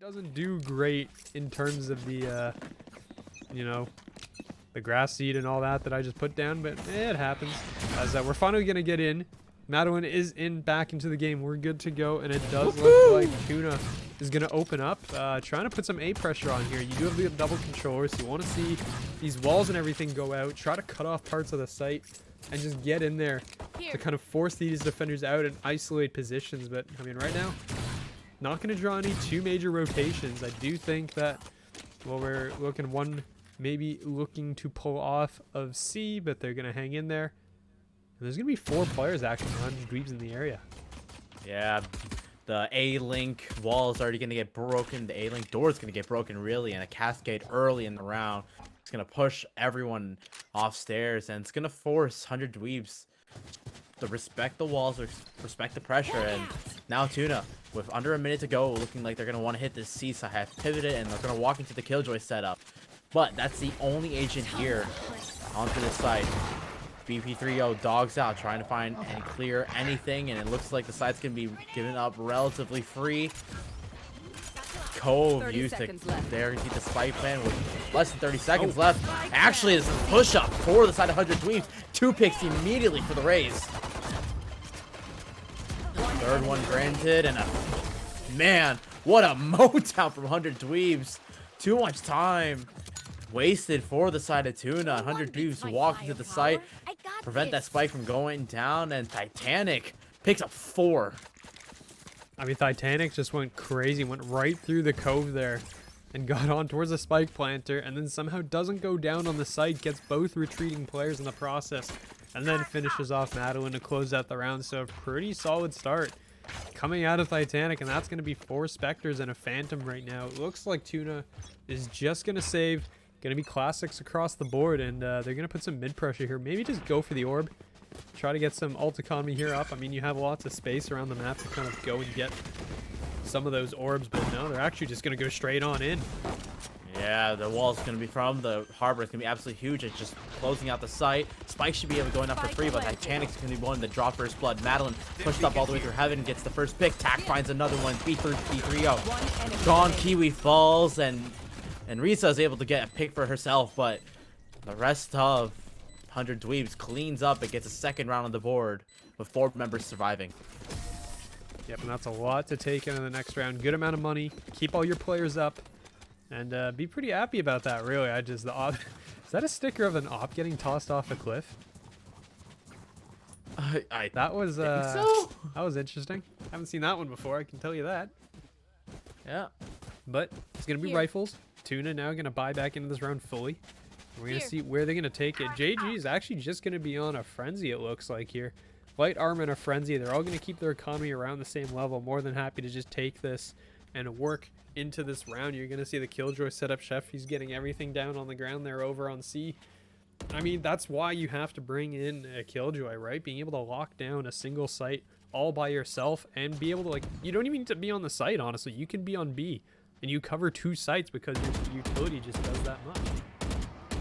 doesn't do great in terms of the, you know, the grass seed and all that I just put down, but it happens. As we're finally going to get in. Madeline is back into the game. We're good to go, and it does look like TUNA is going to open up, trying to put some A pressure on here. You do have the double controller, so you want to see these walls and everything go out. Try to cut off parts of the site and just get in there to kind of force these defenders out and isolate positions. But, I mean, right now, not going to draw any too major rotations. I do think that, well, we're looking one, maybe looking to pull off of C, but they're going to hang in there. And there's going to be 4 players actually on Dweebs in the area. Yeah, the A-Link wall is already going to get broken. The A-Link door is going to get broken, really, and a cascade early in the round. It's going to push everyone off stairs, and it's going to force 100 Dweebs to respect the walls, respect the pressure. And now TUNA, with under a minute to go, looking like they're going to want to hit this C side, have pivoted, and they're going to walk into the Killjoy setup. But that's the only agent here onto this side. BP30 dogs out, trying to find and clear anything, and it looks like the site's going to be given up relatively free. Cove used to there to keep the spike plan with less than 30 seconds left. Actually, this is a push-up for the side of 100 Dweebs. 2 picks immediately for the Rays. Third one granted, and man, what a motown from 100 Dweebs. Too much time wasted for the side of TUNA. 100 Dweebs walk into the site, prevent that spike from going down, and Titanic picks up 4. I mean, Titanic just went crazy, went right through the cove there and got on towards the spike planter, and then somehow doesn't go down on the site, gets both retreating players in the process, and then finishes off Madeline to close out the round. So a pretty solid start coming out of Titanic, and that's going to be 4 Spectres and a Phantom right now. It looks like TUNA is just going to save, going to be classics across the board, and they're going to put some mid pressure here. Maybe just go for the orb. Try to get some ult economy here up. I mean, you have lots of space around the map to kind of go and get some of those orbs, but no, they're actually just going to go straight on in. Yeah, the wall's going to be from the harbor. It's going to be absolutely huge. It's just closing out the site. Spike should be able to go enough for free, but Titanic's going to be one to draw first blood. Madeline pushed up all the way through heaven, gets the first pick. Tack finds another one. B3-0. Gone. Kiwi falls, and Risa is able to get a pick for herself, but the rest of 100 Dweebs cleans up and gets a second round on the board with 4 members surviving. Yep, and that's a lot to take into the next round. Good amount of money. Keep all your players up, and be pretty happy about that, really. The op. Is that a sticker of an op getting tossed off a cliff? That was so. That was interesting. Haven't seen that one before, I can tell you that. Yeah. But it's gonna be rifles. TUNA now gonna buy back into this round fully. We're going to see where they're going to take it. JG is actually just going to be on a frenzy, it looks like here. Light armor and a frenzy. They're all going to keep their economy around the same level. More than happy to just take this and work into this round. You're going to see the Killjoy set up Chef. He's getting everything down on the ground there over on C. I mean, that's why you have to bring in a Killjoy, right? Being able to lock down a single site all by yourself and be able to, like, you don't even need to be on the site, honestly. You can be on B and you cover 2 sites because your utility just does that much.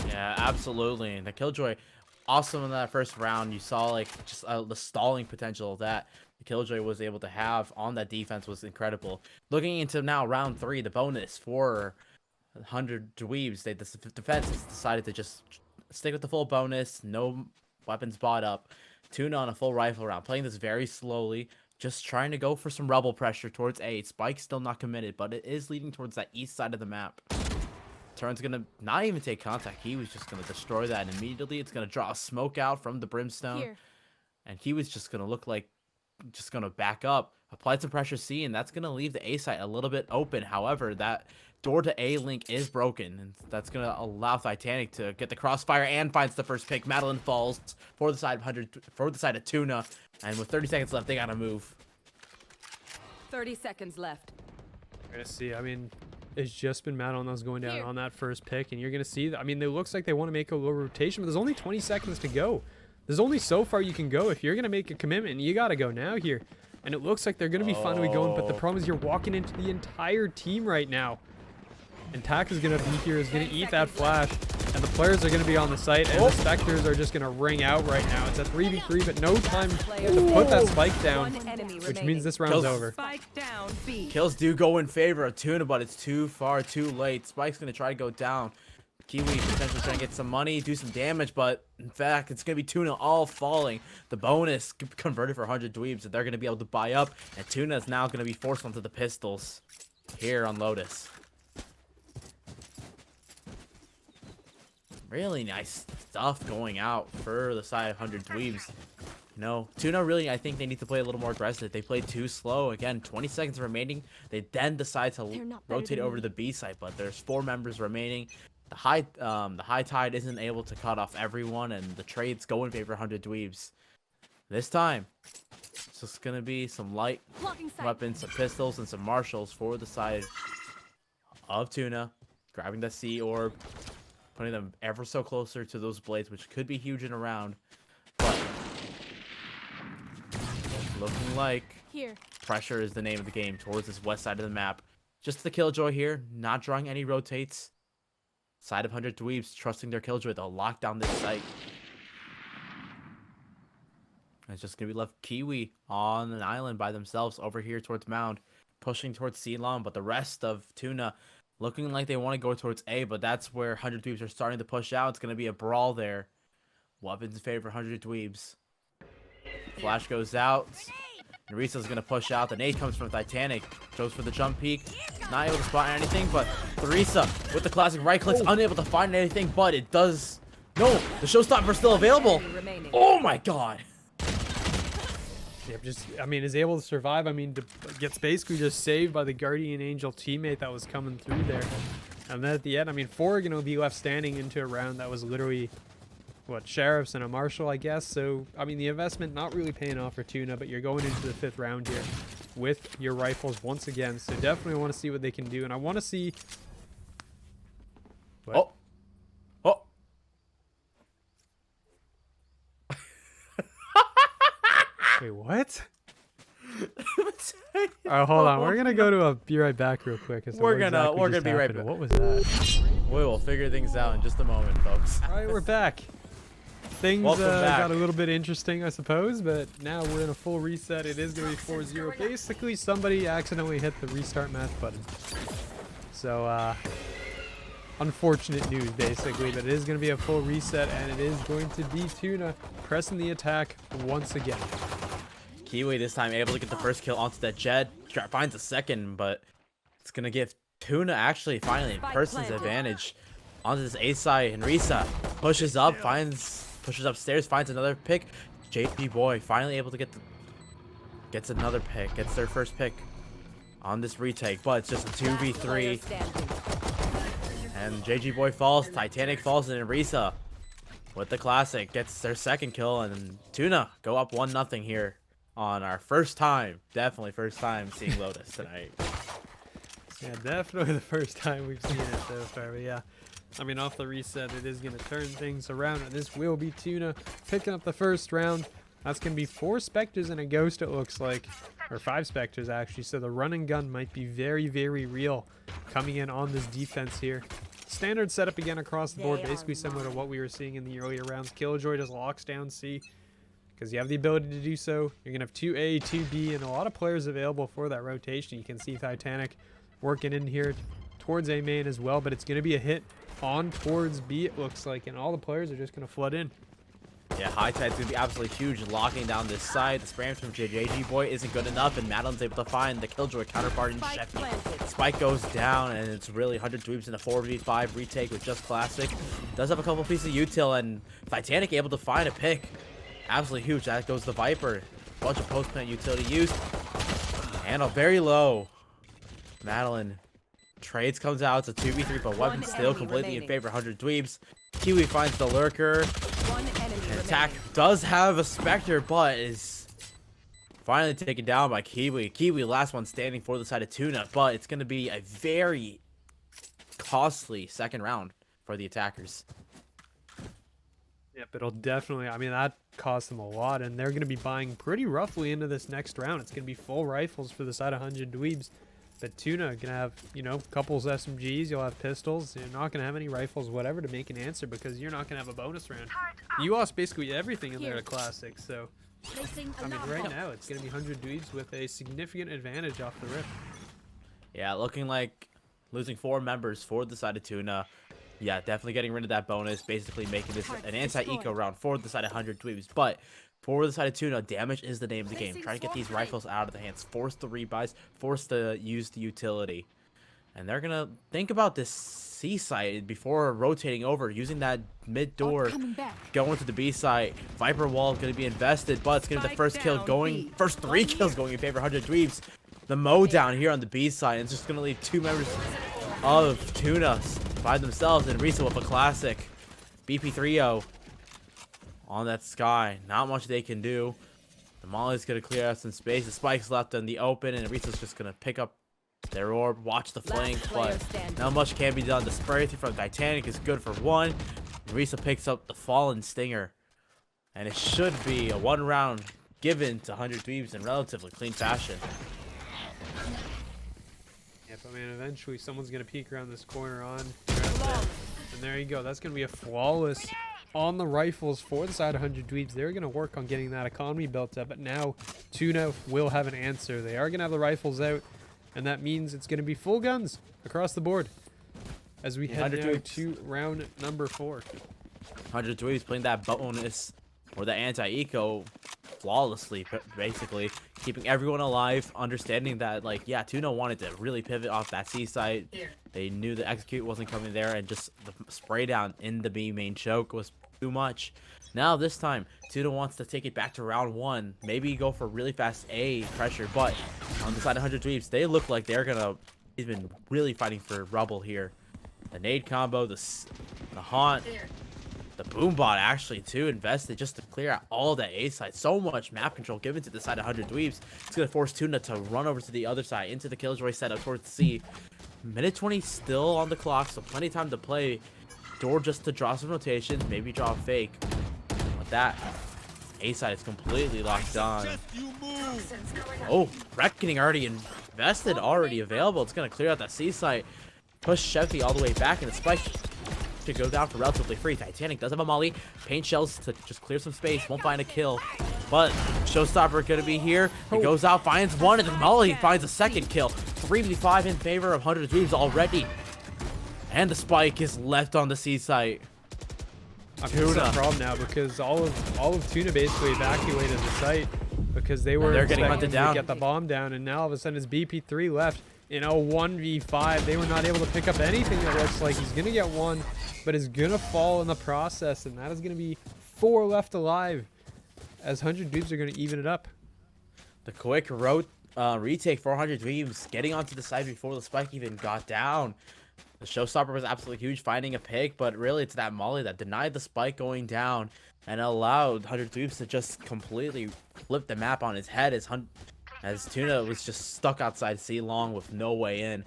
Yeah, absolutely. And the Killjoy, awesome in that first round. You saw like just the stalling potential that the Killjoy was able to have on that defense was incredible. Looking into now round 3, the bonus for 100 Dweebs, the defense has decided to just stick with the full bonus, no weapons bought up, TUNA on a full rifle round, playing this very slowly, just trying to go for some rebel pressure towards A. Spike's still not committed, but it is leading towards that east side of the map. Turn's gonna not even take contact. He was just gonna destroy that, and immediately it's gonna draw a smoke out from the brimstone, and he was just gonna look like just gonna back up, apply some pressure C, and that's gonna leave the A site a little bit open. However, that door to A link is broken, and that's gonna allow Titanic to get the crossfire and finds the first pick. Madeline falls for the side of 100, for the side of TUNA, and with 30 seconds left, they gotta move. 30 seconds left. We're gonna see. I mean, it's just been Madeline that's going down on that first pick, and you're gonna see that. I mean, it looks like they want to make a little rotation, but there's only 20 seconds to go. There's only so far you can go. If you're gonna make a commitment, you gotta go now here. And it looks like they're gonna be finally going, but the problem is you're walking into the entire team right now. And Tack is gonna be here, is gonna eat that flash. And the players are going to be on the site, and the Spectres are just going to ring out right now. It's a 3v3, but no time to put that spike down, One enemy which remaining. means this round's over. Spike down B. Kills do go in favor of Tuna, but it's too far, too late. Spike's going to try to go down. Kiwi potentially trying to get some money, do some damage, but in fact, it's going to be Tuna all falling. The bonus converted for 100 Dweebs that they're going to be able to buy up, and Tuna is now going to be forced onto the pistols here on Lotus. Really nice stuff going out for the side of 100 Dweebs. You know, Tuna really, I think they need to play a little more aggressive. They played too slow. Again, 20 seconds remaining. They then decide to rotate over to the B side, but there's 4 members remaining. The high tide isn't able to cut off everyone, and the trades go in favor of 100 Dweebs. This time, it's just gonna be some light weapons, some pistols, and some marshals for the side of Tuna, grabbing the C orb, putting them ever so closer to those blades, which could be huge in a round, but looking like pressure is the name of the game towards this west side of the map. Just the Killjoy here, not drawing any rotates. Side of 100 Dweebs trusting their Killjoy. They'll lock down this site. It's just going to be left Kiwi on an island by themselves over here towards Mound, pushing towards C-Long, but the rest of Tuna looking like they want to go towards A, but that's where 100 Dweebs are starting to push out. It's going to be a brawl there. Weapons in favor of 100 Dweebs. Flash goes out. Narisa's going to push out. The nade comes from Titanic. Goes for the jump peek. Not able to spot anything, but Narisa with the classic right clicks, unable to find anything, but it does. No, the showstopper still available. Oh my god. Yep, I mean, is able to survive. I mean, gets basically just saved by the Guardian Angel teammate that was coming through there. And then at the end, I mean, 4 are going to be left standing into a round that was literally, what, sheriffs and a marshal, I guess. So, I mean, the investment not really paying off for Tuna, but you're going into the 5th round here with your rifles once again. So definitely want to see what they can do. And I want to see... What? Oh. Wait, what? Alright, hold on. We're gonna go to a be right back real quick. We're gonna be right back. What was that? We will figure things out in just a moment, folks. Alright, we're back. Things got a little bit interesting, I suppose, but now we're in a full reset. It is gonna be 4-0. Basically, somebody accidentally hit the restart match button. So, unfortunate news, basically, but it is going to be a full reset, and it is going to be Tuna pressing the attack once again. Kiwi this time able to get the first kill onto that Jed. Finds a second, but it's going to give Tuna actually finally person's advantage onto this A side. And Risa pushes up, pushes upstairs, finds another pick. JP Boy finally able to gets another pick, gets their first pick on this retake, but it's just a 2v3. And JG Boy falls, Titanic falls, and Risa with the classic gets their second kill, and Tuna go up 1-0 here on our first time, definitely first time seeing Lotus tonight. Yeah, definitely the first time we've seen it so far, but yeah. I mean, off the reset, it is going to turn things around, and this will be Tuna picking up the first round. That's going to be 4 Spectres and a Ghost, it looks like. Or 5 Spectres, actually. So the run and gun might be very, very real coming in on this defense here. Standard setup again across the board, basically similar to what we were seeing in the earlier rounds. Killjoy just locks down C because you have the ability to do so. You're going to have 2A, 2B, and a lot of players available for that rotation. You can see Titanic working in here towards A main as well, but it's going to be a hit on towards B, it looks like, and all the players are just going to flood in. Yeah, high tide's gonna be absolutely huge, locking down this side. The spam from JG Boy isn't good enough, and Madeline's able to find the Killjoy counterpart in Sheffy. Spike goes down, and it's really 100 Dweebs in a 4v5 retake with just classic. Does have a couple pieces of util, and Titanic able to find a pick. Absolutely huge. That goes the Viper. Bunch of post-plant utility used. Handle very low. Madeline trades comes out. It's a 2v3, but weapon still completely in favor of 100 Dweebs. Kiwi finds the lurker. And attack does have a Spectre, but is finally taken down by Kiwi. Kiwi, last one standing for the side of Tuna, but it's going to be a very costly second round for the attackers. Yep, it'll definitely, I mean, that cost them a lot, and they're going to be buying pretty roughly into this next round. It's going to be full rifles for the side of 100 Dweebs. But Tuna gonna have, you know, couples SMGs, you'll have pistols, you're not gonna have any rifles, whatever, to make an answer because you're not gonna have a bonus round. You lost basically everything in there to Classic, so I mean right now it's gonna be 100 Dweebs with a significant advantage off the rip. Yeah, looking like losing 4 members for the side of Tuna. Yeah, definitely getting rid of that bonus, basically making this an anti-eco round for the side of 100 Dweebs. But for the side of Tuna, damage is the name of the game. Try to get these rifles out of the hands, force the rebuys, force to use the utility. And they're going to think about this C site before rotating over, using that mid door, going to the B site. Viper wall is going to be invested, but it's going to be the first kill going, first 3 kills going in favor of 100 Dweebs. The mow down here on the B side, it's just going to leave 2 members of Tuna by themselves, and Risa with a classic BP3-0 on that sky. Not much they can do. The Molly's going to clear out some space. The Spike's left in the open, and Risa's just going to pick up their orb, watch the flank, but not much can be done. The spray from Titanic is good for 1. Risa picks up the Fallen Stinger, and it should be a 1 round given to 100 Dweebs in relatively clean fashion. Yep, I mean, eventually someone's going to peek around this corner on. And there you go. That's going to be a flawless on the rifles for the side of 100 Dweebs. They're going to work on getting that economy built up, but now Tuna will have an answer. They are going to have the rifles out, and that means it's going to be full guns across the board as we head now to round number 4. 100 Dweebs playing that bonus or the anti-eco flawlessly, basically keeping everyone alive, understanding that, like, yeah, Tuna wanted to really pivot off that C site. They knew the execute wasn't coming there, and just the spray down in the B main choke was too much. Now this time Tuna wants to take it back to round 1, maybe go for really fast A pressure, but on the side of 100 Dweebs, they look like they're gonna even really fighting for rubble here. The nade combo, the haunt, the boombot actually too invested just to clear out all that A side. So much map control given to the side of 100 Dweebs. It's going to force Tuna to run over to the other side into the Killjoy setup towards C. Minute 20 still on the clock, so plenty of time to play. Door just to draw some rotations, maybe draw a fake. But that A side is completely locked on. Oh, Reckoning already invested, already available. It's going to clear out that C site. Push Chevy all the way back, and the Spike to go down for relatively free. Titanic does have a molly. Paint shells to just clear some space. Won't find a kill. But Showstopper going to be here. He goes out, finds 1, and the molly finds a second kill. 3v5 in favor of 100 Dweebs already. And the Spike is left on the C site. I mean, it's a problem now because all of Tuna basically evacuated the site because they were getting hunted down to get the bomb down, and now all of a sudden it's BP3 left in a 1v5. They were not able to pick up anything. It looks like he's gonna get 1, but is gonna fall in the process, and that is gonna be 4 left alive as 100 Dweebs are gonna even it up. The quick retake 400 Dweebs getting onto the side before the Spike even got down. The Showstopper was absolutely huge, finding a pick, but really it's that molly that denied the Spike going down and allowed 100 Dweebs to just completely flip the map on his head as Tuna was just stuck outside C long with no way in.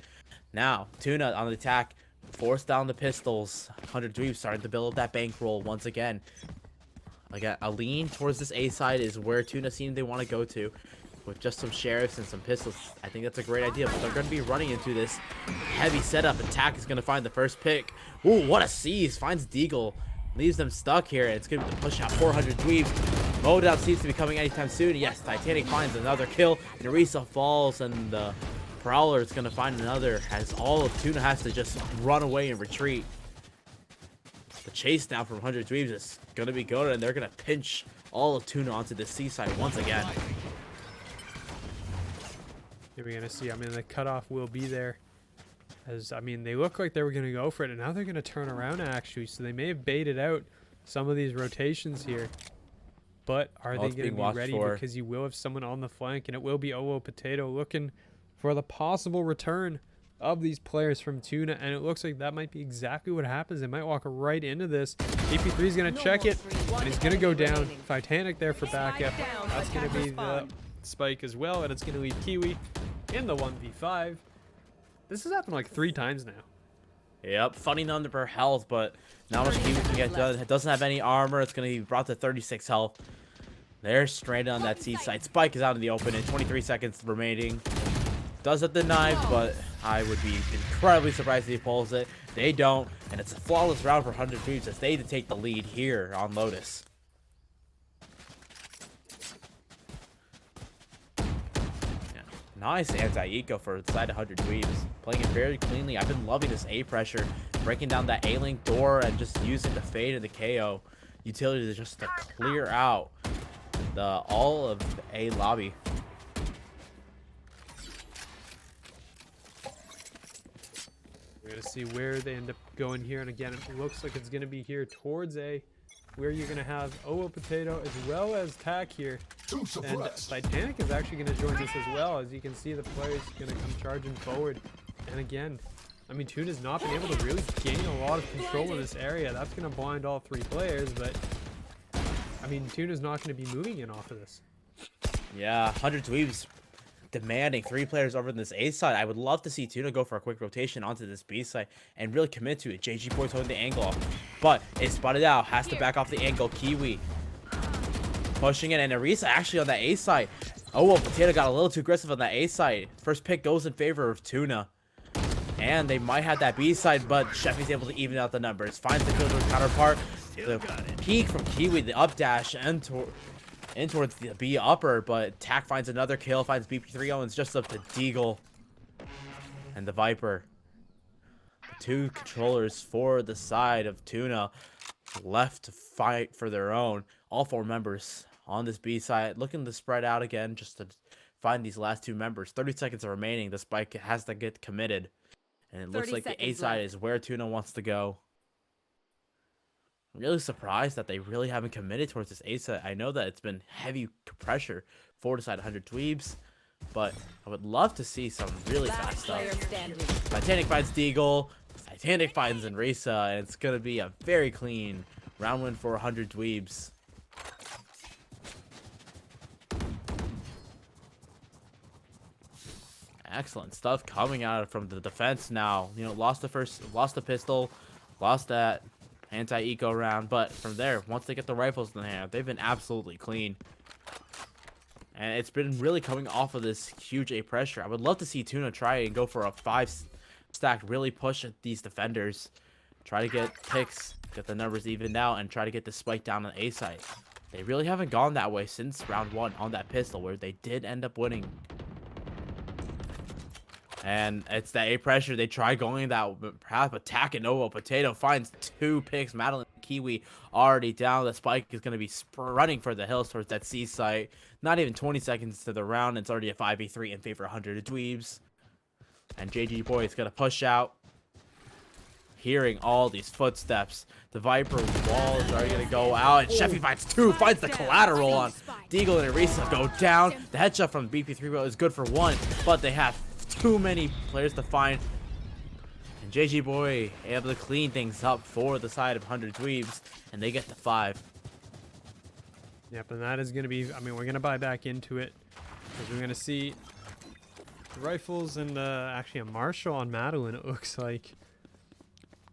Now, Tuna on the attack, force down the pistols. 100 Dweebs starting to build that bankroll once again. Like a lean towards this A side is where Tuna seemed they want to go to. With just some sheriffs and some pistols, I think that's a great idea, but they're going to be running into this heavy setup. Attack is going to find the first pick. Ooh, what a seize. Finds Deagle. Leaves them stuck here, and it's going to be the push out 400 Dweebs. Mowdown seems to be coming anytime soon. Yes, Titanic finds another kill. Nerissa falls, and the Prowler is going to find another, as all of Tuna has to just run away and retreat. The chase now from 100 Dweebs is going to be good, and they're going to pinch all of Tuna onto the C side once again. Here we're gonna see. I mean, the cutoff will be there. As I mean, they look like they were gonna go for it, and now they're gonna turn around actually. So they may have baited out some of these rotations here, but are they gonna be ready? Because you will have someone on the flank, and it will be Olo Potato looking for the possible return of these players from Tuna, and it looks like that might be exactly what happens. They might walk right into this. AP3 is gonna check it, and he's gonna go down. Titanic there for backup. That's gonna be the Spike as well, and it's gonna leave Kiwi in the 1v5. This has happened like 3 times now. Yep, funny number per health, but not much Kiwi can get done. It doesn't have any armor. It's going to be brought to 36 health. They're stranded on that C side. Spike is out in the open, and 23 seconds remaining. does have the knives, but I would be incredibly surprised if he pulls it. They don't, and it's a flawless round for 100 Dweebs as they take the lead here on Lotus. Yeah, nice anti-eco for the side of 100 Dweebs. Playing it very cleanly. I've been loving this A pressure, breaking down that A-link door and just using the fade and the KO utility just to clear out all of the A lobby. We're going to see where they end up going here. And again, it looks like it's going to be here towards A, where you're going to have OO Potato as well as Tack here. And Titanic is actually going to join this as well. As you can see, the players going to come charging forward. And again, I mean, TUNA's not been able to really gain a lot of control in this area. That's going to blind all three players, but I mean, TUNA's not going to be moving in off of this. Yeah, 100 Dweebs demanding 3 players over in this A side. I would love to see TUNA go for a quick rotation onto this B side and really commit to it. JG Boy's holding the angle, but it's spotted out. Has to back off the angle. Kiwi pushing it, and Arisa actually on that A side. Oh, well, Potato got a little too aggressive on that A side. First pick goes in favor of TUNA. And they might have that B side, but Sheffy's able to even out the numbers. Finds the Killjoy counterpart. The peak from Kiwi, the up dash, and towards the B upper, but Tack finds another kill, finds BP3, and it's just up to Deagle and the Viper. The 2 controllers for the side of TUNA left to fight for their own. All 4 members on this B side looking to spread out again just to find these last 2 members. 30 seconds are remaining. The spike has to get committed. And it looks like the A side is where TUNA wants to go. I'm really surprised that they really haven't committed towards this A side. I know that it's been heavy pressure for the side 100 Dweebs, but I would love to see some really fast stuff. Titanic finds Deagle, Titanic finds Enrisa, and it's going to be a very clean round win for 100 Dweebs. Excellent stuff coming out from the defense now. You know, lost the pistol, lost that anti-eco round, but from there, once they get the rifles in the hand, they've been absolutely clean. And it's been really coming off of this huge A pressure. I would love to see TUNA try and go for a 5 stack, really push at these defenders, try to get picks, get the numbers evened out, and try to get the spike down on the A side. They really haven't gone that way since round 1 on that pistol, where they did end up winning. And it's that A pressure. They try going that path, but Tack and OO Potato finds 2 picks. Madeline and Kiwi already down. The spike is going to be running for the hills towards that C site. Not even 20 seconds to the round. It's already a 5v3 in favor of 100 Dweebs. And JG Boy is going to push out. Hearing all these footsteps. The Viper walls are going to go out. And Sheffy finds 2. Finds the collateral on Deagle and Arisa. Go down. The headshot from BP3 is good for 1. But they have too many players to find, and JG Boy able to clean things up for the side of 100 Dweebs, and they get to 5. Yep, and that is going to be, I mean, we're going to buy back into it, because we're going to see rifles and actually a Marshall on Madeline, it looks like.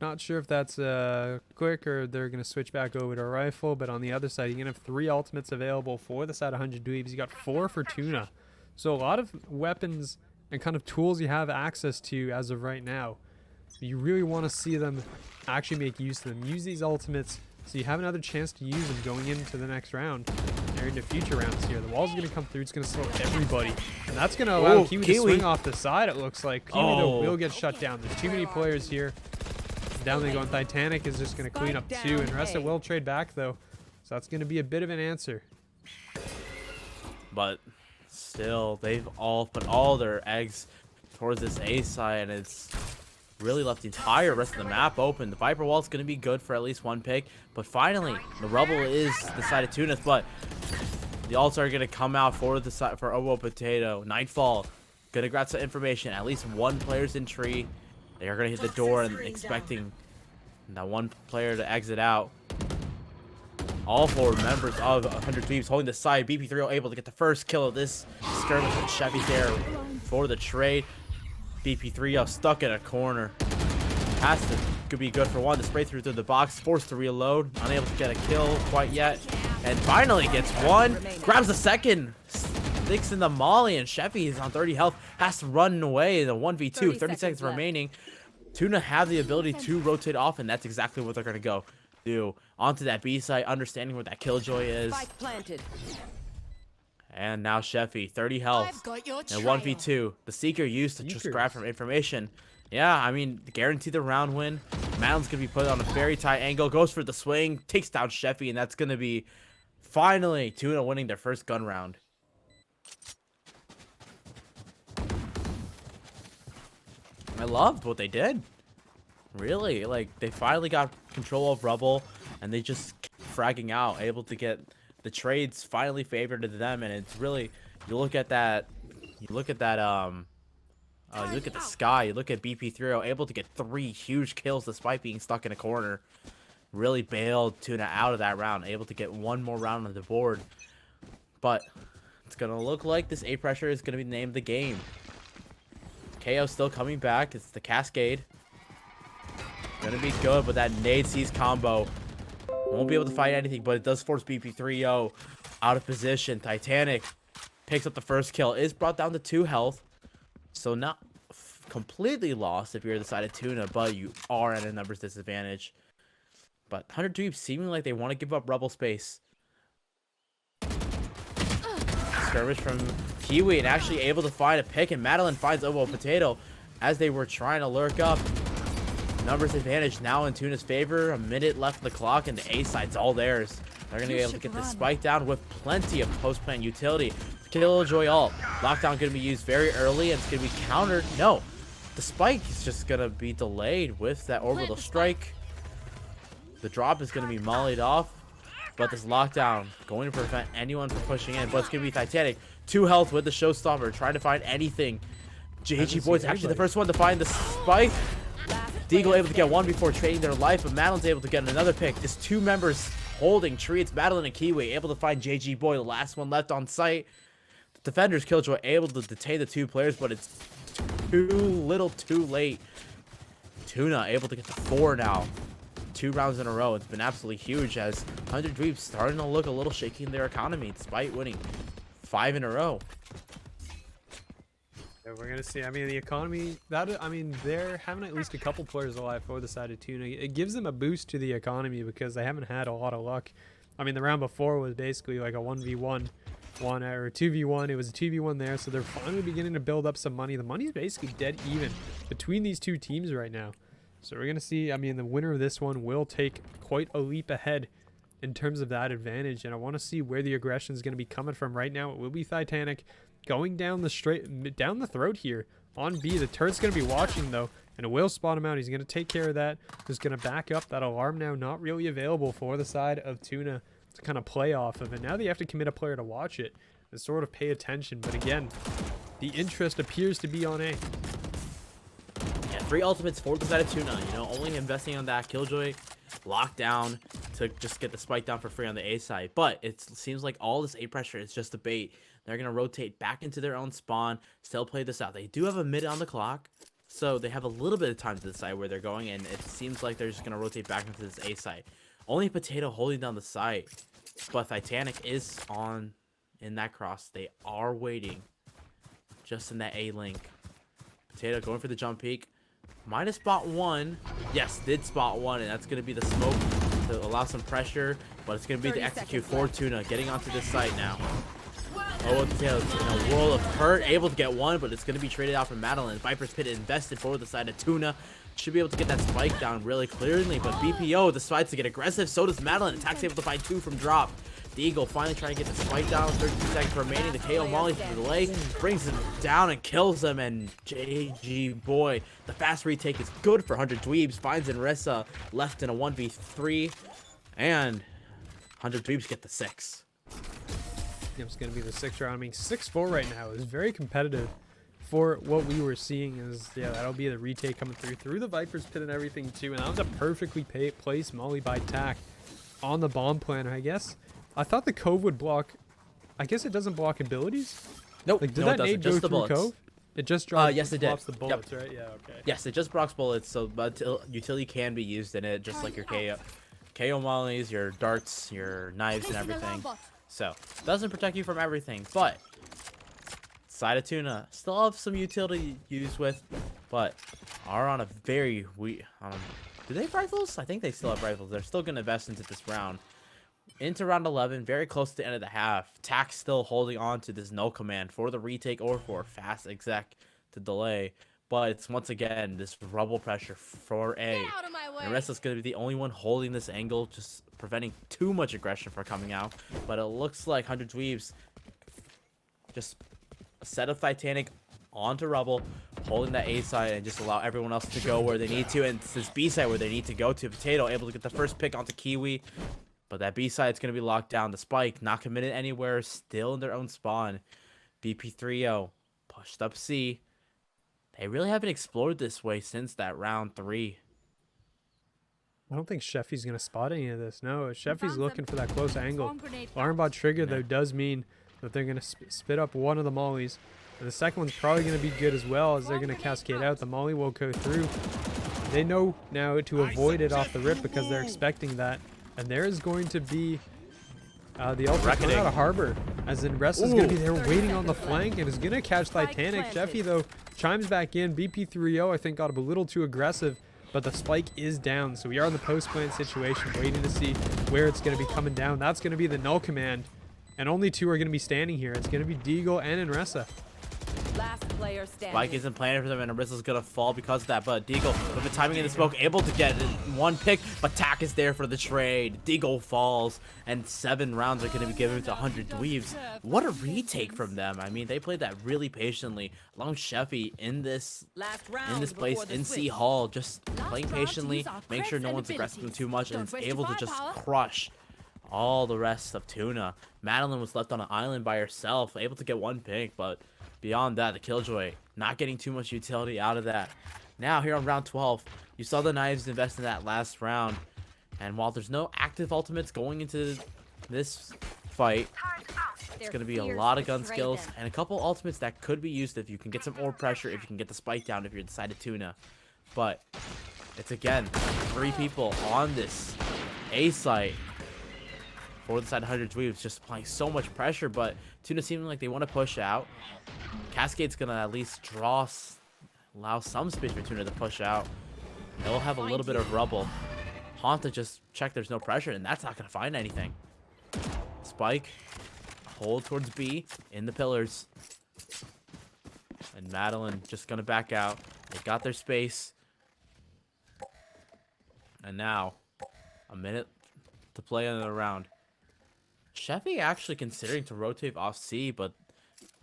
Not sure if that's quick or they're going to switch back over to a rifle, but on the other side, you're going to have 3 ultimates available for the side of 100 Dweebs. You got 4 for TUNA. So a lot of weapons and kind of tools you have access to as of right now. You really want to see them actually make use of them. Use these ultimates so you have another chance to use them going into the next round or into future rounds here. The wall's going to come through. It's going to slow everybody. And that's going to allow Kiwi to swing off the side, it looks like. Kiwi, though, will get shut down. There's too many players here. Down they go. And Titanic is just going to clean up 2. And Resta will trade back, though. So that's going to be a bit of an answer. But still, they've all put all their eggs towards this A side, and it's really left the entire rest of the map open. The Viper wall is going to be good for at least 1 pick, but finally, the Rubble is the side of TUNA, but the ults are going to come out for the side for OO Potato. Nightfall going to grab some information. At least 1 player's in tree. They are going to hit the door and expecting that 1 player to exit out. All 4 members of 100 Dweebs holding the side. BP3 able to get the first kill of this skirmish, and Chevy's there for the trade. BP3 stuck in a corner. Has to could be good for 1. The spray through the box, forced to reload, unable to get a kill quite yet, and finally gets 1. Grabs the second. sticks in the molly, and Sheffy is on 30 health, has to run away in a 1v2, 30 seconds left. remaining. TUNA have the ability to rotate off, and that's exactly what they're going to go do. Onto that B site, understanding where that Killjoy is. Spike planted. And now Sheffy, 30 health, and 1v2. The Seeker used to just grab from information. Yeah, I mean, guarantee the round win. Madeline's going to be put on a very tight angle, goes for the swing, takes down Sheffy, and that's going to be finally TUNA winning their first gun round. I loved what they did. Really, like, they finally got control of Rubble, and they just kept fragging out, able to get the trades finally favored to them. And it's really, you look at the sky, you look at BP3, able to get 3 huge kills despite being stuck in a corner. Really bailed TUNA out of that round, able to get 1 more round on the board. But it's gonna look like this A pressure is gonna be named the game. KO still coming back. It's the Cascade. Gonna be good, but that nade seize combo won't be able to fight anything, but it does force BP3O out of position. Titanic picks up the first kill, is brought down to 2 health, so not completely lost if you're the side of TUNA, but you are at a numbers disadvantage. But 100 Dweebs seeming like they want to give up Rebel space. Skirmish from Kiwi, and actually able to find a pick, and Madeline finds Obo Potato as they were trying to lurk up. Numbers advantage now in TUNA's favor. A minute left on the clock, and the A side's all theirs. They're going to be able to get this spike down with plenty of post-plant utility. Killjoy ult. Lockdown going to be used very early, and it's going to be countered. No, the spike is just going to be delayed with that orbital strike. The drop is going to be mollied off, but this lockdown going to prevent anyone from pushing in. But it's going to be Titanic. 2 health with the showstopper, trying to find anything. JG Boy's actually the first one to find the spike. Deagle able to get 1 before trading their life, but Madeline's able to get another pick. Just 2 members holding tree. It's Madeline and Kiwi able to find JG Boy, the last one left on site. The defenders Killjoy able to detain the 2 players, but it's too little too late. TUNA able to get to 4 now. 2 rounds in a row. It's been absolutely huge as 100 Dweebs starting to look a little shaky in their economy despite winning 5 in a row. Yeah, we're gonna see. I mean, the economy. They're having at least a couple players alive for the side of TUNA. It gives them a boost to the economy because they haven't had a lot of luck. I mean, the round before was basically like a 1v1, or 2v1. It was a 2v1 there, so they're finally beginning to build up some money. The money is basically dead even between these 2 teams right now. So we're gonna see. I mean, the winner of this one will take quite a leap ahead in terms of that advantage, and I want to see where the aggression is going to be coming from. Right now, it will be Titanic going down the throat here on B. The turret's going to be watching though, and it will spot him out. He's going to take care of that. He's going to back up. That alarm now not really available for the side of TUNA to kind of play off of it. Now they have to commit a player to watch it and sort of pay attention. But again, the interest appears to be on A. Yeah, 3 ultimates for the side of TUNA. You know, only investing on that Killjoy lockdown to just get the spike down for free on the A side. But it seems like all this A pressure is just a bait. They're going to rotate back into their own spawn, still play this out. They do have a minute on the clock, so they have a little bit of time to decide where they're going, and it seems like they're just going to rotate back into this A site. Only Potato holding down the site, but Titanic is on in that cross. They are waiting just in that A link. Potato going for the jump peek. Might have spot 1. Yes, did spot 1, and that's going to be the smoke to allow some pressure, but it's going to be the execute for TUNA getting onto this site now. Oh, Potatoes in a world of hurt, able to get 1, but it's going to be traded out from Madeline. Viper's Pit invested for the side of TUNA. Should be able to get that spike down really clearly, but BPO decides to get aggressive. So does Madeline. Attack's able to find 2 from drop. The Eagle finally trying to get the spike down. 32 seconds remaining. The KO Molly for the delay brings him down and kills him. And JG Boy, the fast retake is good for 100 Dweebs. Finds Inrissa left in a 1v3. And 100 Dweebs get the 6. It's going to be the 6th round. I mean, 6-4 right now is very competitive for what we were seeing. Is yeah, that'll be the retake coming through the Viper's Pit and everything too. And that was a perfectly placed molly by Tack on the bomb planner. I guess I thought the Cove would block. I guess it doesn't block abilities. Nope. Like, did no, that nade go through Cove? It just drops. Yes, it did. The bullets, right? Yeah. Okay. Yes, it just blocks bullets. So, but utility can be used in it, just like your KO mollies, your darts, your knives, and everything. So, doesn't protect you from everything, but Side of Tuna still have some utility to use with, but are on a very weak. Do they have rifles? I think they still have rifles. They're still going to invest into this round. Into round 11, very close to the end of the half. Tac still holding on to this no command for the retake or for fast exec to delay. But it's once again this rubble pressure for A. And Arista's going to be the only one holding this angle, just preventing too much aggression from coming out. But it looks like 100 Dweebs just a set of Titanic onto rubble, holding that A side and just allow everyone else to go where they need to. And it's this B side where they need to go to. Potato able to get the first pick onto Kiwi. But that B side is going to be locked down. The Spike not committed anywhere, still in their own spawn. BP3O pushed up C. They really haven't explored this way since that round 3. I don't think Sheffy's going to spot any of this. No, Sheffy's looking for that close angle. Alarm bot trigger, though, does mean that they're going to spit up one of the mollies. And the second one's probably going to be good as well, as they're going to cascade out. The molly will go through. They know now to avoid it off the rip because they're expecting that. And there is going to be the ultra coming out of Harbor, as in Rest is going to be there waiting on the flank and is going to catch Titanic. Sheffy, though, chimes back in. BP3O, I think, got a little too aggressive, but the Spike is down. So we are in the post-plant situation, waiting to see where it's going to be coming down. That's going to be the null command, and only 2 are going to be standing here. It's going to be Deagle and Enresa. Last player standing. Spike isn't planning for them, and Arista's gonna fall because of that. But Deagle, with the timing in the smoke, able to get one pick, but Tac is there for the trade. Deagle falls, and 7 rounds are gonna be given to 100 Dweebs. What a retake from them! I mean, they played that really patiently. Along Sheffy in this place in C Hall, just playing patiently, make sure no one's aggressive them too much, and is able to just crush all the rest of Tuna. Madeline was left on an island by herself, able to get 1 pick, but beyond that, the Killjoy not getting too much utility out of that. Now, here on round 12, you saw the Knives invest in that last round. And while there's no active ultimates going into this fight, it's going to be a lot of gun skills and a couple ultimates that could be used if you can get some more pressure, if you can get the Spike down, if you're the side of Tuna. But it's, again, 3 people on this A site for the side of 100 Dweebs, just applying so much pressure, but Tuna seeming like they want to push out. Cascade's gonna at least allow some space for Tuna to push out. They'll have a little bit of rubble. Hanta just check there's no pressure, and that's not gonna find anything. Spike, hold towards B in the pillars. And Madeline just gonna back out. They got their space. And now, a minute to play in the round. Sheffy actually considering to rotate off C, but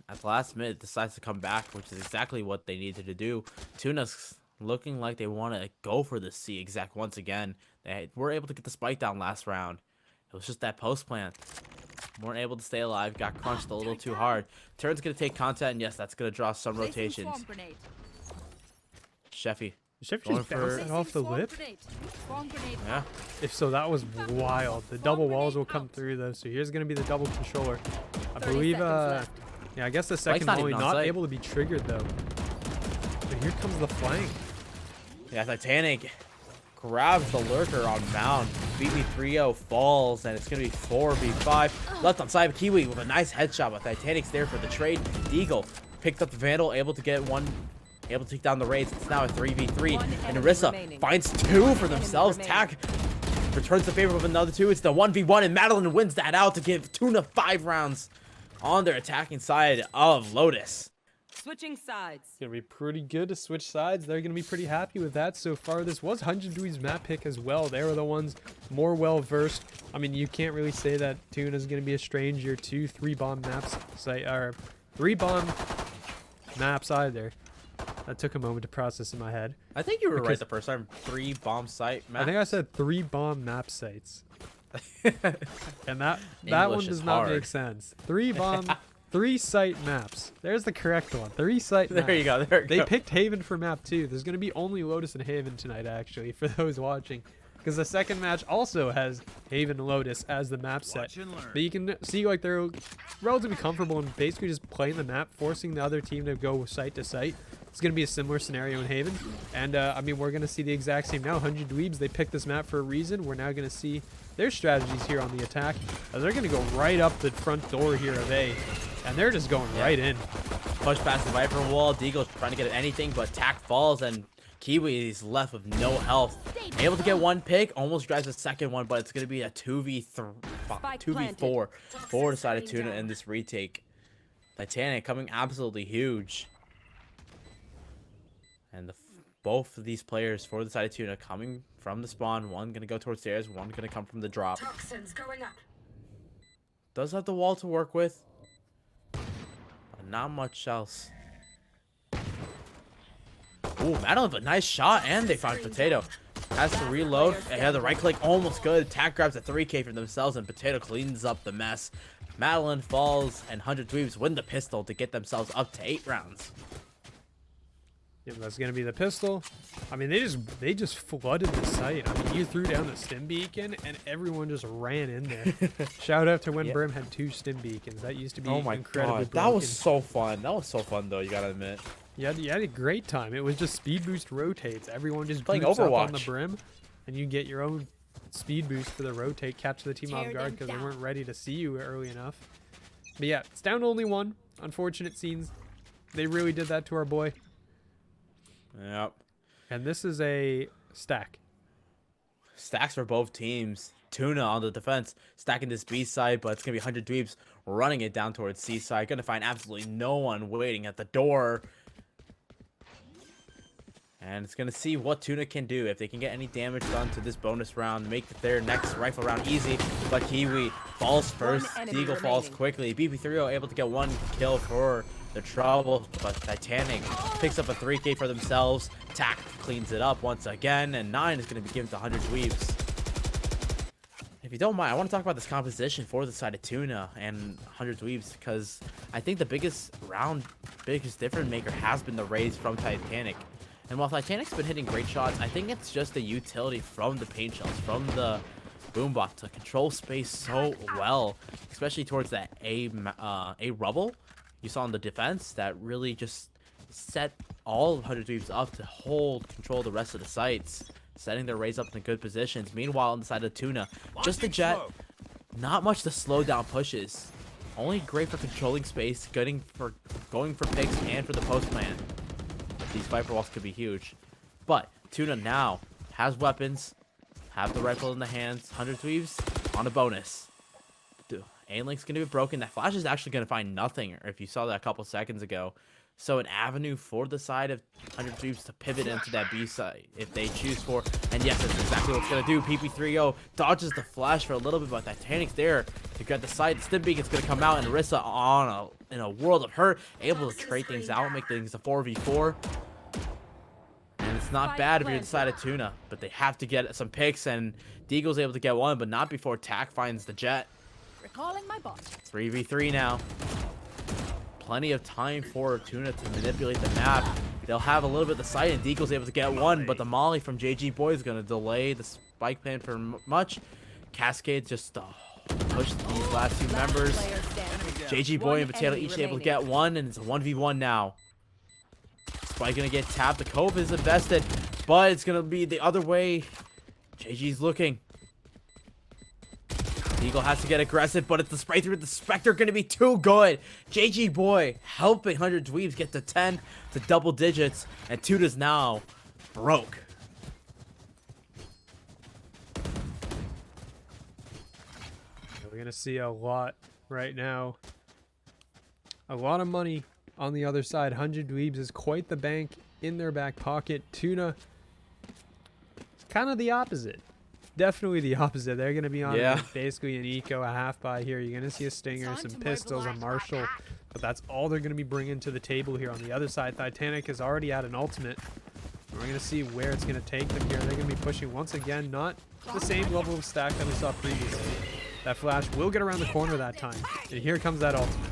at the last minute decides to come back, which is exactly what they needed to do. Tuna's looking like they want to go for the C exec once again. They were able to get the Spike down last round. It was just that post plant. Weren't able to stay alive, got crunched a little too hard. Turn's going to take contact, and yes, that's going to draw some rotations. Sheffy Sheffy just bounced it off the lip? Yeah. If so, that was wild. The double walls will come through, though. So here's going to be the double controller. I believe, yeah, I guess the second volley not able to be triggered, though. But here comes the flank. Yeah, Titanic grabs the lurker on Mound. BB3O falls, and it's going to be 4v5. Left on side of Kiwi with a nice headshot, but Titanic's there for the trade. Deagle picked up the Vandal, able to get one. Able to take down the raids. It's now a 3v3, and Arisa finds 2 for themselves. Tac returns the favor with another 2. It's the 1v1, and Madeline wins that out to give Tuna 5 rounds on their attacking side of Lotus. Switching sides. It's going to be pretty good to switch sides. They're going to be pretty happy with that so far. This was 100 Dweebs map pick as well. They were the ones more well-versed. I mean, you can't really say that Tuna's going to be a stranger to 3-bomb maps, or 3-bomb maps either. That took a moment to process in my head. I think you were right the first time. 3-bomb site maps. I think I said 3-bomb map sites. And that one does not make sense. 3-bomb, 3-site maps. There's the correct one. 3-site maps. There you go. They picked Haven for map 2. There's going to be only Lotus and Haven tonight, actually, for those watching. Because the second match also has Haven and Lotus as the map set. But you can see like they're relatively comfortable in basically just playing the map, forcing the other team to go site to site. It's going to be a similar scenario in Haven. And, I mean, we're going to see the exact same now. 100 Dweebs, they picked this map for a reason. We're now going to see their strategies here on the attack. As they're going to go right up the front door here of A. And they're just going right in. push past the Viper wall. Deagle's trying to get anything, but Tack falls, and Kiwi is left with no health. Able to get one pick, almost drives a second one, but it's going to be a 2v4 for the side of Tuna in this retake. Titanic coming absolutely huge. And both of these players for the side of Tuna coming from the spawn. One going to go towards stairs, one going to come from the drop. Toxins going up. Does have the wall to work with, but not much else. Ooh, Madeline with a nice shot, and they found Potato. Has to reload. Yeah, the right click almost good. Tack grabs a 3K for themselves, and Potato cleans up the mess. Madeline falls, and 100 Dweebs win the pistol to get themselves up to 8 rounds. Yeah, that's gonna be the pistol. I mean, they just flooded the site. I mean, you threw down the stim beacon, and everyone just ran in there. Shout out to when Brim had 2 stim beacons. That used to be incredibly broken. That was so fun. That was so fun, though. You gotta admit. You had a great time. It was just speed boost rotates. Everyone just playing groups up Overwatch on the brim, and you get your own speed boost for the rotate. Catch the team off guard because they weren't ready to see you early enough. But yeah, it's down to only 1. Unfortunate scenes. They really did that to our boy. Yep. And this is a stack. Stacks for both teams. Tuna on the defense, stacking this B side, but it's going to be 100 Dweebs running it down towards C side. Going to find absolutely no one waiting at the door. And it's going to see what Tuna can do. If they can get any damage done to this bonus round, make their next rifle round easy. But Kiwi falls first. Deagle falls quickly. BP3O able to get 1 kill for the trouble. But Titanic picks up a 3K for themselves. Tack cleans it up once again. And 9 is going to be given to 100 Dweebs. If you don't mind, I want to talk about this composition for the side of Tuna and 100 Dweebs, because I think the biggest difference maker has been the raise from Titanic. And while Titanic's been hitting great shots, I think it's just the utility from the paint shells, from the boombot to control space so well, especially towards that A rubble you saw on the defense that really just set all of 100 Dweebs up to hold control of the rest of the sites, setting their raise up in good positions. Meanwhile, on the side of Tuna, just the jet, not much to slow down pushes. Only great for controlling space, going for picks and for the post plan. These Viper walls could be huge. But Tuna now has weapons, have the rifle in the hands. 100 Dweebs on a bonus. A-Link's going to be broken. That flash is actually going to find nothing, if you saw that a couple seconds ago. So an avenue for the side of 100 Dweebs to pivot into that B side if they choose for. And yes, that's exactly what it's going to do. PP3O dodges the flash for a little bit, but Titanic's there to get the side. Stim Beacon's going to come out, and Rissa in a world of hurt, able to trade things out, make things a 4v4. And it's not bad if you're the side of Tuna, but they have to get some picks, and Deagle's able to get one, but not before Tack finds the jet. Recalling my boss. 3v3 now. Plenty of time for Tuna to manipulate the map. They'll have a little bit of the sight, and Deagle's able to get one, but the molly from JG Boy is going to delay the spike plan for much. Cascade just push these last 2 members. JG Boy and Potato each able to get one, and it's a 1v1 now. Spike going to get tapped. The Cove is invested, but it's going to be the other way. JG's looking. Deagle has to get aggressive, but it's the spray through the Spectre going to be too good. JG Boy helping 100 Dweebs get to 10 to double digits, and Tuna's now broke. We're going to see a lot right now. A lot of money on the other side. 100 Dweebs is quite the bank in their back pocket. Tuna, kind of the opposite. Definitely the opposite. They're going to be on basically an eco, a half buy here. You're going to see a Stinger, some pistols, a Marshall. But that's all they're going to be bringing to the table here. On the other side, Titanic is already at an ultimate. We're going to see where it's going to take them here. They're going to be pushing once again. Not the same level of stack that we saw previously. That flash will get around the corner that time. And here comes that ultimate.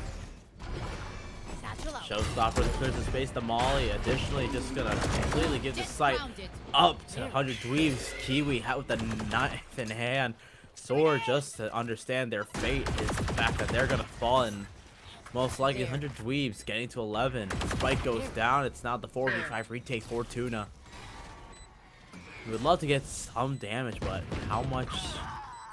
Showstopper clears the space to Molly. Additionally, just gonna completely give the site up to 100 Dweebs. Kiwi out with the knife in hand. Sword just to understand their fate is the fact that they're gonna fall, and most likely 100 Dweebs getting to 11. Spike goes down. It's now the 4v5 retake for Tuna. We would love to get some damage, but how much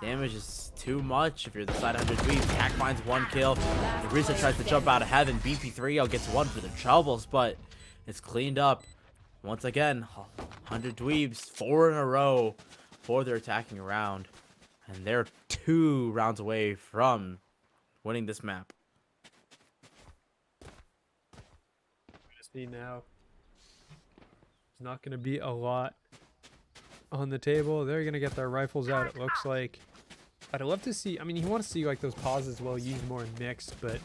Damage is too much if you're the side 100 Dweebs. Tack finds 1 kill. Narissa tries to jump out of heaven. BP3 gets 1 for the troubles, but it's cleaned up. Once again, 100 Dweebs, 4 in a row for their attacking round. And they're 2 rounds away from winning this map. See now. There's not going to be a lot on the table. They're going to get their rifles out, it looks like. I'd love to see, I mean, you want to see like those pauses well used more in mixed, but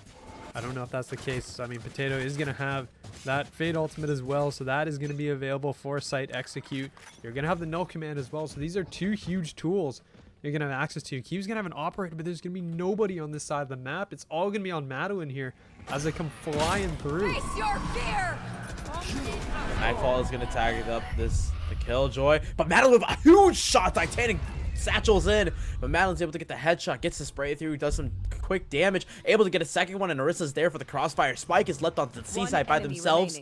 I don't know if that's the case. I mean, Potato is going to have that Fade ultimate as well, so that is going to be available for Sight Execute. You're going to have the Null command as well, so these are 2 huge tools you're going to have access to. Kiwi's going to have an operator, but there's going to be nobody on this side of the map. It's all going to be on Madeline here as they come flying through. Face your fear. Nightfall is going to tag it up the Killjoy, but Madeline with a huge shot. Titanic satchels in, but Madeline's able to get the headshot, gets the spray through, does some quick damage, able to get a second one, and Narissa's there for the crossfire. Spike is left on the seaside by themselves.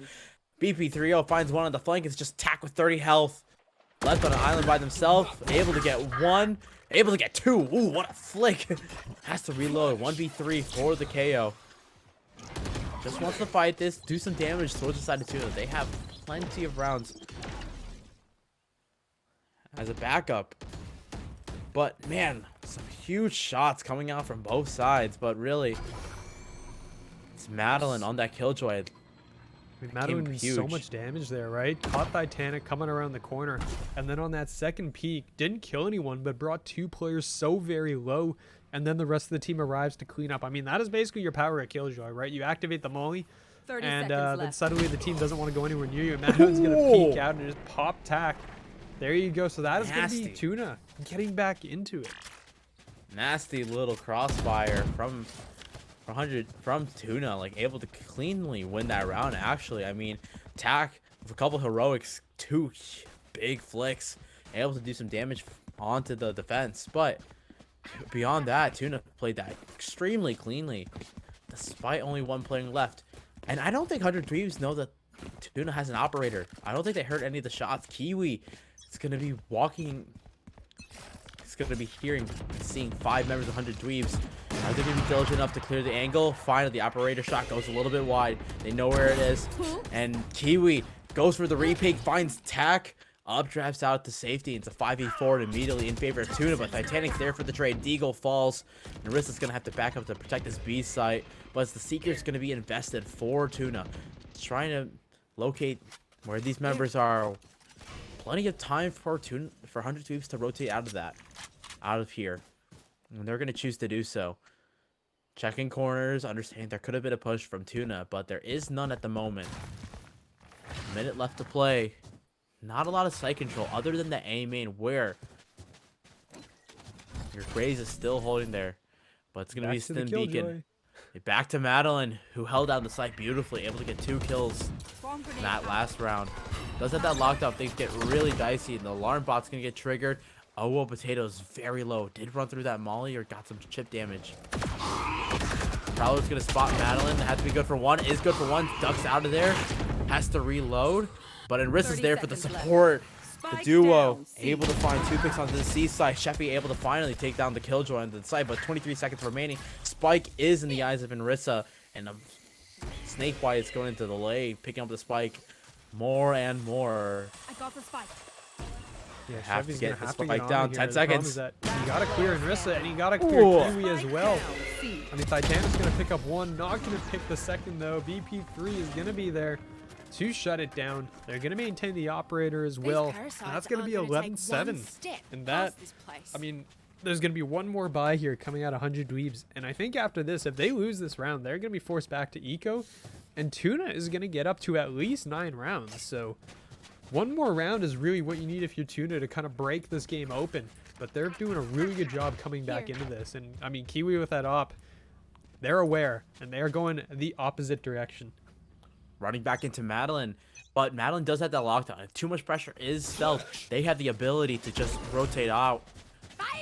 BP30 finds one on the flank. It's just Tack with 30 health. Left on an island by themselves. Able to get 1. Able to get 2. Ooh, what a flick. Has to reload. 1v3 for the KO. Just wants to fight this, do some damage towards the side of TUNA. They have plenty of rounds as a backup. But man, some huge shots coming out from both sides. But really, it's Madeline on that Killjoy. I mean, Madeline did so much damage there, right? Caught Titanic coming around the corner, and then on that second peek, didn't kill anyone, but brought 2 players so very low, and then the rest of the team arrives to clean up. I mean, that is basically your power at Killjoy, right? You activate the molly, and then suddenly the team doesn't want to go anywhere near you, and Madeline's going to peek out and just pop Tack. There you go. So that is going to be TUNA getting back into it. Nasty little crossfire from TUNA, like able to cleanly win that round. Actually, I mean, Tack with a couple heroics, 2 big flicks, able to do some damage onto the defense. But beyond that, TUNA played that extremely cleanly, despite only 1 player left. And I don't think 100 Dweebs know that TUNA has an operator. I don't think they heard any of the shots. Kiwi is going to be walking. He's going to be seeing 5 members of 100 Dweebs. Are they going to be diligent enough to clear the angle? Finally, the operator shot goes a little bit wide. They know where it is. And Kiwi goes for the repeat, finds Tack. Updrafts out to safety. It's a 5v4 immediately in favor of TUNA, but Titanic's there for the trade. Deagle falls. Narissa's going to have to back up to protect this B site, but the Seeker's going to be invested for TUNA. Trying to locate where these members are. Plenty of time for 100 Dweebs to rotate out of here. And they're going to choose to do so. Checking corners, understanding there could have been a push from TUNA, but there is none at the moment. A minute left to play. Not a lot of site control other than the A main where your Graze is still holding there. But it's going to be Stim Beacon. Back to Madeline, who held down the site beautifully, able to get 2 kills in that last round. Does have that lockdown, things get really dicey, and the alarm bot's going to get triggered. Oh, well, Potato's very low. Did run through that molly or got some chip damage. Prowler's going to spot Madeline. Has to be good for 1. Is good for 1. Ducks out of there. Has to reload. But Narissa's there for the support. The duo able to find 2 picks onto the seaside. Sheffy able to finally take down the Killjoy on the side, but 23 seconds remaining. Spike is in the eyes of Narissa, and Snake White is going into the lane, picking up the spike more and more. I got the spike. Yeah, have to get the have to spike down. 10 seconds. You gotta clear Narissa, and you gotta clear Kiwi as well. I mean, Titanic's gonna pick up 1, not gonna pick the second though. BP3 is gonna be there to shut it down. They're going to maintain the operator as well. And that's going to be 11-7. And that, I mean, there's going to be 1 more buy here coming out of 100 Dweebs. And I think after this, if they lose this round, they're going to be forced back to Eco. And TUNA is going to get up to at least 9 rounds. So 1 more round is really what you need if you're TUNA to kind of break this game open. But they're doing a really good job coming back into this. And I mean, Kiwi with that op, they're aware. And they're going the opposite direction. Running back into Madeline, but Madeline does have that lockdown. If too much pressure is felt, they have the ability to just rotate out,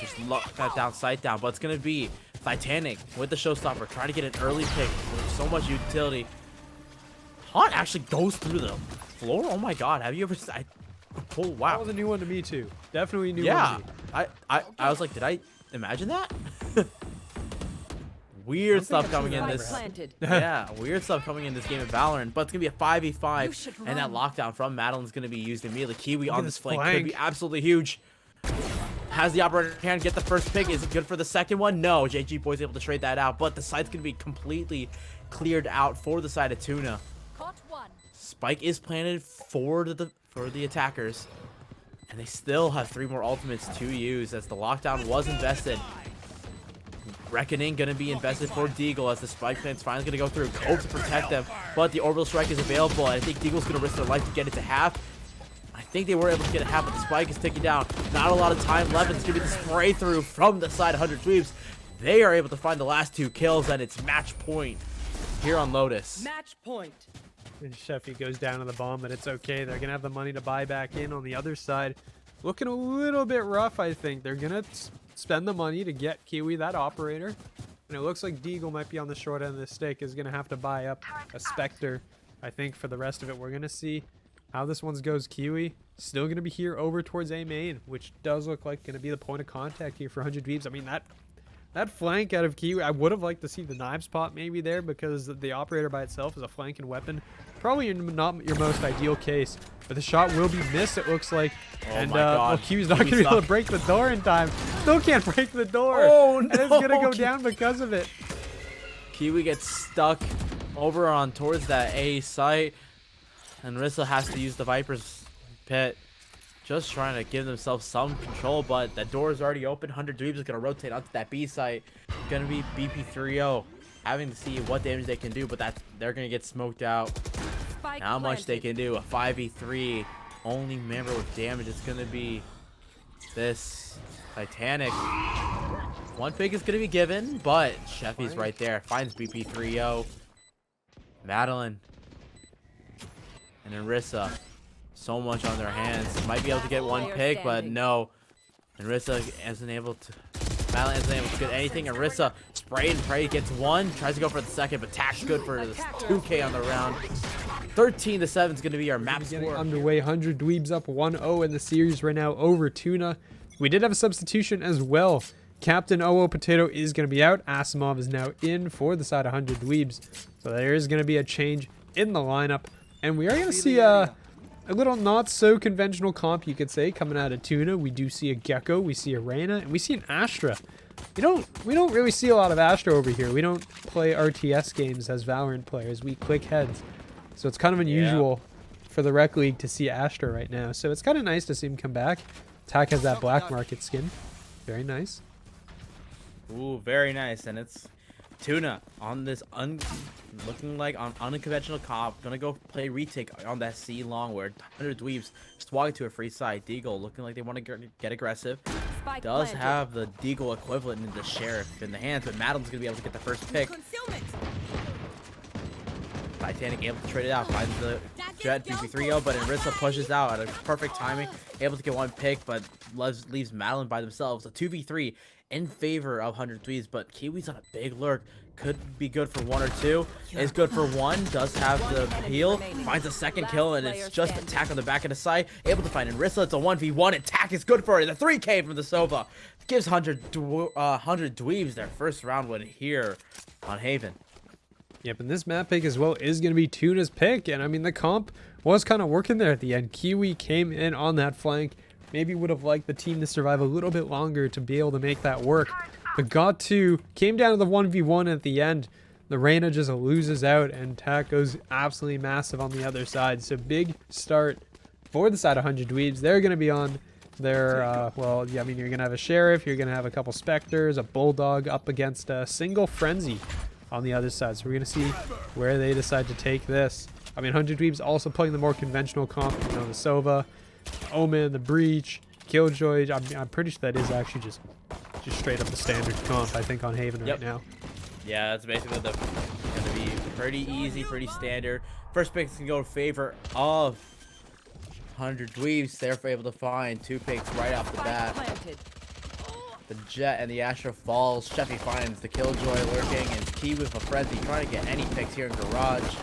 just lock that down, sight down. But it's going to be Titanic with the showstopper, trying to get an early pick with so much utility. Haunt actually goes through the floor. Oh my god, have you ever... Oh wow, that was a new one to me too. Definitely a new one to me. I was like, did I Imagine that. Weird stuff coming in Spike this. planted. Yeah, weird stuff coming in this game of Valorant, but it's gonna be a 5v5, and that lockdown from Madeline's gonna be used immediately. Kiwi on this flank could be absolutely huge. Has the operator can get the first pick? Is it good for the second one? No, JG Boy's able to trade that out, but the site's gonna be completely cleared out for the side of TUNA. Spike is planted for the attackers, and they still have 3 more ultimates to use as the lockdown was invested. Reckoning gonna be invested for Deagle as the spike plant's finally gonna go through. Cove to protect them, but the orbital strike is available. And I think Deagle's gonna risk their life to get it to half. I think they were able to get it half, but the spike is ticking down. Not a lot of time left. It's gonna be the spray through from the side of 100 Dweebs. They are able to find the last 2 kills, and it's match point here on Lotus. Match point. And Sheffy goes down to the bomb, but it's okay. They're gonna have the money to buy back in on the other side. Looking a little bit rough, I think. They're gonna spend the money to get Kiwi that operator, and it looks like Deagle might be on the short end of the stick. Is gonna have to buy up a Spectre. I think for the rest of it, we're gonna see how this one goes. Kiwi still gonna be here over towards A main, which does look like gonna be the point of contact here for 100 Dweebs. I mean, that flank out of Kiwi, I would have liked to see the knife spot maybe there, because the operator by itself is a flanking weapon. Probably not your most ideal case, but the shot will be missed, it looks like. Oh and my God. well, Kiwi's not going to be able to break the door in time. Still can't break the door. Oh, and it's going to go down because of it. Kiwi gets stuck over on towards that A site, and Rissa has to use the Viper's pit. Just trying to give themselves some control, but the door is already open. 100 Dweebs is going to rotate onto that B site. Going to be BP3-0. Having to see what damage they can do, but they're going to get smoked out. Spike How much they planted. can do. A 5v3. Only member with damage is going to be this Titanic. 1 pick is going to be given, but Sheffy's right there. Finds BP3-0. Madeline. And then Rissa. So much on their hands. Might be able to get 1 pick, but no. And Rissa isn't able to. Madeline isn't able to get anything. And Rissa spray and pray gets 1. Tries to go for the second, but Tack's good for the 2K on the round. 13-7 is going to be our map Getting score. underway. 100 Dweebs up 1-0 in the series right now over TUNA. We did have a substitution as well. Captain OO Potato is going to be out. Asimov is now in for the side of 100 Dweebs. So there is going to be a change in the lineup. And we are going to see a little not so conventional comp, you could say, coming out of TUNA. We do see a Gecko, we see a Reyna, and we see an Astra. We don't really see a lot of Astra over here. We don't play RTS games as Valorant players. We click heads. So it's kind of unusual for the Rec League to see Astra right now. So it's kind of nice to see him come back. Tack has that black market skin. Very nice. Ooh, very nice. And it's TUNA on this looking like on unconventional comp. Gonna go play retake on that C long where 100 Dweebs just walking to a free side. Deagle looking like they want to get aggressive. Spike Does planted. have the Deagle equivalent in the Sheriff in the hands, but Madeline's gonna be able to get the first pick. Concealment. Titanic able to trade it out, finds the Jet BP3-0, but Arissa pushes out at a perfect timing, able to get 1 pick, but leaves Madeline by themselves. A 2v3 in favor of 100 Dweebs, but Kiwi's on a big lurk. Could be good for 1 or 2. Is good for 1. Does have the heal. Finds a second kill, and it's just attack on the back of the side. Able to find Arissa. It's a 1v1. Attack is good for it. The 3K from the Sova gives 100 Dweebs their first round win here on Haven. Yep, and this map pick as well is going to be TUNA's pick. And I mean, the comp was kind of working there at the end. Kiwi came in on that flank. Maybe would have liked the team to survive a little bit longer to be able to make that work. But came down to the 1v1 at the end. The Reyna just loses out, and Tack goes absolutely massive on the other side. So big start for the side of 100 Dweebs. They're going to be on their, well, yeah, I mean, you're going to have a Sheriff. You're going to have a couple Spectres, a Bulldog up against a single Frenzy on the other side. So we're going to see where they decide to take this. I mean, 100 Dweebs also playing the more conventional comp, you know, the Sova, Omen, the Breach, Killjoy. I'm pretty sure that is actually just straight up the standard comp, I think, on Haven right now. Yeah, that's basically gonna be pretty easy, pretty standard. First picks can go in favor of 100 Dweebs. They're able to find 2 picks right off the bat. The Jet and the Astra falls. Sheffy finds the Killjoy lurking, and Key with a Frenzy trying to get any picks here in Garage.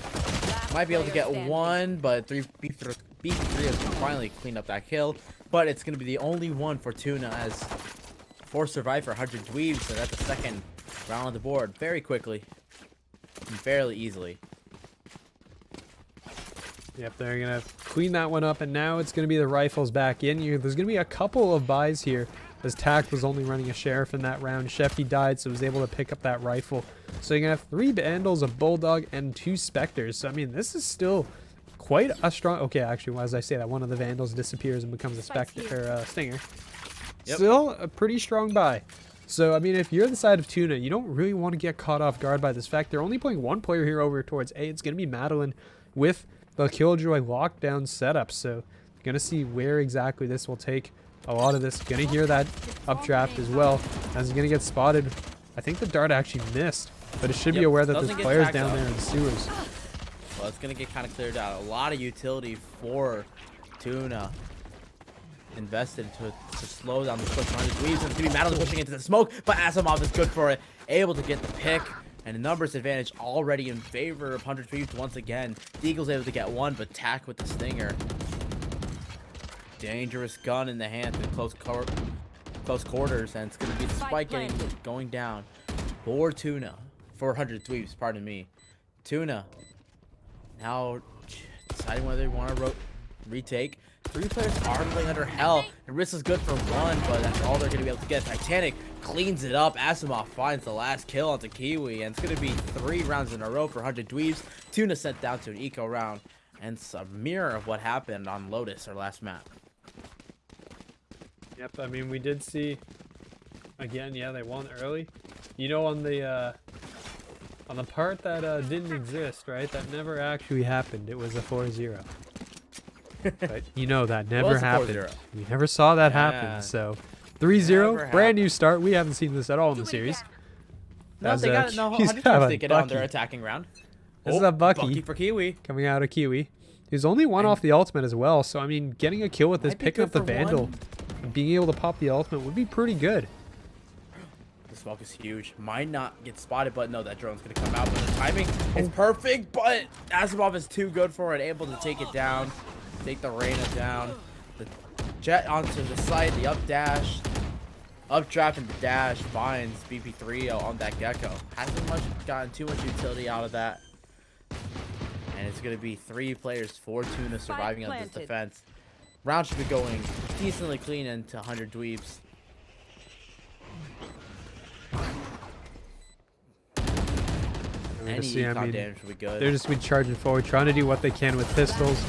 Might be able to get 1, but BP3 has finally cleaned up that kill. But it's going to be the only one for TUNA as 4 survive for 100 Dweebs, and that's the second round on the board very quickly and fairly easily. Yep, they're going to clean that one up, and now it's going to be the rifles back in here. There's going to be a couple of buys here, as Tack was only running a Sheriff in that round. Sheffy died, so was able to pick up that rifle. So you're going to have 3 Vandals, a Bulldog, and 2 Spectres. So, I mean, this is still quite a strong... Okay, actually, as I say that, one of the Vandals disappears and becomes a Spectre or Stinger. Yep. Still a pretty strong buy. So, I mean, if you're the side of Tuna, you don't really want to get caught off guard by this fact. They're only playing 1 player here over towards A. It's going to be Madeline with the Killjoy lockdown setup. So, you're going to see where exactly this will take. A lot of this. Going to hear that updraft as well. As he's going to get spotted. I think the dart actually missed. But it should be aware that there's players down there in the sewers. Well, it's going to get kind of cleared out. A lot of utility for Tuna invested to slow down the push. Dweebs, and it's going to be Madeline pushing into the smoke, but Asimov is good for it. Able to get the pick, and a numbers advantage already in favor of 100 Dweebs once again. Deagle's able to get 1, but Tack with the Stinger. Dangerous gun in the hand in close quarters, and it's going to be the spike going down for Tuna. 400 Dweebs, pardon me. Tuna now deciding whether they want to retake. 3 players are playing under hell. And Riss is good for 1, but that's all they're going to be able to get. Titanic cleans it up. Asimov finds the last kill onto Kiwi, and it's going to be 3 rounds in a row for 100 Dweebs. Tuna sent down to an eco round, and it's a mirror of what happened on Lotus, our last map. Yep, I mean, we did see, again, yeah, they won early. You know, on the part that didn't exist, right? That never actually happened. It was a 4-0. But you know that never happened. We never saw that happen. So 3-0, brand new start. We haven't seen this at all in the series. No, they got no. How did they get on their attacking round? This is a Bucky for Kiwi coming out of Kiwi. He's only 1 off the ultimate as well. So I mean, getting a kill with this, picking up the Vandal, and being able to pop the ultimate would be pretty good. The smoke is huge. Might not get spotted, but no, that drone's gonna come out. But the timing is perfect. But Asimov is too good for it, able to take it down. Take the Reyna down, the jet onto the side, the up dash, updraft and the dash finds BP3 on that Gecko. Hasn't gotten too much utility out of that. And it's going to be 3 players, 4 Tuna surviving on this defense. Round should be going decently clean into 100 Dweebs. Any econ damage would be good. They're just charging forward, trying to do what they can with pistols.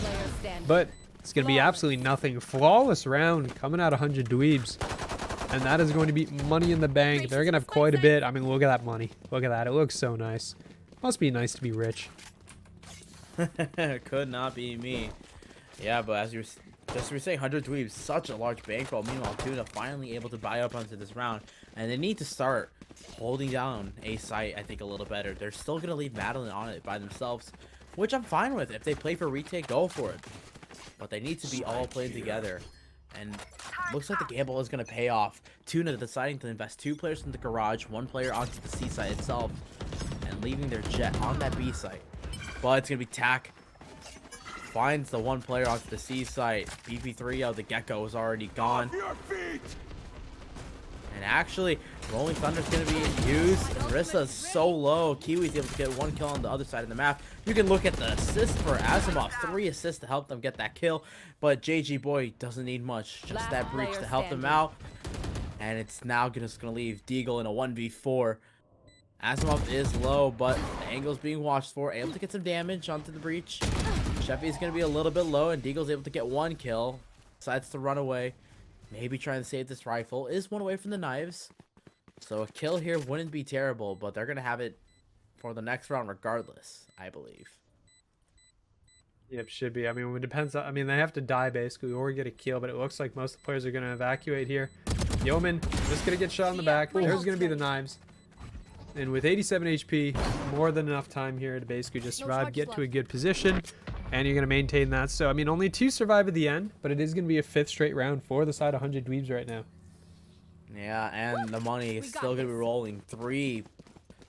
But it's going to be absolutely nothing. Flawless round coming out 100 Dweebs. And that is going to be money in the bank. They're going to have quite a bit. I mean, look at that money. Look at that. It looks so nice. Must be nice to be rich. Could not be me. Yeah, but as you were saying, 100 Dweebs, such a large bankroll. Meanwhile, Tuna finally able to buy up onto this round. And they need to start holding down a site, I think, a little better. They're still going to leave Madeline on it by themselves, which I'm fine with. If they play for retake, go for it. But they need to be all playing together. And looks like the gamble is going to pay off. Tuna deciding to invest 2 players in the garage, 1 player onto the C site itself, and leaving their jet on that B site. But it's going to be Tack. Finds the 1 player onto the C site. BP3 the Gecko is already gone. And actually, Rolling Thunder is going to be in use. And Rissa's so low. Kiwi's able to get 1 kill on the other side of the map. You can look at the assist for Asimov. 3 assists to help them get that kill. But JG Boy doesn't need much. Just that breach to help them out. And it's now just going to leave Deagle in a 1v4. Asimov is low, but the angle is being watched for. Able to get some damage onto the breach. Sheffy is going to be a little bit low, and Deagle's able to get 1 kill. Decides to run away. Maybe trying to save this rifle. Is 1 away from the knives. So a kill here wouldn't be terrible, but they're going to have it for the next round regardless, I believe. Yep, should be. I mean, it depends. I mean, they have to die basically or get a kill, but it looks like most of the players are going to evacuate here. Yeoman just going to get shot in the back. There's going to be the knives. And with 87 HP, more than enough time here to basically just survive, get to a good position, and you're going to maintain that. So, I mean, only 2 survive at the end, but it is going to be a 5th straight round for the side 100 Dweebs right now. Yeah, and the money is still going to be rolling.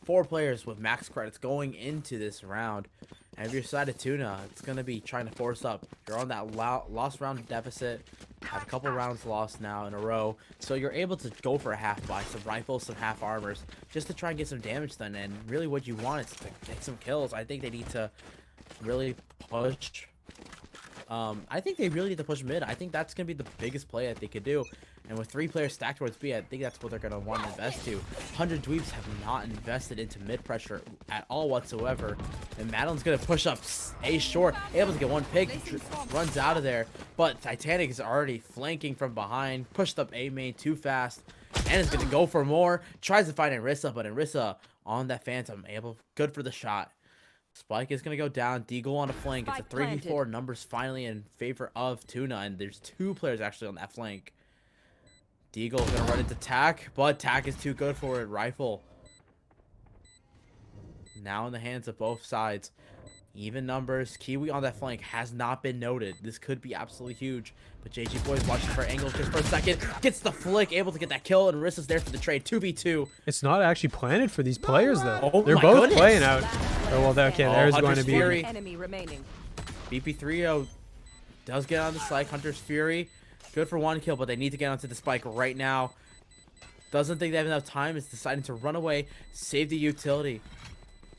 4 players with max credits going into this round. And if you're side of Tuna, it's going to be trying to force up. You're on that lost round deficit. Have a couple rounds lost now in a row, so you're able to go for a half buy, some rifles, some half armors, just to try and get some damage done. And really, what you want is to get some kills. I think they need to really push. I think they really need to push mid. I think that's gonna be the biggest play that they could do. And with 3 players stacked towards B, I think that's what they're gonna want to invest to. 100 Dweebs have not invested into mid pressure at all whatsoever. And Madeline's gonna push up A short, able to get one pick, runs out of there. But Titanic is already flanking from behind, pushed up A main too fast, and is gonna go for more. Tries to find Arissa, but Arissa on that Phantom, good for the shot. Spike is going to go down. Deagle on a flank. It's a 3v4. Numbers finally in favor of TUNA. And there's 2 players actually on that flank. Deagle is going to run into Tack. But Tack is too good for it. Rifle. Now in the hands of both sides. Even numbers. Kiwi on that flank has not been noted. This could be absolutely huge. But JG Boy is watching for angles just for a second. Gets the flick. Able to get that kill. And Arissa's there for the trade. 2v2. It's not actually planted for these players, though. Oh, they're my both goodness. playing out. Oh, well, okay, there's going Hunter's to be... Fury. Enemy remaining. BP3 does get on the spike. Hunter's Fury. Good for 1 kill, but they need to get onto the spike right now. Doesn't think they have enough time. Is deciding to run away. Save the utility.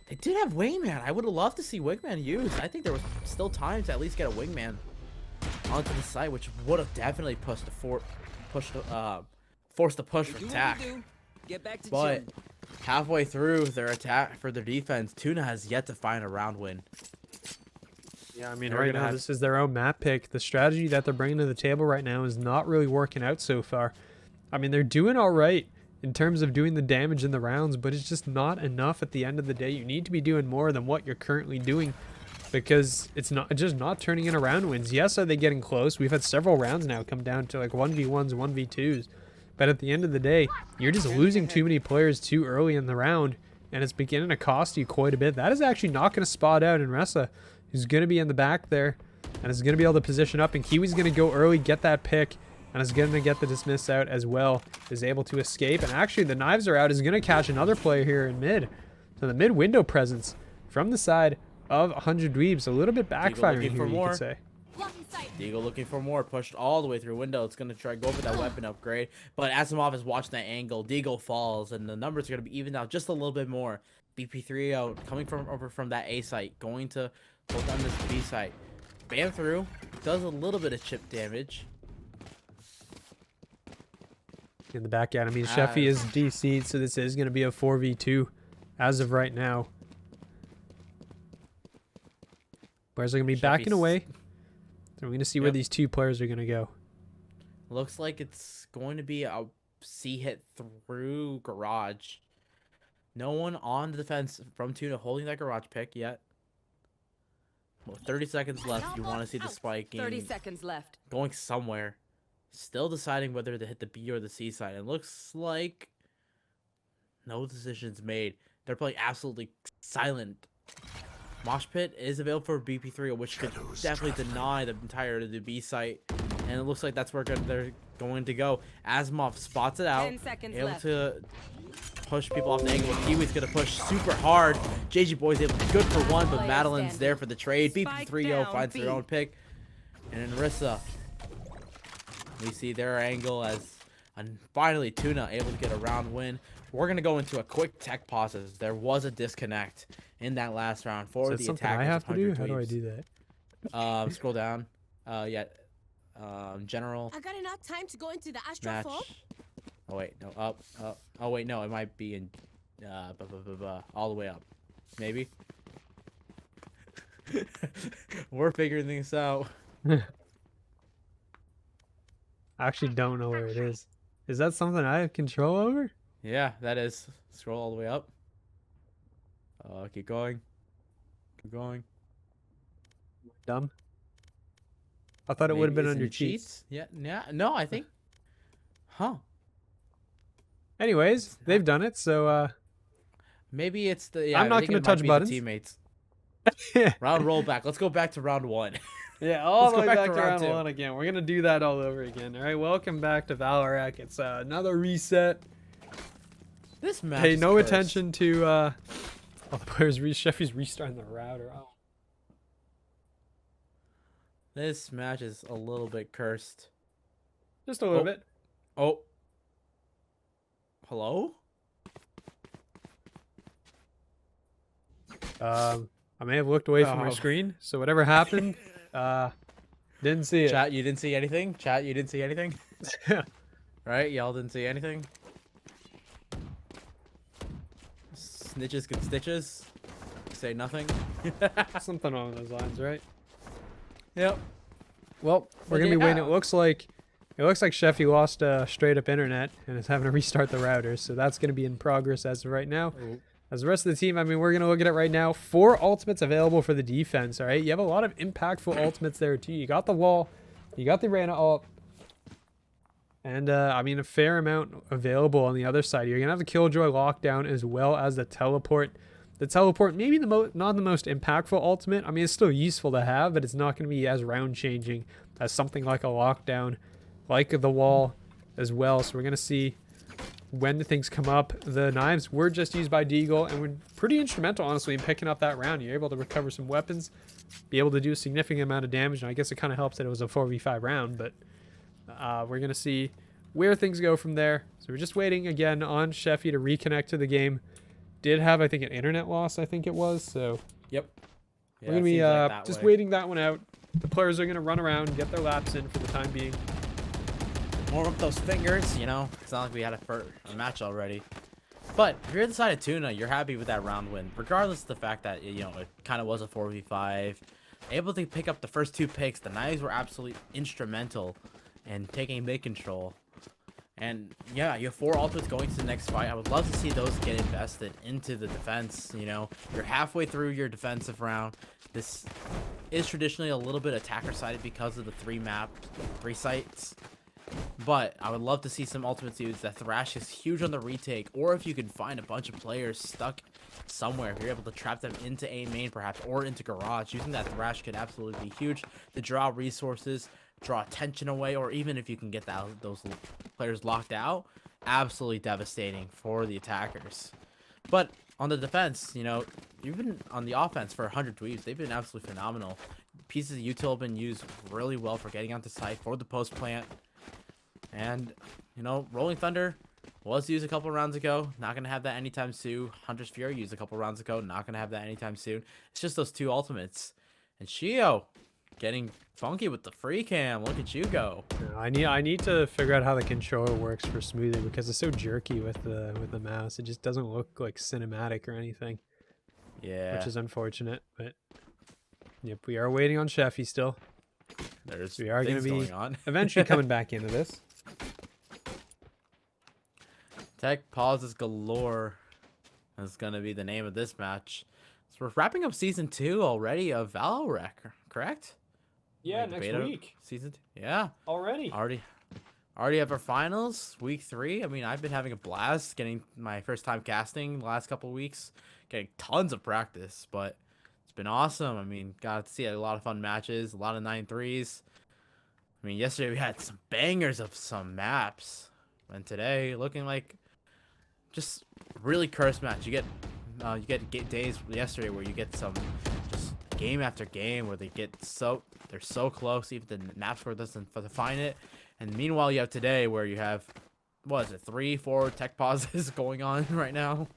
They did have Wingman. I would have loved to see Wingman used. I think there was still time to at least get a Wingman onto the site, which would have definitely forced the push for attack. Get back to But halfway through their attack for their defense, TUNA has yet to find a round win. Yeah, I mean, They're right gonna now, have- this is their own map pick. The strategy that they're bringing to the table right now is not really working out so far. I mean, they're doing all right in terms of doing the damage in the rounds, but it's just not enough at the end of the day. You need to be doing more than what you're currently doing because it's just not turning in round wins. Yes, are they getting close? We've had several rounds now come down to like 1v1s, 1v2s. But at the end of the day, you're just losing too many players too early in the round, and it's beginning to cost you quite a bit. That is actually not going to spot out in Ressa, who's going to be in the back there, and is going to be able to position up, and Kiwi's going to go early, get that pick, and is going to get the dismiss out as well. Is able to escape, and actually the knives are out. Is going to catch another player here in mid. So the mid window presence from the side of 100 Dweebs, a little bit backfiring here, you could say. Deagle looking for more, pushed all the way through window. It's going to try to go for that weapon upgrade, but Asimov is watching that angle. Deagle falls, and the numbers are going to be evened out just a little bit more. BP3 out, coming over from that A site, going to hold down this B site. Bam through, does a little bit of chip damage. In the back end, I mean, Sheffy is DC'd, so this is going to be a 4v2 as of right now. Players are going to be backing away. So we're going to see where these 2 players are going to go. Looks like it's going to be a C hit through garage. No one on the defense from TUNA holding that garage pick yet. Well, 30 seconds left. You want to see the spike 30 seconds left. going somewhere. Still deciding whether to hit the B or the C side. It looks like no decisions made. They're playing absolutely silent. Mosh Pit is available for BP3, which could definitely deny the entirety of the B site. And it looks like that's where they're going to go. Asimov spots it out. 10 seconds Able left. to push people off the angle. Kiwi's going to push super hard. JG Boy's able to good for 1, but Madeline's there for the trade. BP3 finds their own pick. And then Rissa. We see their angle as finally TUNA able to get a round win. We're going to go into a quick tech pauses. There was a disconnect in that last round for Is that the something attackers. I have to do? 100 How do I Dweebs. do that? Scroll down. General I got enough time to go into the match. astrophone. Oh wait, no, up. Oh wait, no, it might be in all the way up. Maybe. We're figuring things out. I actually don't know where it is. Is that something I have control over? Yeah, that is. Scroll all the way up. Keep going. Keep going. Dumb. I thought it would have Maybe been it's on in your cheats. Yeah, no, I think. Huh. Anyways, they've done it, so Maybe it's the. Yeah, I'm not I think gonna it might touch be the buttons. Teammates. yeah, Round rollback. Let's go back to round 1. all Let's the go way back back to to round round two. 1 again. We're gonna do that all over again. All right, welcome back to ValoRec. It's another reset. This match. Pay is no cursed. attention to all the players. Sheffy's restarting the router. Oh. This match is a little bit cursed. Just a little Oh. bit. Oh. Hello? I may have looked away from my Oh. screen, so whatever happened, didn't see it. Chat, you didn't see anything? Chat, you didn't see anything? Right? Y'all didn't see anything? Snitches get stitches. Say nothing. Something along those lines, right? Yep. Well, we're gonna be waiting. Yeah. It looks like Sheffy lost straight up internet and is having to restart the routers, so that's gonna be in progress as of right now. As the rest of the team, I mean, we're gonna look at it right now. 4 ultimates available for the defense. All right, you have a lot of impactful ultimates there too. You got the wall, you got the Reyna ult, and I mean a fair amount available on the other side. You're gonna have the Killjoy lockdown as well as the teleport. The teleport, maybe not the most impactful ultimate. I mean, it's still useful to have, but it's not going to be as round changing as something like a lockdown, like the wall as well. So we're going to see when the things come up. The knives were just used by Deagle and were pretty instrumental, honestly, in picking up that round. You're able to recover some weapons, be able to do a significant amount of damage. And I guess it kind of helps that it was a 4v5 round, but we're going to see where things go from there. So we're just waiting again on Sheffy to reconnect to the game. Did have, I think, an internet loss, I think it was. So Yep. we're going to be just waiting that one out. The players are going to run around, get their laps in for the time being. Warm up those fingers, you know. It's not like we had a match already. But if you're inside of Tuna, you're happy with that round win, regardless of the fact that, you know, it kind of was a 4v5. Able to pick up the first 2 picks. The knives were absolutely instrumental in taking mid control. And yeah, you have 4 ultimates going to the next fight. I would love to see those get invested into the defense. You know, you're halfway through your defensive round. This is traditionally a little bit attacker sided because of the 3 sites. But I would love to see some ultimates used. That Thrash is huge on the retake, or if you can find a bunch of players stuck somewhere, if you're able to trap them into A main perhaps, or into garage, using that Thrash could absolutely be huge to draw resources, draw attention away, or even if you can get those players locked out, absolutely devastating for the attackers. But on the defense, you know, even on the offense for 100 Dweebs, they've been absolutely phenomenal. Pieces of util have been used really well for getting onto site for the post plant. And, you know, Rolling Thunder was used a couple rounds ago. Not going to have that anytime soon. Hunter's Fury used a couple rounds ago. Not going to have that anytime soon. It's just those 2 ultimates. And Shio getting funky with the free cam. Look at you go. I need to figure out how the controller works for smoothing because it's so jerky with the mouse. It just doesn't look like cinematic or anything. Yeah. Which is unfortunate, but yep, we are waiting on Sheffy still. We are going to be going on. eventually coming back into this. Tech pauses galore is going to be the name of this match. So we're wrapping up season 2 already of ValoRec, correct? Yeah, Like the next beta week. Season 2. Yeah. Already. Already have our finals, week 3. I mean, I've been having a blast getting my first time casting the last couple weeks, getting tons of practice, but it's been awesome. I mean, got to see a lot of fun matches, a lot of 9-3s. I mean, yesterday we had some bangers of some maps, and today looking like just really cursed match. You get days yesterday where you get some just game after game where they're so close, even the map score doesn't define it. And meanwhile, you have today where you have, what is it, 3-4 tech pauses going on right now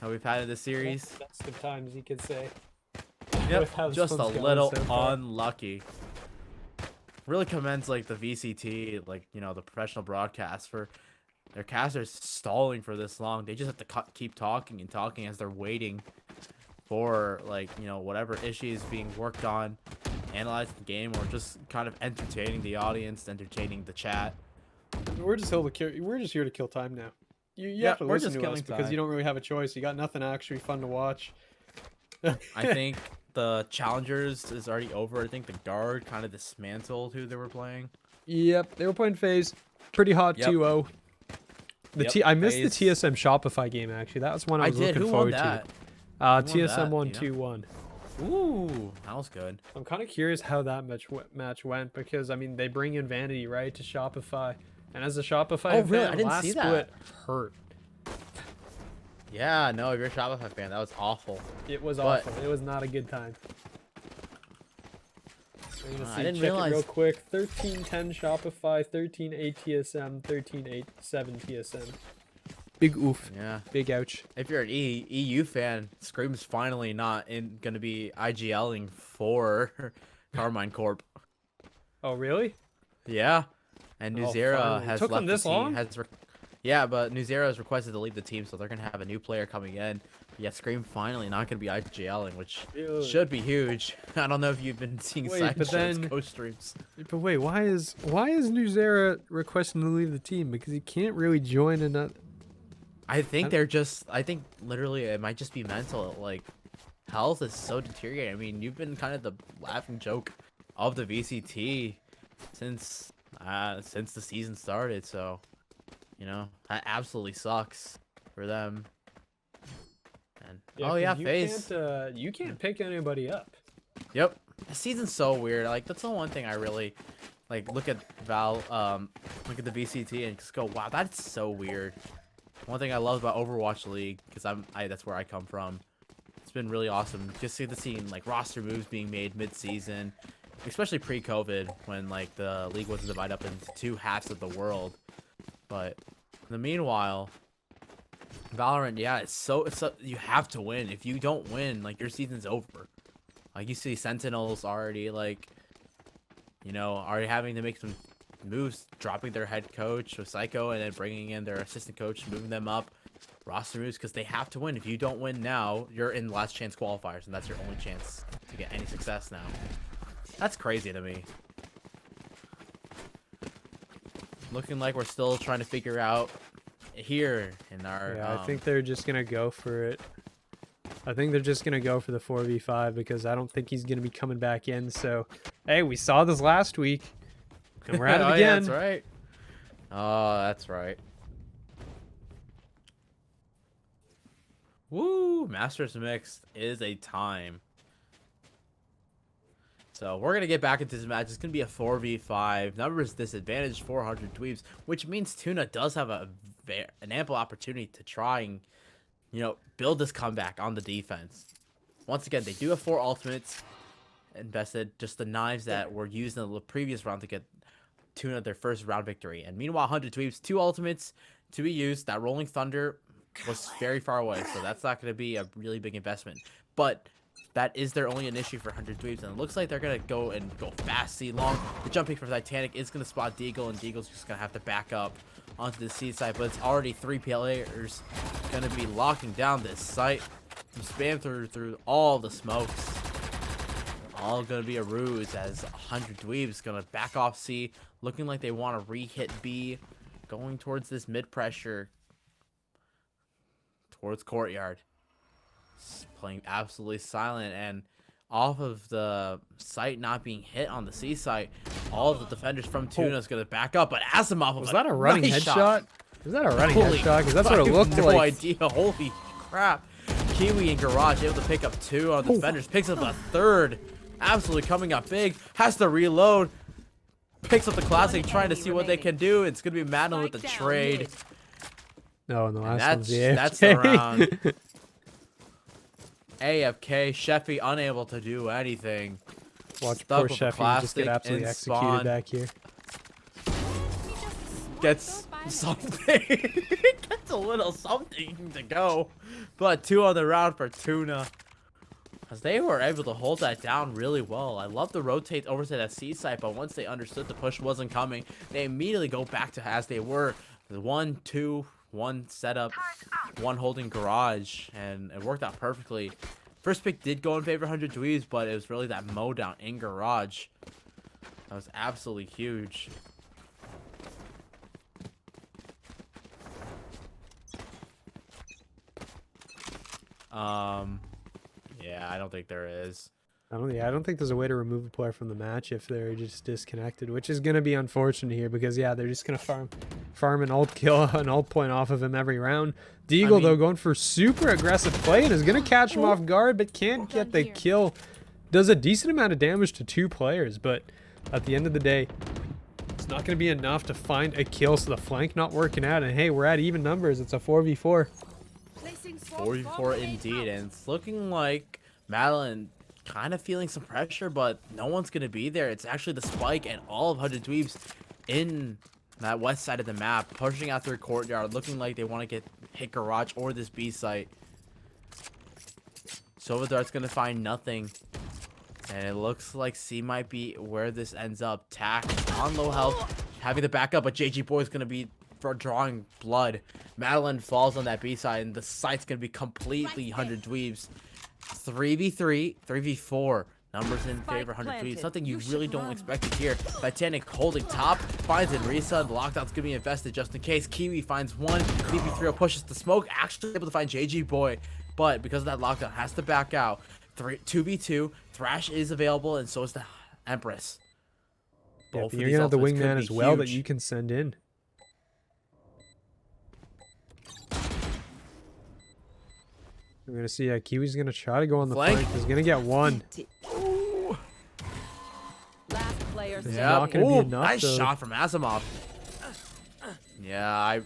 that we've had in this series. Best of times, you could say. Yep, just a little so far. unlucky. Really commends like the VCT, like, you know, the professional broadcast for their casters stalling for this long. They just have to keep talking and talking as they're waiting for, like, you know, whatever issues being worked on, analyzing the game, or just kind of entertaining the audience, entertaining the chat. We're just here to kill time now. You Yeah, have to we're listen just to us killing because time. you don't really have a choice. You got nothing actually fun to watch. I think the challengers is already over. I think the guard kind of dismantled who they were playing. Yep, they were playing FaZe. Pretty hot Yep. 2-0. I missed the FaZe. TSM Shopify game, actually. That was one I was looking Who forward won that? to. Who won TSM that, won do you 2-1. Ooh, that was good. I'm kind of curious how that match went because, I mean, they bring in Vanity, right, to Shopify. And as a Shopify Oh, really? fan, I didn't last see split that. hurt. Yeah, no, if you're a Shopify fan, that was awful. It was But- awful. It was not a good time. We're gonna I see, didn't check realize- it real quick. 1310 Shopify, 13.8 TSM, 13.87 TSM. Big oof. Yeah. Big ouch. If you're an EU fan, Scream's finally not gonna be IGLing for Carmine Corp. Oh, really? Yeah. And Oh, Nuzera finally. has Took them left the this team. long? Yeah, but Nuzera has requested to leave the team, so they're gonna have a new player coming in. Yeah, Scream finally not gonna be IGLing, which Really? should be huge. I don't know if you've been seeing Wait, side but shows, then- ghost streams. But wait, why is Nuzera requesting to leave the team? Because he can't really join another. I think they're just. I think literally it might just be mental. Like, health is so deteriorating. I mean, you've been kind of the laughing joke of the VCT since the season started. So, you know, that absolutely sucks for them. And oh yeah, FaZe. You can't pick anybody up. Yep. The season's so weird. Like, that's the one thing I really like. Look at look at the VCT and just go, wow, that's so weird. One thing I love about Overwatch League, because that's where I come from. It's been really awesome just to see like roster moves being made mid-season, especially pre-COVID when like the league wasn't divided up into two halves of the world. But in the meanwhile, Valorant, yeah, it's so you have to win. If you don't win, like your season's over. Like you see Sentinels already like, you know, already having to make some moves, dropping their head coach with Psycho and then bringing in their assistant coach, moving them up, roster moves, because they have to win. If you don't win now, you're in last chance qualifiers, and that's your only chance to get any success now. That's crazy to me. Looking like we're still trying to figure out here in our. Yeah, I think they're just gonna go for it. I think they're just gonna go for the 4v5 because I don't think he's gonna be coming back in. So, hey, we saw this last week. And we're at it oh, again. Yeah, that's right. Oh, that's right. Woo! Masters Mixed is a time. So we're gonna get back into this match. It's gonna be a 4v5. Numbers disadvantage 400 Dweebs, which means Tuna does have an ample opportunity to try and, you know, build this comeback on the defense. Once again, they do have 4 ultimates invested, just the knives that were used in the previous round to get Tuna their first round victory. And meanwhile, 100 Dweebs, 2 ultimates to be used. That Rolling Thunder was very far away, so that's not going to be a really big investment. But that is their only initiative for 100 Dweebs, and it looks like they're going to go fast, see long. The jumping for Titanic is going to spot Deagle, and Deagle's just going to have to back up onto the C side, but it's already 3 players going to be locking down this site. You spam through all the smokes. All gonna be a ruse as 100 Dweebs gonna back off C, looking like they want to re-hit B, going towards this mid-pressure, towards Courtyard. Playing absolutely silent, and off of the site not being hit on the C site, all of the defenders from Tuna is gonna back up, but Asimov Was that a running nice headshot? Was that a running Holy headshot? Because that's what it I have looked no like. idea. Holy crap. Kiwi and Garage able to pick up 2 on the defenders. Picks up a 3rd. Absolutely coming up big. Has to reload. Picks up the classic, trying to see what they can do. It's going to be Madeline with the trade. No, and the last And one's the that's the AFK. round. AFK. Sheffy unable to do anything. Watch Stuck poor with the Sheffy just get classic absolutely in executed spawn. back here. Gets something. Gets a little something to go. But 2 on the round for Tuna. As they were able to hold that down really well. I love the rotate over to that C site, but once they understood the push wasn't coming, they immediately go back to as they were. The 1-2-1 setup, 1 holding Garage, and it worked out perfectly. First pick did go in favor of 100 Dweebs, but it was really that mow down in Garage. That was absolutely huge. Yeah, I don't think there is. I don't think there's a way to remove a player from the match if they're just disconnected, which is gonna be unfortunate here because yeah, they're just gonna farm an ult kill, an ult point off of him every round. Deagle though going for super aggressive play and is gonna catch him off guard, but can't get the kill. Does a decent amount of damage to 2 players, but at the end of the day, it's not gonna be enough to find a kill. So the flank not working out, and hey, we're at even numbers. It's a 4v4. 4v4 indeed, and it's looking like Madeline kind of feeling some pressure, but no one's going to be there. It's actually the Spike and all of 100 Dweebs in that west side of the map, pushing out their courtyard, looking like they want to get hit garage or this B site. Silver Dart's going to find nothing. And it looks like C might be where this ends up. Tack on low health, having the backup, but JG Boy's going to be for drawing blood. Madeline falls on that B side, and the site's going to be completely 100 Dweebs. 3v3, 3v4. Numbers in favor, 100 Dweebs. Something you really don't expect to hear. Titanic holding top, finds Enrisa. The lockdown's going to be invested just in case. Kiwi finds one. BP3 pushes the smoke, actually able to find JG Boy. But because of that lockdown, has to back out. 2v2. Thrash is available, and so is the Empress. Yeah, Both of you're these gonna have the ultimates could wingman be as well that huge. you can send in. We're gonna see. Kiwi's gonna try to go on the flank. He's gonna get one. Last player This is standing. not gonna be Ooh, enough, nice though. shot from Asimov. Yeah,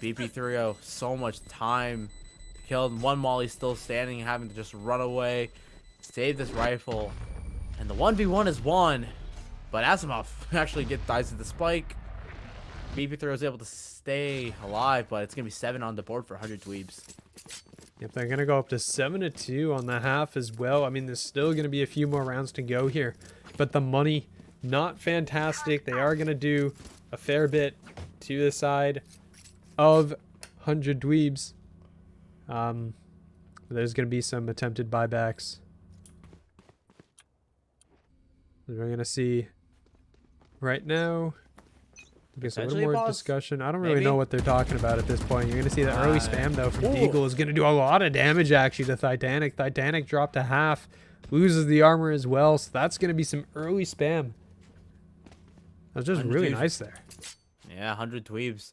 BP3O, so much time to kill. One Molly still standing, having to just run away, save this rifle, and the 1v1 is won. But Asimov actually dies to the spike. BP3O is able to stay alive, but it's gonna be 7 on the board for 100 Dweebs. Yep, they're gonna go up to 7-2 on the half as well. I mean, there's still gonna be a few more rounds to go here, but the money not fantastic. They are gonna do a fair bit to the side of 100 Dweebs. There's gonna be some attempted buybacks. We're gonna see right now. Okay, so a little Potentially, more boss? discussion. I don't really Maybe? know what they're talking about at this point. You're gonna see the early spam though from Ooh. Deagle is gonna do a lot of damage actually to Titanic. Titanic dropped to half, loses the armor as well, so that's gonna be some early spam. That's just 100 really Dweebs. nice there. Yeah, 100 Dweebs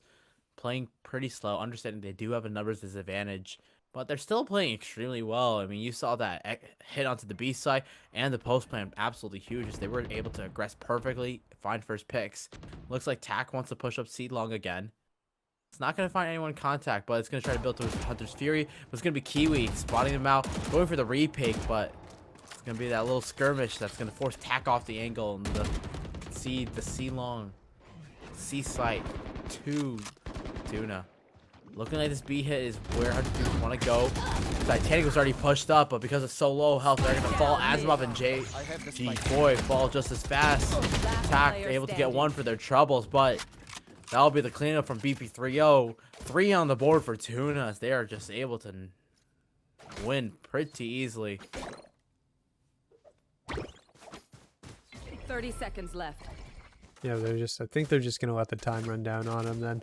playing pretty slow, understanding they do have a numbers disadvantage, but they're still playing extremely well. I mean, you saw that hit onto the B side and the post plan absolutely huge as they were able to aggress perfectly, find first picks. Looks like Tack wants to push up C long again. It's not going to find anyone in contact, but it's going to try to build towards Hunter's Fury. But it's going to be Kiwi spotting them out, going for the repick, but it's going to be that little skirmish that's going to force Tack off the angle and the C long. C site to TUNA. Looking like this B hit is where 100 Dweebs want to go. Titanic was already pushed up, but because of so low health, they're going to fall. Asimov and JG Boy fall just as fast. Tack able to get one for their troubles, but that'll be the cleanup from BP3O. 3 on the board for TUNA as they are just able to win pretty easily. 30 seconds left. Yeah, I think they're just gonna let the time run down on them then.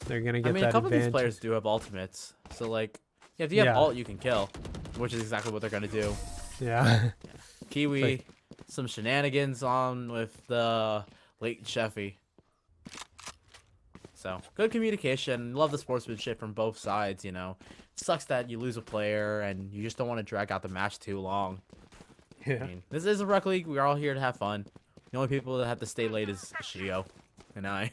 They're gonna get I mean, a that couple of these advantage. players do have ultimates, so like, yeah, if you have Yeah. ult, you can kill, which is exactly what they're gonna do. Yeah. Kiwi, Like- some shenanigans on with the late Sheffy. So good communication. Love the sportsmanship from both sides. You know, sucks that you lose a player and you just don't want to drag out the match too long. Yeah. I mean, this is a rec league. We're all here to have fun. The only people that have to stay late is Shio and I.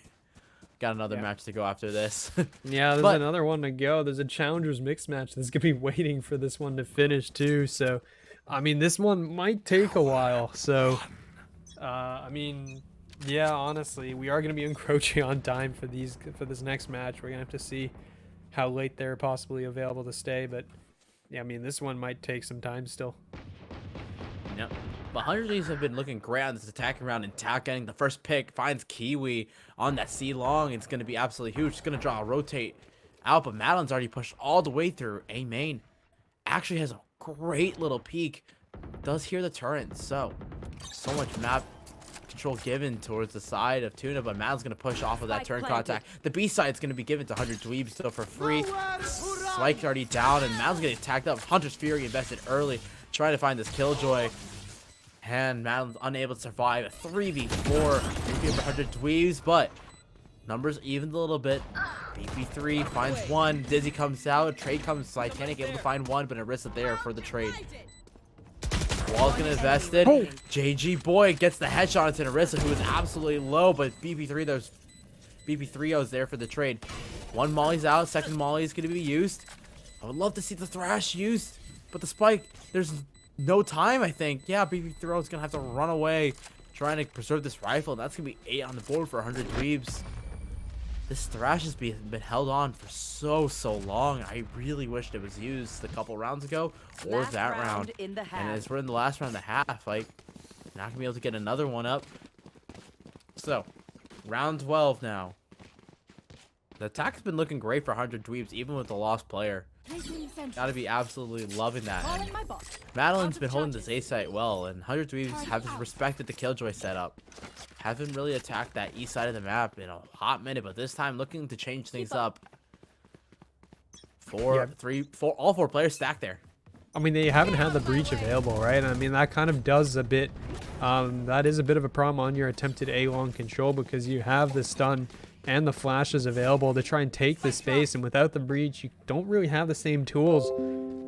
Got another Yeah. match to go after this. Yeah, there's But- another one to go. There's a challengers mixed match that's gonna be waiting for this one to finish too. So, I mean, this one might take a while. So, I mean, yeah, honestly, we are gonna be encroaching on time for this next match. We're gonna have to see how late they're possibly available to stay. But yeah, I mean, this one might take some time still. Yep. But 100 Dweebs have been looking great on this attacking round, and Tack getting the first pick finds Kiwi on that C long. It's going to be absolutely huge. It's going to draw a rotate out, but Madeline's already pushed all the way through. A main actually has a great little peek. Does hear the turret, so much map control given towards the side of TUNA, but Madeline's going to push off of that Spike turn planted. contact. The B side's going to be given to 100 Dweebs still for free. Spike's already down, and Madeline's getting attacked up. Hunter's Fury invested early, trying to find this Killjoy. And Madeline's unable to survive a 3v4 for 100 Dweebs, but numbers evened a little bit. BP3 finds one. Dizzy comes out. Trade comes. Titanic able to find one, but Arissa there for the trade. Wall's gonna invest it. JG Boy gets the headshot into Arissa, who is absolutely low, but BP3O's there for the trade. One Molly's out. Second Molly is gonna be used. I would love to see the Thrash used, but the Spike, there's no time, I think. Yeah, BB3 is going to have to run away trying to preserve this rifle. That's going to be 8 on the board for 100 Dweebs. This Thrash has been held on for so long. I really wished it was used a couple rounds ago or Last that round. in the And half. as we're in the last round of the half, like, not going to be able to get another one up. So, round 12 now. The attack's been looking great for 100 Dweebs, even with the lost player. Gotta be absolutely loving that. And Madeline's been holding this A site well, and 100 Dweebs have respected the Killjoy setup. Haven't really attacked that east side of the map in a hot minute, but this time looking to change things up. All 4 players stacked there. I mean, they haven't had the breach available, right? I mean, that kind of does a bit, that is a bit of a problem on your attempted A-long control, because you have the stun and the flashes available to try and take the space, and without the breach, you don't really have the same tools.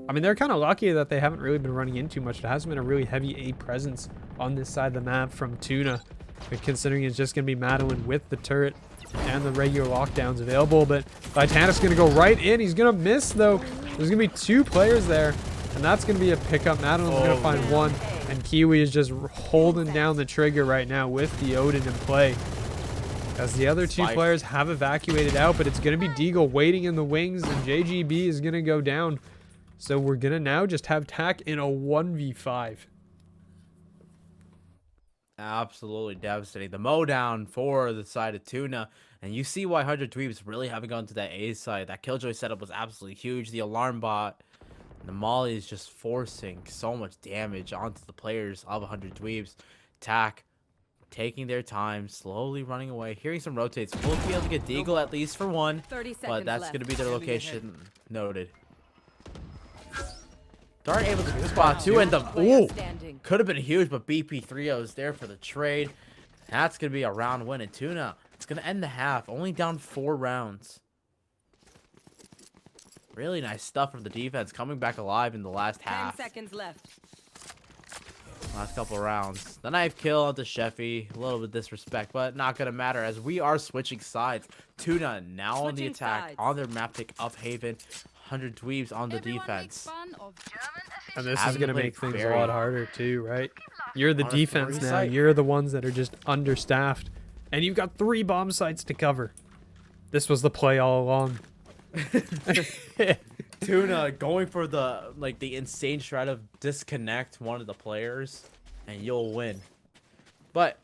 I mean, they're kind of lucky that they haven't really been running in too much. There hasn't been a really heavy A presence on this side of the map from TUNA, but considering it's just going to be Madeline with the turret and the regular lockdowns available. But Titanic's going to go right in. He's going to miss, though. There's going to be 2 players there, and that's going to be a pickup. Madeline's going to find 1, and Kiwi is just holding down the trigger right now with the Odin in play, as the other 2 players have evacuated out. But it's going to be Deagle waiting in the wings, and JGB is going to go down. So we're going to now just have TAC in a 1v5. Absolutely devastating. The mow down for the side of TUNA. And you see why 100 Dweebs really haven't gone to that A side. That Killjoy setup was absolutely huge. The alarm bot, the Molly is just forcing so much damage onto the players of 100 Dweebs. TAC taking their time, slowly running away. Hearing some rotates. We'll be able to get Deagle at least for 1. 30 seconds But that's left. going to be their location noted. Dart able to spot 2 and the Player standing. could have been huge, but BP3O is there for the trade. That's gonna be a round win in TUNA. It's gonna end the half, only down 4 rounds. Really nice stuff from the defense, coming back alive in the last 10 half. seconds left. Last couple rounds. The knife kill onto Sheffy, a little bit disrespect, but not gonna matter as we are switching sides. TUNA now on the Switching attack sides. on their map pick of Haven. 100 Dweebs on the defense. And this is Haven't going to played make things a very- lot harder too, right? You're the On a defense 3 now. site. You're the ones that are just understaffed. And you've got 3 bomb sites to cover. This was the play all along. TUNA going for the insane strat of disconnect one of the players and you'll win. But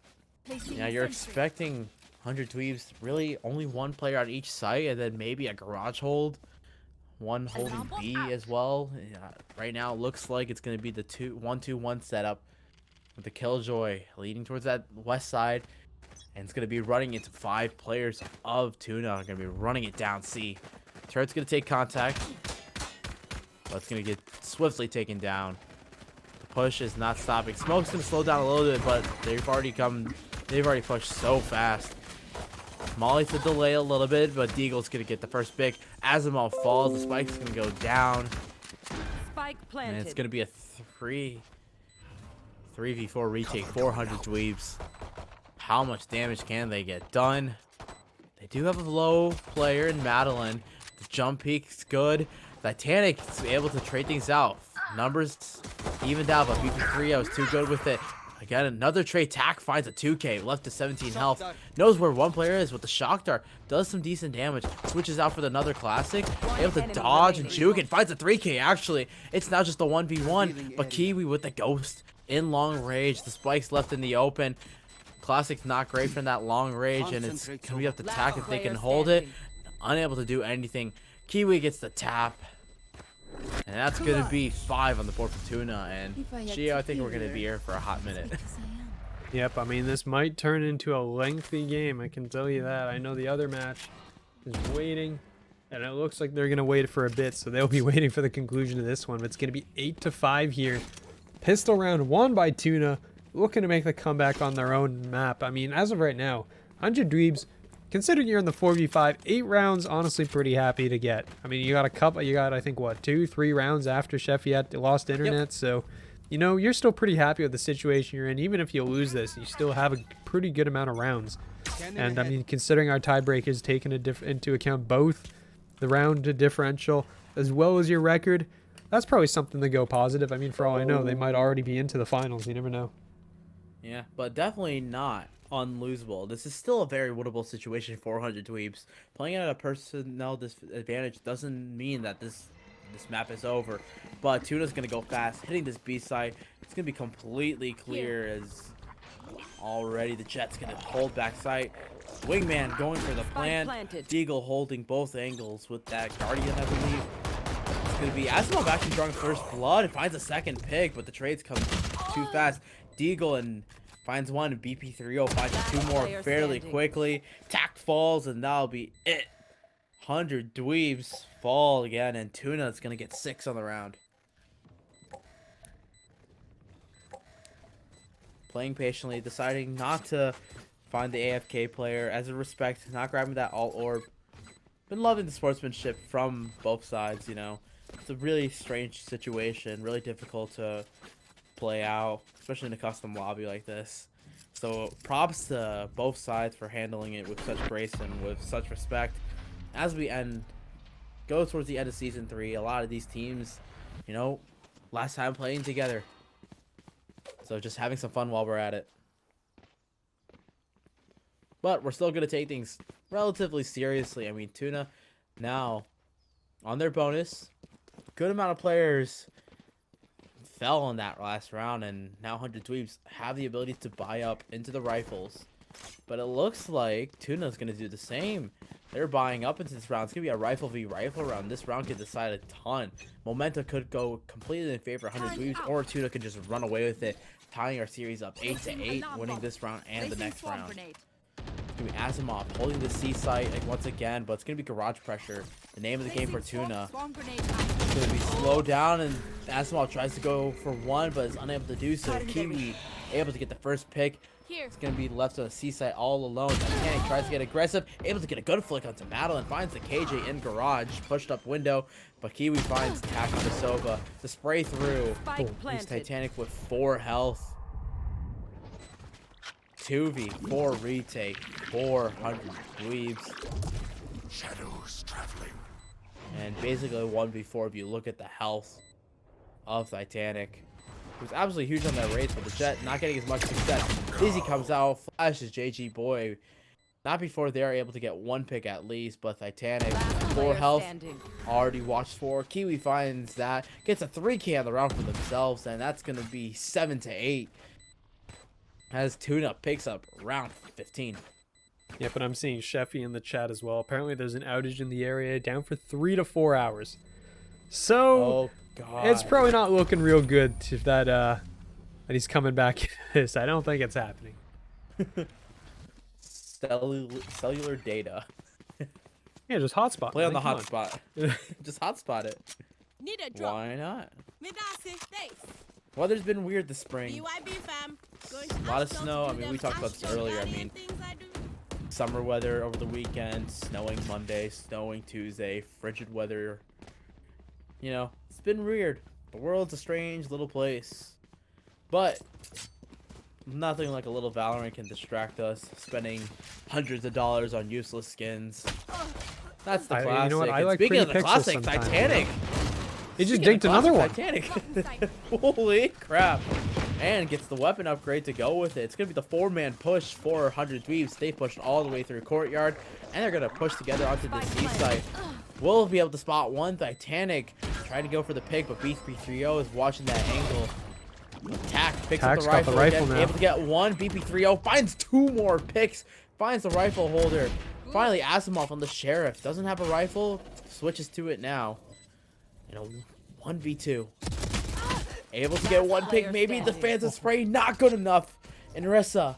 yeah, you're expecting 100 Dweebs, really only 1 player on each site, and then maybe a garage hold, 1 holding B as well. Right now it looks like it's going to be the 1-2-1 setup with the Killjoy leading towards that west side, and it's going to be running into 5 players of TUNA. Going to be running it down C. Turret's going to take contact, but it's going to get swiftly taken down. The push is not stopping. Smoke's going to slow down a little bit, but they've already pushed so fast. Molly to delay a little bit, but Deagle's going to get the first pick. Asimov falls, the spike's going to go down, Spike and planted. it's going to be a 3v4 retake, 400 Dweebs. How much damage can they get done? They do have a low player in Madeline. The jump peak's good. Titanic is able to trade things out. Numbers evened out, but BP3O is too good with it. Again, another trade. TAC finds a 2K, left to 17 health. Knows where 1 player is with the shock dart. Does some decent damage. Switches out for another classic. Able to enemy dodge and remaining. juke and finds a 3K actually. It's now just a 1v1, but Kiwi with the ghost in long range. The spike's left in the open. Classic's not great from that long range, and it's gonna be up to TAC if they can hold it. Unable to do anything. Kiwi gets the tap. And that's gonna be 5 on the board for TUNA, and Gio, I think we're gonna be here for a hot minute. Yep, I mean, this might turn into a lengthy game, I can tell you that. I know the other match is waiting, and it looks like they're going to wait for a bit, so they'll be waiting for the conclusion of this one. But it's going to be 8-5 here. Pistol round won by TUNA, looking to make the comeback on their own map. I mean, as of right now, 100 Dweebs, considering you're in the 4v5, 8 rounds, honestly pretty happy to get. I mean, you got a couple, you got, I think, what, 2-3 rounds after Sheffy had lost internet, so... You know, you're still pretty happy with the situation you're in. Even if you lose this, you still have a pretty good amount of rounds. And I mean, considering our tiebreakers taking into account both the round differential as well as your record, that's probably something to go positive. I mean, for all I know, they might already be into the finals. You never know. Yeah, but definitely not unlosable. This is still a very winnable situation for 100 Dweebs. Playing at a personnel disadvantage doesn't mean that this map is over. But Tuna's going to go fast, hitting this B side. It's going to be completely clear as already the Jet's going to hold back sight. Wingman going for the plant. Deagle holding both angles with that Guardian, I believe. It's going to be Asimov actually drawing first blood. Finds a second pick, but the trades come too fast. Deagle and finds one, and BP30 finds two more fairly quickly. Tact falls, and that'll be it. 100 Dweebs fall again, and Tuna is going to get 6 on the round. Playing patiently, deciding not to find the AFK player as a respect, not grabbing that alt orb. Been loving the sportsmanship from both sides, you know. It's a really strange situation, really difficult to play out, especially in a custom lobby like this. So props to both sides for handling it with such grace and with such respect. As we go towards the end of season 3, a lot of these teams, you know, last time playing together. So just having some fun while we're at it. But we're still going to take things relatively seriously. I mean, Tuna now on their bonus, good amount of players fell on that last round, and now 100 Dweebs have the ability to buy up into the rifles. But it looks like Tuna's going to do the same. They're buying up into this round. It's going to be a rifle v rifle round. This round could decide a ton. Momentum could go completely in favor of 100 Dweebs, or Tuna could just run away with it, tying our series up 8-8, winning this round and the next round. It's going to be Asimov holding the C site like once again, but it's going to be garage pressure. The name of the game for Tuna. It's going to be slowed down, and Asimov tries to go for one, but is unable to do so. Kiwi able to get the first pick. It's going to be left on the C site all alone. Titanic tries to get aggressive, able to get a good flick onto Madeline, finds the KJ in garage, pushed up window, but Kiwi finds Tack on the Sova. The spray through. Leaves Titanic with 4 health. 2v4 retake, 400 Dweebs. Shadows traveling. And basically 1v4 if you look at the health of Titanic. It was absolutely huge on that race, but the Jet not getting as much success. Dizzy comes out, flashes JG Boy. Not before they're able to get 1 pick at least, but Titanic, 4 health, already watched for. Kiwi finds that, gets a 3K on the round for themselves, and that's going to be 7-8. As Tuna picks up round 15. Yeah, but I'm seeing Sheffy in the chat as well. Apparently there's an outage in the area, down for 3 to 4 hours. So, God. it's probably not looking real good if that he's coming back into this. I don't think it's happening. Cellular data. Yeah, just hotspot. Play on the come hotspot. Just hotspot it. Need a drop. Why not? Me that's it. Thanks. Weather's been weird this spring. BYB fam. A lot of snow. I mean, we talked about this earlier. I mean, summer weather over the weekend, snowing Monday, snowing Tuesday, frigid weather. You know, it's been weird. The world's a strange little place. But nothing like a little ValoRec can distract us, spending hundreds of dollars on useless skins. That's the classic. You know what? I And like speaking of pretty the pixels classic, sometimes, Titanic. He just Speaking dinked of another classic one. Titanic. Holy crap. And gets the weapon upgrade to go with it. It's going to be the 4-man push for 100 Dweebs. They pushed all the way through courtyard, and they're going to push together onto the C site. We'll be able to spot one. Titanic trying to go for the pick, but BP30 is watching that angle. Tack picks up Tack's the got the rifle, rifle again, now. able to get one. BP30 finds 2 more picks, finds the rifle holder. Finally, Asimov on the Sheriff. Doesn't have a rifle, switches to it now. You know, 1v2. Able to get 1 pick, maybe the Phantom Spray, not good enough. And Rissa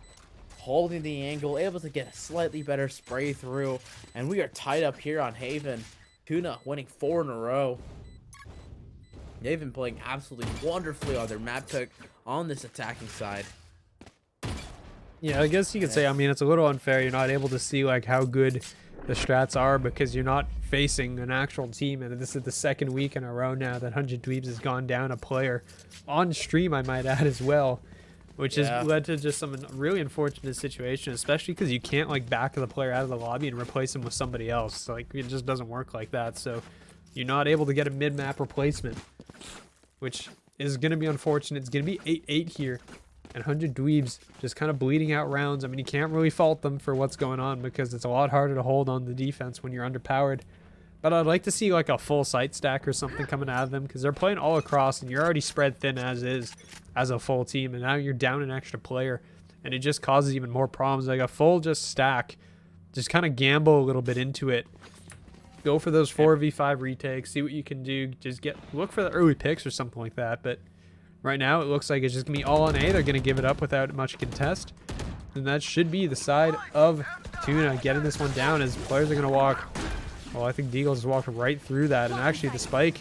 holding the angle, able to get a slightly better spray through. And we are tied up here on Haven. Tuna winning 4 in a row. They've been playing absolutely wonderfully on their map pick on this attacking side. Yeah, I guess you could say, I mean, it's a little unfair. You're not able to see like how good the strats are because you're not facing an actual team, and this is the 2nd week in a row now that 100 Dweebs has gone down a player on stream, I might add, as well, which has led to just some really unfortunate situation, especially because you can't like back the player out of the lobby and replace him with somebody else. Like, it just doesn't work like that. So you're not able to get a mid-map replacement which is going to be unfortunate. It's going to be 8-8 here. And 100 Dweebs just kind of bleeding out rounds. I mean, you can't really fault them for what's going on because it's a lot harder to hold on the defense when you're underpowered. But I'd like to see like a full site stack or something coming out of them because they're playing all across and you're already spread thin as is as a full team. And now you're down an extra player and it just causes even more problems. Like a full just stack, just kind of gamble a little bit into it. Go for those 4v5 retakes, see what you can do. Just look for the early picks or something like that. But right now it looks like it's just going to be all on A. They're going to give it up without much contest. And that should be the side of TUNA getting this one down as players are going to walk. Well, I think Deagle just walked right through that. And actually the spike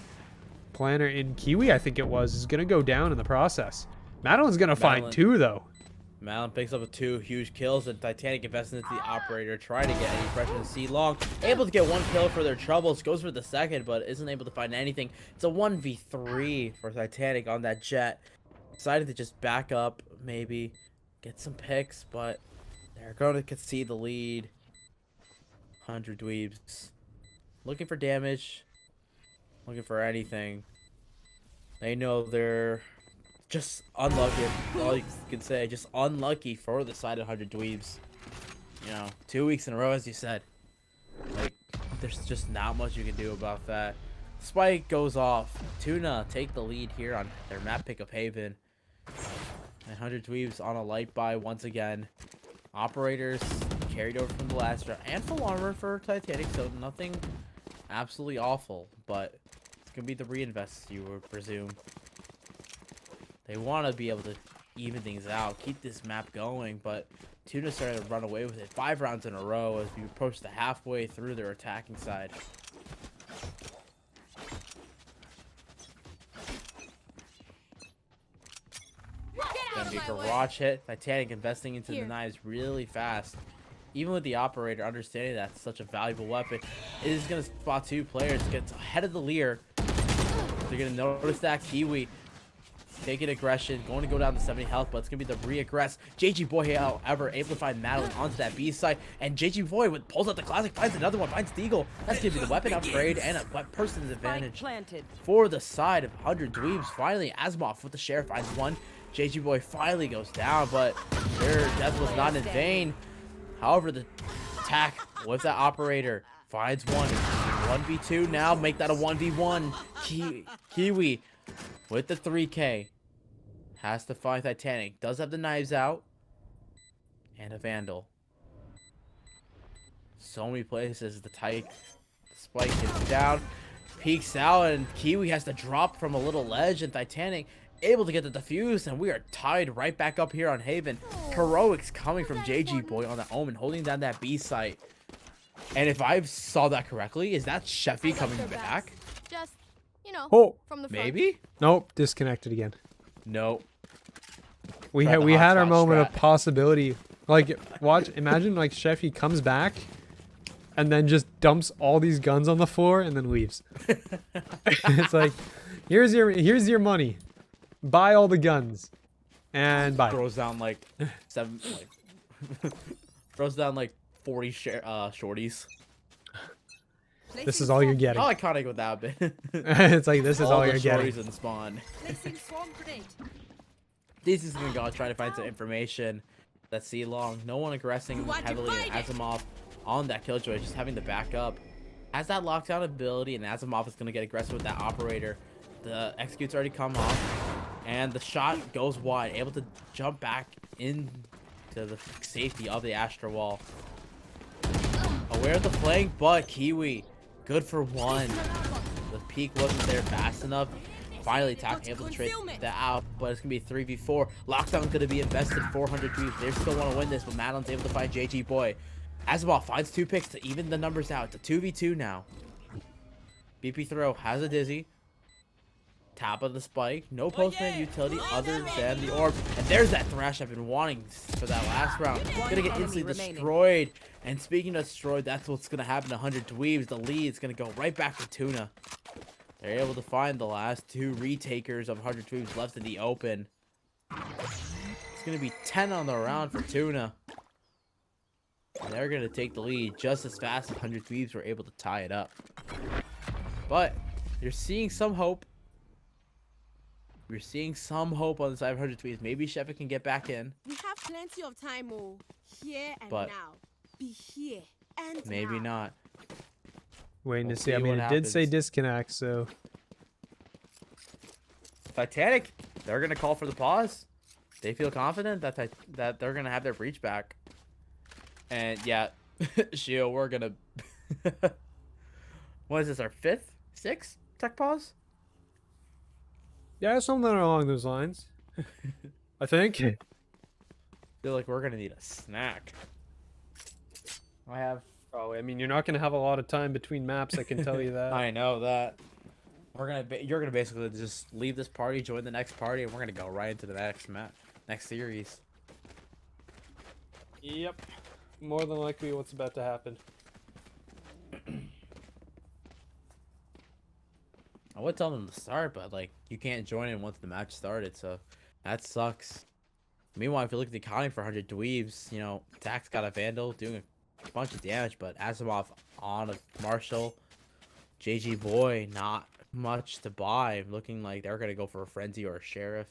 planner in Kiwi, I think it was, is going to go down in the process. Madeline's going to find 2, though. Madeline picks up 2 huge kills, and Titanic invests into the operator, trying to get any pressure to C long. Able to get 1 kill for their troubles, goes for the second, but isn't able to find anything. It's a 1v3 for Titanic on that jet. Decided to just back up, maybe get some picks, but they're going to concede the lead. 100 Dweebs. Looking for damage, looking for anything. They know they're just unlucky. All you can say, just unlucky for the side of 100 Dweebs. You know, 2 weeks in a row, as you said. Like, there's just not much you can do about that. Spike goes off. TUNA take the lead here on their map pick of Haven. And 100 Dweebs on a light buy once again. Operators carried over from the last round. And full armor for Titanic, so nothing absolutely awful. But it's going to be the reinvest, you would presume. They want to be able to even things out, keep this map going, but TUNA started to run away with it 5 rounds in a row as we approach the halfway through their attacking side. Gonna be a garage hit. Titanic investing into the knives really fast. Even with the operator understanding that's such a valuable weapon, it is going to spot 2 players, gets ahead of the Lear. They're going to notice that Kiwi. Taking aggression, going to go down to 70 health, but it's going to be the re-aggress. JG Boy, however, able to find Madeline onto that B side, and JG Boy pulls out the classic, finds another one, finds Deagle. That's going to be the weapon upgrade and a person's advantage for the side of 100 Dweebs. Finally, Asimov with the share finds 1. JG Boy finally goes down, but their death was not in vain. However, the attack with that operator finds 1. 1v2 now, make that a 1v1. Kiwi with the 3K. Has to find Titanic. Does have the knives out. And a Vandal. So many places the spike gets down. Peeks out and Kiwi has to drop from a little ledge and Titanic able to get the defuse, and we are tied right back up here on Haven. Heroics coming from JG Boy on the Omen, holding down that B site. And if I saw that correctly, is that Sheffy coming back? Just, you know, from the front. Maybe? Nope, disconnected again. Nope. We had our moment of possibility. Like, imagine like Sheffy comes back and then just dumps all these guns on the floor and then leaves. It's like, here's your money. Buy all the guns. And bye. Throws down like 7 throws down like 40 shorties. This is all you're getting. How iconic would that have been? It's like, this is all you're getting. Shorties in spawn. This is gonna go try to find some information. That's C long. No one aggressing heavily. And Asimov on that killjoy, just having the backup. Has that lockdown ability, and Asimov is gonna get aggressive with that operator. The execute's already come off, and the shot goes wide. Able to jump back into the safety of the Astra wall. Aware of the flank, but Kiwi good for 1. The peak wasn't there fast enough. Finally, Tack able to trade that out, but it's going to be 3v4. Lockdown going to be invested 400 Dweebs. They still want to win this, but Madeline's able to find JG Boy. Asimov finds 2 picks to even the numbers out. It's a 2v2 now. BP throw has a dizzy. Top of the spike. No postman utility other than the orb. And there's that thrash I've been wanting for that last round. Gonna get instantly destroyed. And speaking of destroyed, that's what's going to happen to 100 Dweebs. The lead is going to go right back to TUNA. They're able to find the last 2 retakers of 100 Dweebs left in the open. It's going to be 10 on the round for TUNA. And they're going to take the lead just as fast as 100 Dweebs were able to tie it up. But you're seeing some hope We're seeing some hope on the side of 100 Dweebs. Maybe Sheffield can get back in. We have plenty of time, oh. Here and But- now. Be here and Maybe now. not. Waiting We'll to see. I see mean, what it did say happens. disconnect, so Titanic, they're gonna call for the pause. They feel confident that that they're gonna have their breach back. And yeah, Shio, we're gonna. What is this? Our 5th, 6th tech pause? yeah, something along those lines. I think. Feel like we're gonna need a snack. I have. Probably. I mean, you're not gonna have a lot of time between maps. I can tell you that. I know that. You're gonna basically just leave this party, join the next party, and we're gonna go right into the next map, next series. Yep. More than likely, what's about to happen. I would tell them to start, but like you can't join in once the match started, so that sucks. Meanwhile, if you look at the accounting for 100 Dweebs, you know, Tax got a Vandal doing a bunch of damage, but Asimov on a Marshall, JG Boy not much to buy, looking like they're gonna go for a Frenzy or a Sheriff.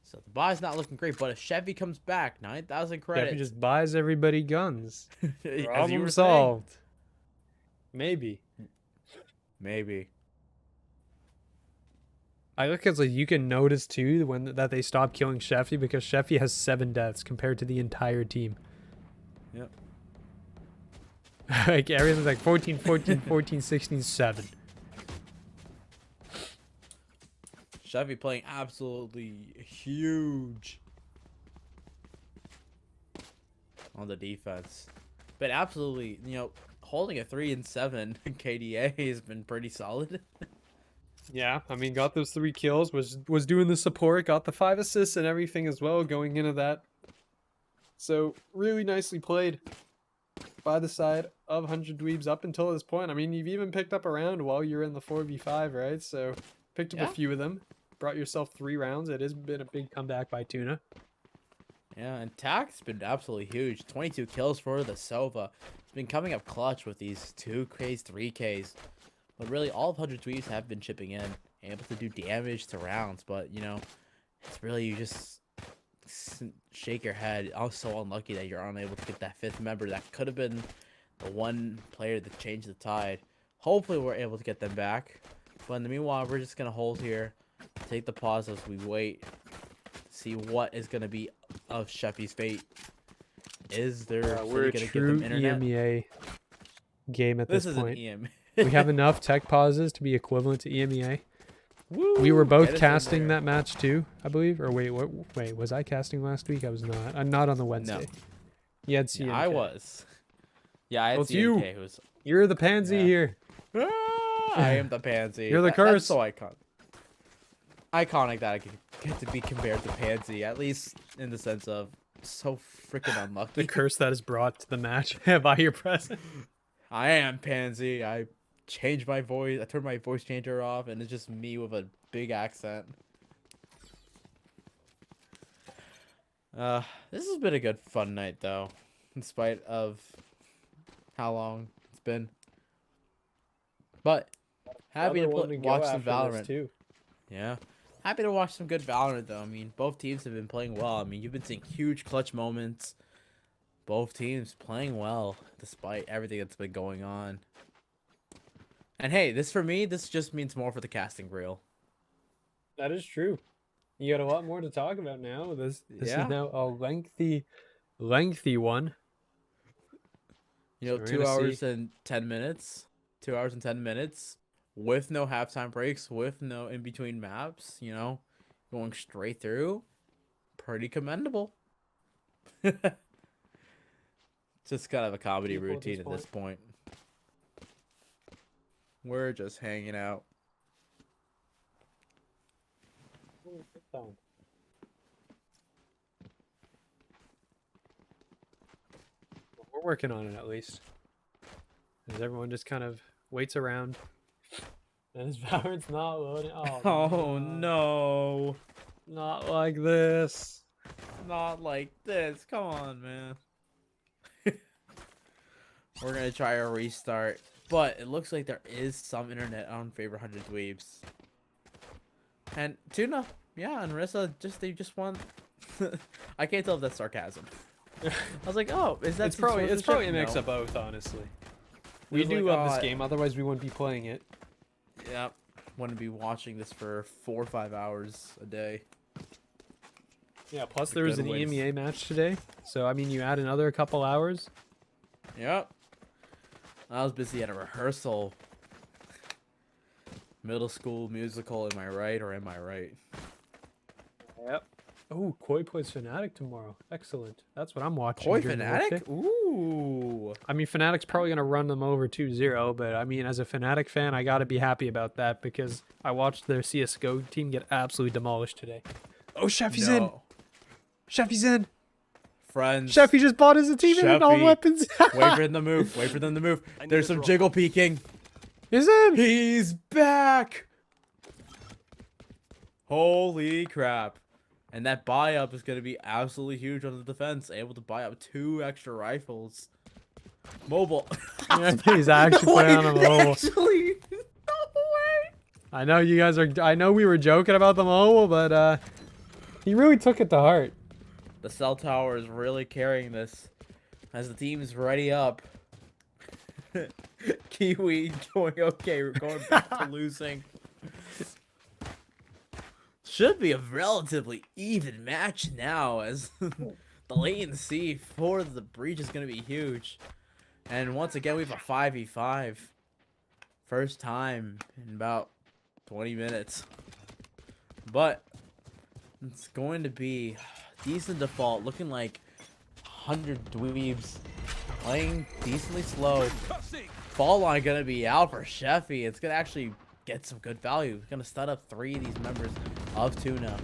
So the buy's not looking great, but if Chevy comes back, 9,000 If credits. he just buys everybody guns. As you Problem were saying. solved. Maybe. Maybe. I look at like you can notice too that they stopped killing Sheffy because Sheffy has 7 deaths compared to the entire team. Yep. Like everything's like 14, 14, 14, 16, 7. Chevy playing absolutely huge on the defense, but absolutely, you know, holding a 3 and 7 KDA has been pretty solid. Yeah, I mean, got those 3 kills, was doing the support, got the 5 assists and everything as well going into that. So really nicely played by the side of 100 Dweebs up until this point. I mean, you've even picked up a round while you're in the 4v5, right? So picked up Yeah. a few of them, brought yourself 3 rounds. It has been a big comeback by TUNA. Yeah, and Tack's been absolutely huge. 22 kills for the Sova. He's been coming up clutch with these 2Ks, 3Ks. But really, all of 100 Dweebs have been chipping in, able to do damage to rounds. But, you know, it's really, you just shake your head. I was so unlucky that you're unable to get that 5th member. That could have been the one player that changed the tide. Hopefully, we're able to get them back. But in the meanwhile, we're just going to hold here, take the pause as we wait, see what is going to be of Sheffy's fate. Is there We're a going to give true them internet? EMEA game at this This is point. an EM. We have enough tech pauses to be equivalent to EMEA. Woo! We were both Get us in casting there. that match too, I believe. Or wait, what? Wait, was I casting last week? I was not. I'm not on the Wednesday. You had CMK. Yeah, I was. Yeah, I had Well, it's you. CMK, who's You're the pansy Yeah. here. I am the pansy. You're the That's curse. so iconic that I can get to be compared to pansy, at least in the sense of so freaking unlucky. The curse that is brought to the match by your presence. I am pansy. I changed my voice. I turned my voice changer off, and it's just me with a big accent. This has been a good fun night, though, in spite of how long it's been. But happy to watch some Valorant. too. Yeah. Happy to watch some good Valorant, though. I mean, both teams have been playing well. I mean, you've been seeing huge clutch moments. Both teams playing well, despite everything that's been going on. And hey, for me, this just means more for the casting reel. That is true. You got a lot more to talk about now. This Yeah. is now a lengthy one. You know, So we're 2 gonna hours see. and 10 minutes. 2 hours and 10 minutes. With no halftime breaks, with no in-between maps, you know. Going straight through. Pretty commendable. Just kind of a comedy People at this routine at this point. We're just hanging out. We're working on it at least. As everyone just kind of waits around. And his Valorant's not loading. Oh, Oh no. Not like this. Not like this. Come on, man. We're gonna try a restart. But it looks like there is some internet on favor 100 Dweebs. And Tuna, yeah, and Rissa, they just want. I can't tell if that's sarcasm. I was like, oh, is that? It's probably a mix No. of both, honestly. He We was do like, love "Oh, this game, otherwise we wouldn't be playing it. Yeah, wouldn't be watching this for 4 or 5 hours a day. Yeah, plus a there was good an way to EMEA match today. So, I mean, you add another couple hours. Yep. I was busy at a rehearsal. Middle school musical, am I right or am I right? Yep. Oh, Koi plays Fnatic tomorrow. Excellent. That's what I'm watching. Koi during the Fnatic? workday. Ooh. I mean, Fnatic's probably going to run them over 2-0, but I mean, as a Fnatic fan, I got to be happy about that because I watched their CSGO team get absolutely demolished today. Oh, Sheffy's in! No. Sheffy's in! Friends. Sheffy just bought his teammate and all Sheffy. weapons. Wait for them to move. Wait for them to move. There's some jiggle peeking. Is it? He's back. Holy crap. And that buy up is going to be absolutely huge on the defense. Able to buy up 2 extra rifles. Mobile. Yeah, he's actually playing on a mobile. Actually, no way. I know you guys are. I know we were joking about the mobile, but he really took it to heart. The cell tower is really carrying this as the team is ready up. Kiwi going okay. We're going back to losing. Should be a relatively even match now as the latency for the breach is going to be huge. And once again, we have a 5v5. First time in about 20 minutes. But it's going to be decent default, looking like 100 Dweebs playing decently slow. Fall line gonna be out for Sheffy. It's gonna actually get some good value. It's gonna stun up 3 of these members of Tuna.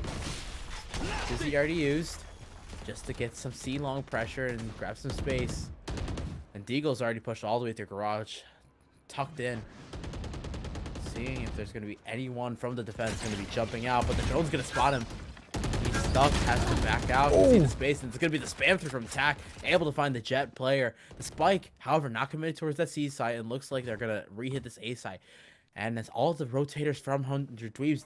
This he already used just to get some C-long pressure and grab some space. And Deagle's already pushed all the way through garage, tucked in. Seeing if there's gonna be anyone from the defense gonna be jumping out, but the drone's gonna spot him. He's stuck, has to back out. You see the space, and it's gonna be the spam through from attack, able to find the jet player. The spike, however, not committed towards that C site, and looks like they're gonna re-hit this A site. And as all the rotators from 100 Dweebs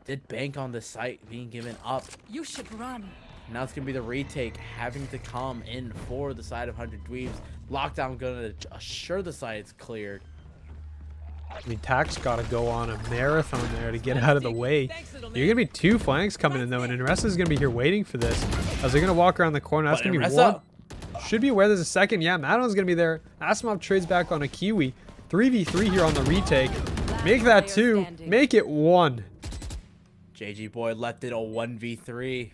did bank on this site being given up. You should run. Now it's gonna be the retake having to come in for the side of 100 Dweebs. Lockdown gonna assure the site it's cleared. I mean, Tack's got to go on a marathon there to get out of the way. You're going to be 2 flanks coming in, though, and Inressa's going to be here waiting for this. As they're going to walk around the corner. That's going to be 1. Should be aware there's a second. Yeah, Madon's going to be there. Asimov trades back on a Kiwi. 3v3 here on the retake. Make that 2. Make it 1. JG Boy left it a 1v3.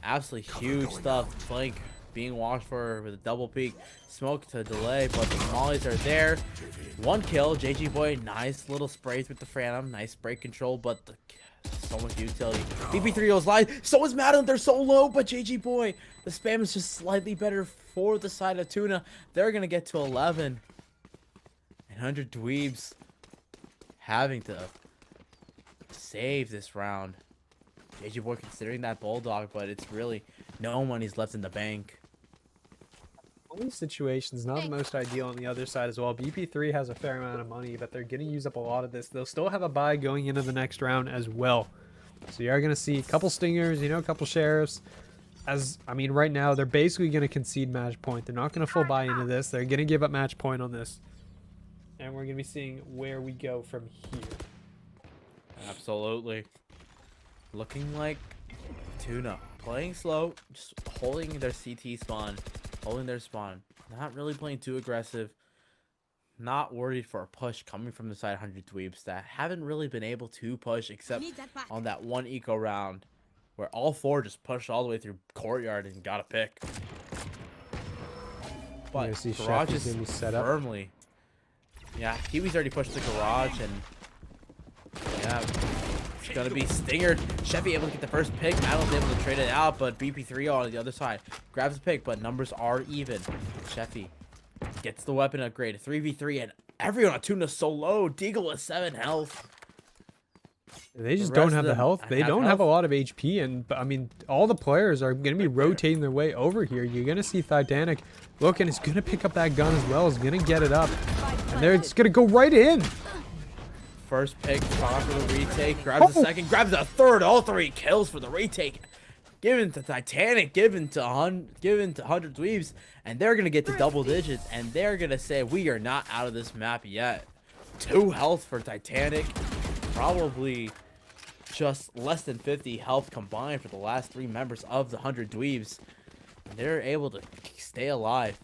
Absolutely huge stuff. Flank being watched for with a double peek. Smoke to delay, but the mollies are there. 1 kill. JG Boy, nice little sprays with the Phantom. Nice spray control, but so much utility. BP3 goes live. So is Madden. They're so low, but JG Boy, the spam is just slightly better for the side of Tuna. They're going to get to 11. And 100 Dweebs having to save this round. JG Boy considering that Bulldog, but it's really no money's left in the bank. All these situations not the most ideal on the other side as well. BP3 has a fair amount of money, but they're going to use up a lot of this. They'll still have a buy going into the next round as well. So you are going to see a couple stingers, you know, a couple sheriffs. As I mean, right now they're basically going to concede match point. They're not going to full buy into this. They're going to give up match point on this. And we're going to be seeing where we go from here. Absolutely. Looking like Tuna playing slow, just holding their CT spawn, holding their spawn, not really playing too aggressive, not worried for a push coming from the side 100 Dweebs that haven't really been able to push except on that 1 eco round where all 4 just pushed all the way through courtyard and got a pick. But garage is set up firmly. Yeah, Kiwi's already pushed the garage and yeah. It's gonna be stingered. Sheffy able to get the first pick. Madeline's able to trade it out, but BP3 on the other side grabs the pick, but numbers are even. Sheffy gets the weapon upgrade. 3v3, and everyone on Tuna's so low. Deagle with 7 health. They just don't have the health. They don't have a lot of HP, and I mean, all the players are going to be rotating their way over here. You're going to see Titanic looking. He's going to pick up that gun as well. He's going to get it up, and they're just going to go right in. first pick, trying for the retake, grabs the second, grabs the third, all 3 kills for the retake. Given to Titanic, given to 100 Dweebs, and they're gonna get to double digits, and they're gonna say we are not out of this map yet. 2 health for Titanic, probably just less than 50 health combined for the last 3 members of the 100 Dweebs. They're able to stay alive.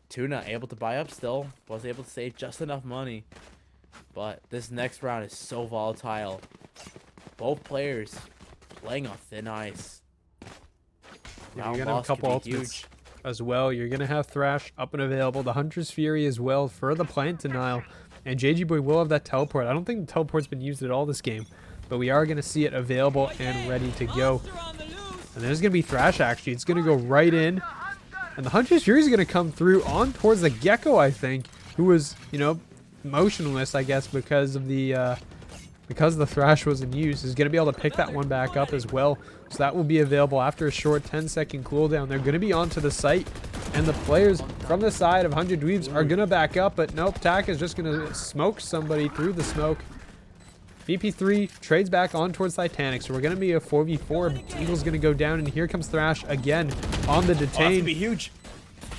TUNA able to buy up still, was able to save just enough money, but this next round is so volatile. Both players playing on thin ice. Yeah, Round you're gonna have a loss could couple be ultimates huge. as well. You're gonna have Thrash up and available, the Hunter's Fury as well for the plant denial, and JG Boy will have that teleport. I don't think the teleport's been used at all this game, but we are gonna see it available and ready to go. And there's gonna be Thrash actually. It's gonna go right in, and the Hunter's Fury is gonna come through on towards the Gecko, I think, who was, you know, motionless, I guess, because the Thrash wasn't used. Is gonna be able to pick that one back up as well. So that will be available after a short 10-second cooldown. They're going to be onto the site, and the players from the side of 100 Dweebs are going to back up, but nope, Tak is just going to smoke somebody through the smoke. VP3 trades back on towards Titanic, so we're going to be a 4v4. Eagle's going to go down, and here comes Thrash again on the Oh, that's detain. gonna be huge.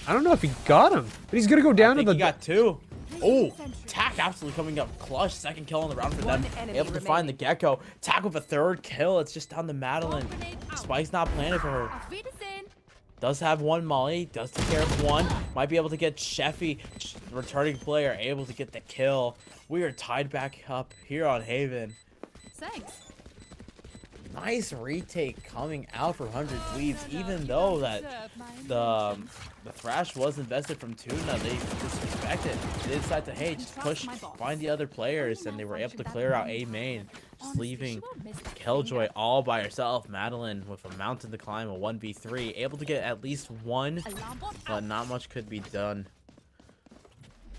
I don't know if he got him, but he's going to go down to I think the... he got 2. Oh, Tak absolutely coming up clutch. 2nd kill on the round for them. One enemy Able to find the Gecko. Tak with a 3rd kill. It's just down to Madeline. Spike's not planted for her. Does have 1 Molly. Does take care of 1. Might be able to get Sheffy, returning player, able to get the kill. We are tied back up here on Haven. Thanks. Nice retake coming out for 100 Dweebs, even though that the Thrash was invested from TUNA. They disrespected. They decided to, hey, just push, find the other players, and they were able to clear out A main, just leaving Killjoy all by herself. Madeline with a mountain to climb, a 1v3, able to get at least 1, but not much could be done.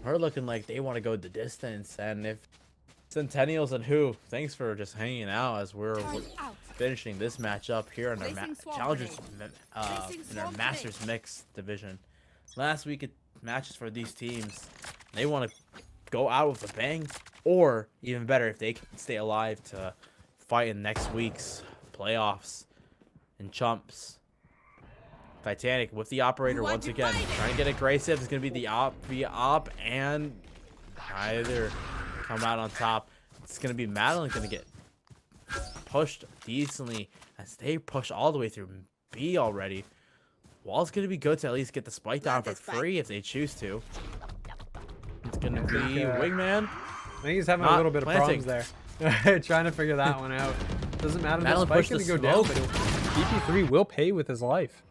Her looking like they want to go the distance, and if Centennials and who, thanks for just hanging out as we're finishing this matchup here in our challengers in our Masters Mix division. Last week matches for these teams, they want to go out with a bang, or even better if they can stay alive to fight in next week's playoffs and chumps. Titanic with the operator once again, trying to get a gray sip. It's gonna be the op and either come out on top. It's gonna be Madeline gonna get pushed decently as they push all the way through B already. Wall's gonna be good to at least get the spike down for free if they choose to. It's gonna be Wingman. I think he's having a little bit of planting. problems there. Trying to figure that one out. Doesn't matter. Madeline The spike's pushed going the to go down, smoke. but VP3 will pay with his life.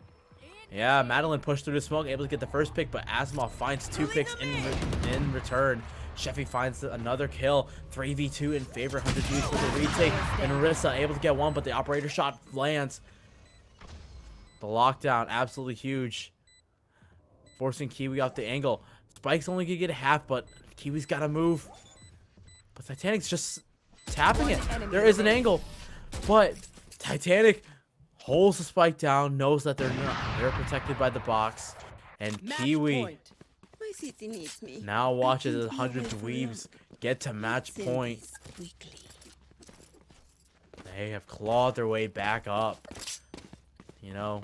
Yeah, Madeline pushed through the smoke, able to get the first pick, but Asimov finds 2 picks in return. Sheffy finds another kill. 3v2 in favor. 100 Dweebs for the retake. And Marissa able to get 1, but the operator shot lands. The lockdown, absolutely huge. Forcing Kiwi off the angle. Spike's only gonna get a half, but Kiwi's gotta move. But Titanic's just tapping it. There is an angle, but Titanic holds the spike down, knows that they're protected by the box, and Kiwi My city needs me. now watches as 100 Dweebs get to match point. They have clawed their way back up. You know,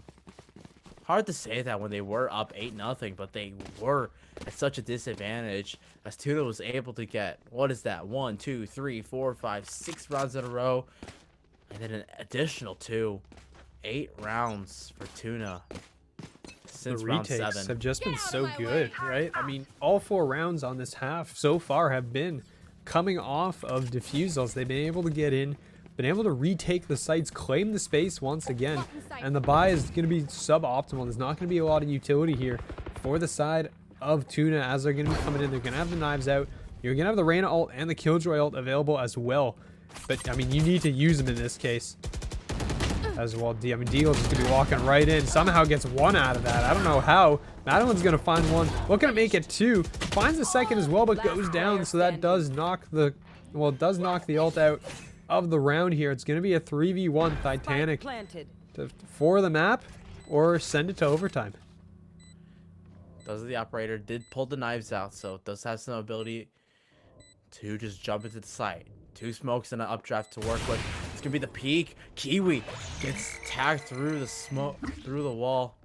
hard to say that when they were up 8-0, but they were at such a disadvantage as TUNA was able to get, what is that, 1, 2, 3, 4, 5, 6 rounds in a row, and then an additional 2. 8 rounds for TUNA since The round retakes 7. have just been so good, right? I mean, all 4 rounds on this half so far have been coming off of defusals. They've been able to get in, been able to retake the sites, claim the space once again, and the buy is going to be suboptimal. There's not going to be a lot of utility here for the side of TUNA as they're going to be coming in. They're going to have the knives out. You're going to have the Reyna ult and the Killjoy ult available as well. But, I mean, you need to use them in this case as well. I mean, Deagle's just going to be walking right in. Somehow gets 1 out of that. I don't know how. Madeline's going to find 1. Looking to make it 2. Finds the second as well, but goes down. So that does knock the... Well, it does knock the ult out of the round here. It's going to be a 3v1 Titanic for the map or send it to overtime. Does the operator did pull the knives out, so it does have some ability Two just jump into the site. Two smokes and an updraft to work with. It's gonna be the peak. Kiwi gets tagged through the smoke, through the wall.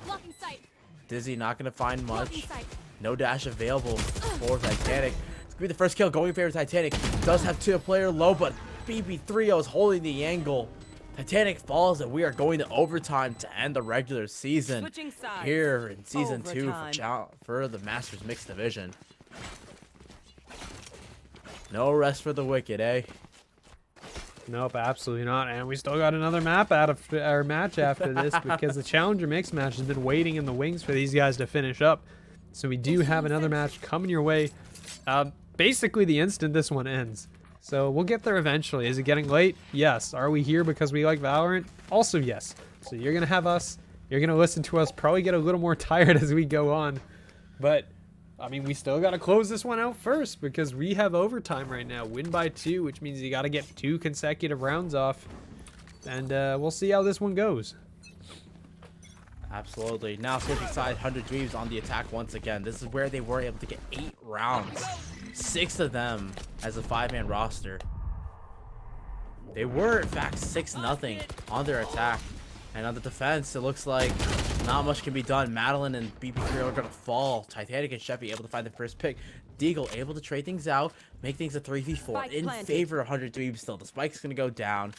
Blocking sight. Dizzy not gonna find Blocking much. sight. No dash available for Titanic. It's gonna be the first kill going in favor of Titanic. Does have two player low, but BB3O is holding the angle. Titanic falls, and we are going to overtime to end the regular season Switching sides. here in season Overtime. 2 for the Masters Mixed Division. No rest for the wicked, eh? Nope, absolutely not. And we still got another map out of our match after this because the Challenger Mix match has been waiting in the wings for these guys to finish up. So we do have another match coming your way. Basically the instant this one ends. So we'll get there eventually. Is it getting late? Yes. Are we here because we like Valorant? Also yes. So you're going to have us. You're going to listen to us probably get a little more tired as we go on. But I mean, we still got to close this one out first because we have overtime right now. Win by 2, which means you got to get 2 consecutive rounds off. And we'll see how this one goes. Absolutely. Now switching side, 100 Dweebs on the attack once again. This is where they were able to get 8 rounds. 6 of them as a 5-man roster. They were, in fact, 6-0 on their attack. And on the defense, it looks like not much can be done. Madeline and BB3 are going to fall. Titanic and Sheffy able to find the first pick. Deagle able to trade things out, make things a 3v4 Spike in planted. favor of 100 Dweebs still. The spike's going to go down.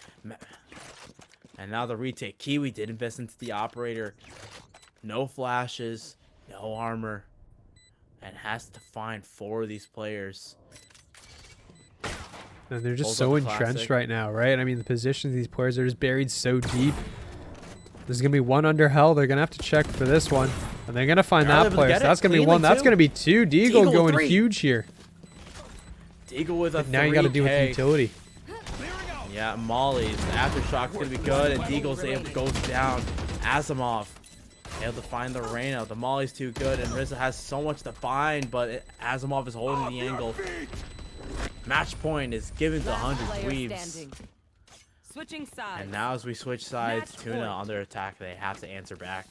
And now the retake. Kiwi did invest into the operator. No flashes, no armor, and has to find 4 of these players. And they're just Holds so up the entrenched classic. right now, right? I mean, the positions of these players are just buried so deep. There's going to be 1 under hell. They're going to have to check for this one. And they're going to find They're that able to player. get So it that's going to be cleanly, 1. That's too. going to be 2. Deagle Deagle with going 3. huge here. Deagle with a Now you got to do with 3K. utility. Yeah, Molly's. The aftershock's going to be good, and Deagle's able to go down. Asimov able to find the Reyna. The Molly's too good, and Rizza has so much to bind, but Asimov is holding the angle. Match point is given to 100 Player Dweebs. standing. Switching sides. And now as we switch sides, Match Tuna point. on their attack, they have to answer back.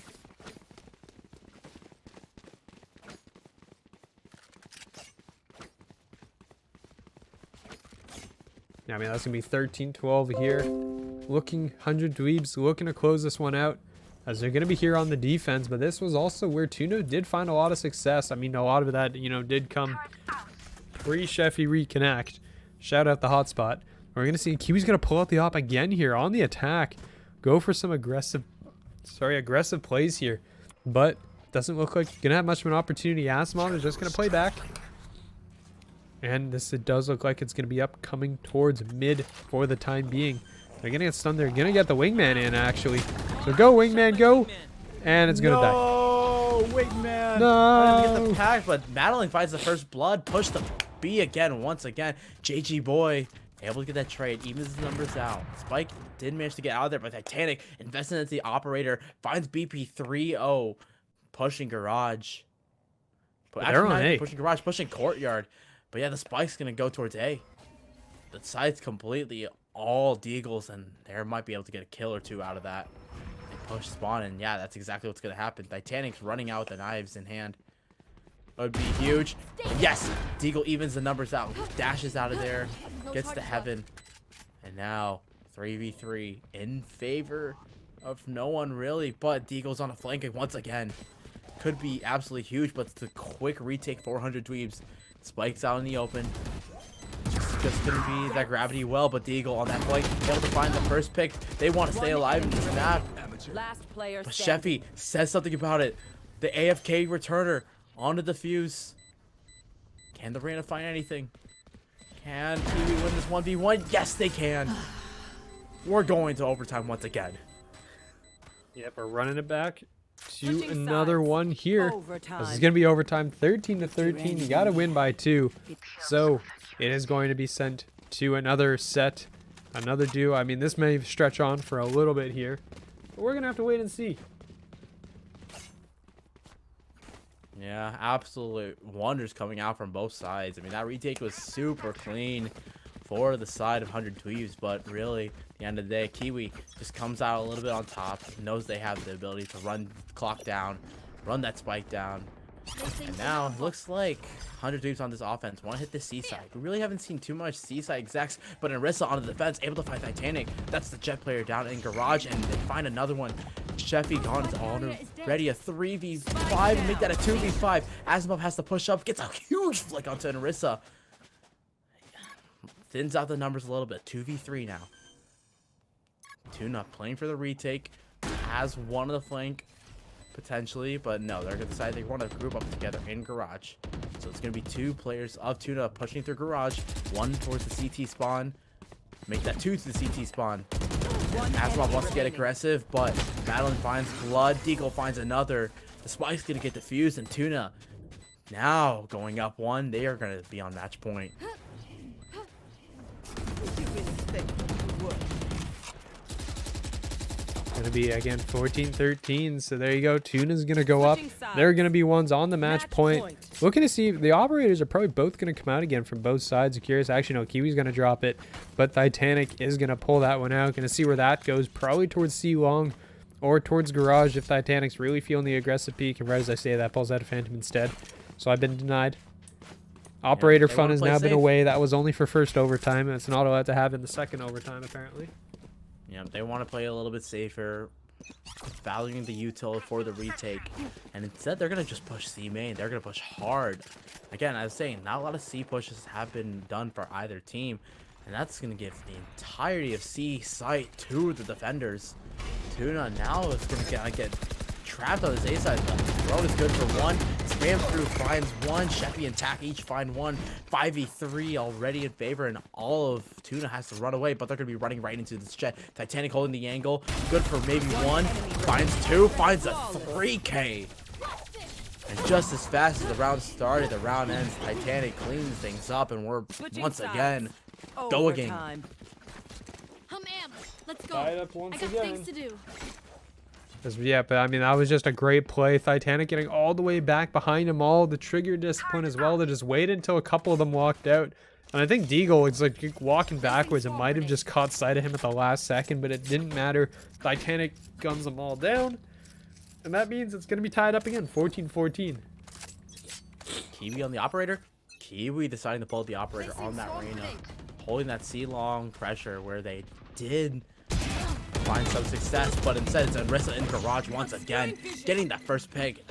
Yeah, I mean, that's going to be 13-12 here. Looking, 100 Dweebs looking to close this one out as they're going to be here on the defense. But this was also where Tuna did find a lot of success. I mean, a lot of that, you know, did come pre-Sheffy reconnect. Shout out the hotspot. We're going to see Kiwi's going to pull out the op again here on the attack. Go for some aggressive plays here. But doesn't look like going to have much of an opportunity. Asimov is just going to play back. And this, it does look like it's going to be up coming towards mid for the time being. They're going to get stunned. They're going to get the wingman in, actually. So go, wingman, go. And it's going to die. No, Wingman. No. Wanted to get the pack, but Madeline finds the first blood. Push the B again, once again. JG Boy able to get that trade, evens the numbers out. Spike did manage to get out of there, but Titanic investing into the operator, finds BP3O, pushing garage. But They're actually, on not A. pushing garage, pushing courtyard. But yeah, the spike's gonna go towards A. The side's completely all Deagles, and they might be able to get a kill or 2 out of that. They push spawn, and yeah, that's exactly what's gonna happen. Titanic's running out with the knives in hand. That would be huge. Yes, Deagle evens the numbers out, dashes out of there, gets to heaven, and now 3v3 in favor of no one really, but Deagle's on a flanking once again. Could be absolutely huge, but it's a quick retake. 400 Dweebs. Spike's out in the open. Just gonna be that gravity well, but Deagle on that flank, able to find the first pick. They want to stay alive in this map. Last player But standing. Sheffy says something about it. The AFK returner on the defuse. Can the Reyna find anything? Can Kiwi win this 1v1? Yes, they can. We're going to overtime once again. Yep, we're running it back to Switching another sides. one here. Overtime. This is going to be overtime, 13-13. You got to win by 2. So it is going to be sent to another set, another duo. I mean, this may stretch on for a little bit here, but we're going to have to wait and see. Yeah, absolute wonders coming out from both sides. I mean, that retake was super clean for the side of 100 Dweebs, but really, at the end of the day, Kiwi just comes out a little bit on top, knows they have the ability to run clock down, run that spike down, And now it looks like 100 Dweebs on this offense want to hit the C side. We really haven't seen too much C side execs, but Arissa on the defense, able to find Titanic. That's the Jet player down in garage, and they find another one. Sheffy gone is already a 3v5, make that a 2v5. Asimov has to push up, gets a huge flick onto Arissa. Thins out the numbers a little bit. 2v3 now. TUNA playing for the retake. Has one of the flank. Potentially, but no, they're gonna decide they want to group up together in garage. So it's gonna be two players of TUNA pushing through garage, one towards the CT spawn, make that two to the CT spawn. Asimov wants to get aggressive, but Madeline finds blood, Deagle finds another. The spike's gonna get defused, and TUNA now going up one. They are gonna be on match point. Gonna be again 14-13, so there you go. TUNA's gonna go up. They're gonna be ones on the match point. Looking to see, the operators are probably both gonna come out again from both sides. Curious, actually no, Kiwi's gonna drop it, but Titanic is gonna pull that one out. Gonna see where that goes, probably towards C long or towards garage if Titanic's really feeling the aggressive peak, and right as I say that, pulls out a Phantom instead. So I've been denied. Operator fun has now been away. That was only for first overtime. It's not allowed to have in the second overtime apparently. Yeah, they want to play a little bit safer, valuing the util for the retake, and instead they're going to just push C main. They're going to push hard. Again, I was saying, not a lot of C pushes have been done for either team, and that's going to give the entirety of C site to the defenders. TUNA now is going to get trapped on his A side. The drone is good for one. Spam through finds one. Sheffy and Tack each find one. 5v3 already in favor, and all of TUNA has to run away, but they're going to be running right into this jet. Titanic holding the angle. Good for maybe one. Finds two. Finds a 3K. And just as fast as the round started, the round ends. Titanic cleans things up, and we're once again going. Let's go. Tied up once I got again. things to do. Yeah, but I mean, that was just a great play. Titanic getting all the way back behind them all. The trigger discipline as well to just wait until a couple of them walked out. And I think Deagle is like walking backwards and might have just caught sight of him at the last second, but it didn't matter. Titanic guns them all down. And that means it's going to be tied up again, 14-14. Kiwi on the operator. Kiwi deciding to pull the operator on that Reyna. Holding that C-long pressure where they did find some success, but instead it's Arissa in garage once again, getting that first pick,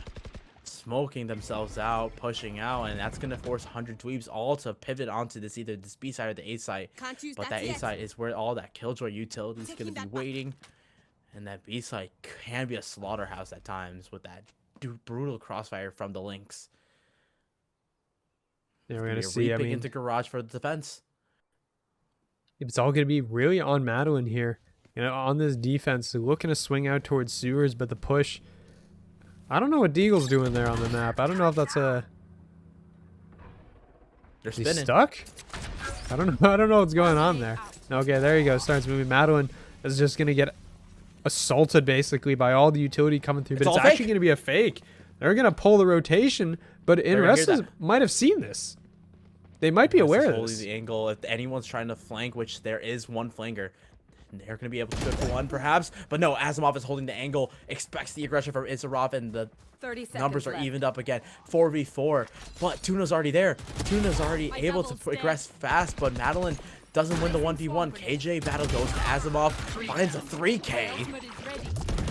smoking themselves out, pushing out, and that's going to force 100 Dweebs all to pivot onto this either this B side or the A side. But that A side is where all that Killjoy utility is going to be waiting, and that B side can be a slaughterhouse at times with that brutal crossfire from the Lynx. Yeah, we're going to see, I mean, into garage for the defense. It's all going to be really on Madeline here. You know, on this defense, they're looking to swing out towards sewers, but the push, I don't know what Deagle's doing there on the map. I don't know if that's a... They're Is he spinning. stuck? I don't know. I don't know what's going on there. Okay, there you go. Starts moving. Madeline is just going to get assaulted basically by all the utility coming through, but it's actually going to be a fake. They're going to pull the rotation, but Inrestas might have seen this. They might be aware of this. The angle, if anyone's trying to flank, which there is one flanker, they're going to be able to go for one perhaps, but no, Asimov is holding the angle, expects the aggression from Isarov, and the numbers are evened up again. 4v4, but TUNA's already there. TUNA's already able to progress fast, but Madeline doesn't win the 1v1. KJ battle goes to Asimov, finds a 3K.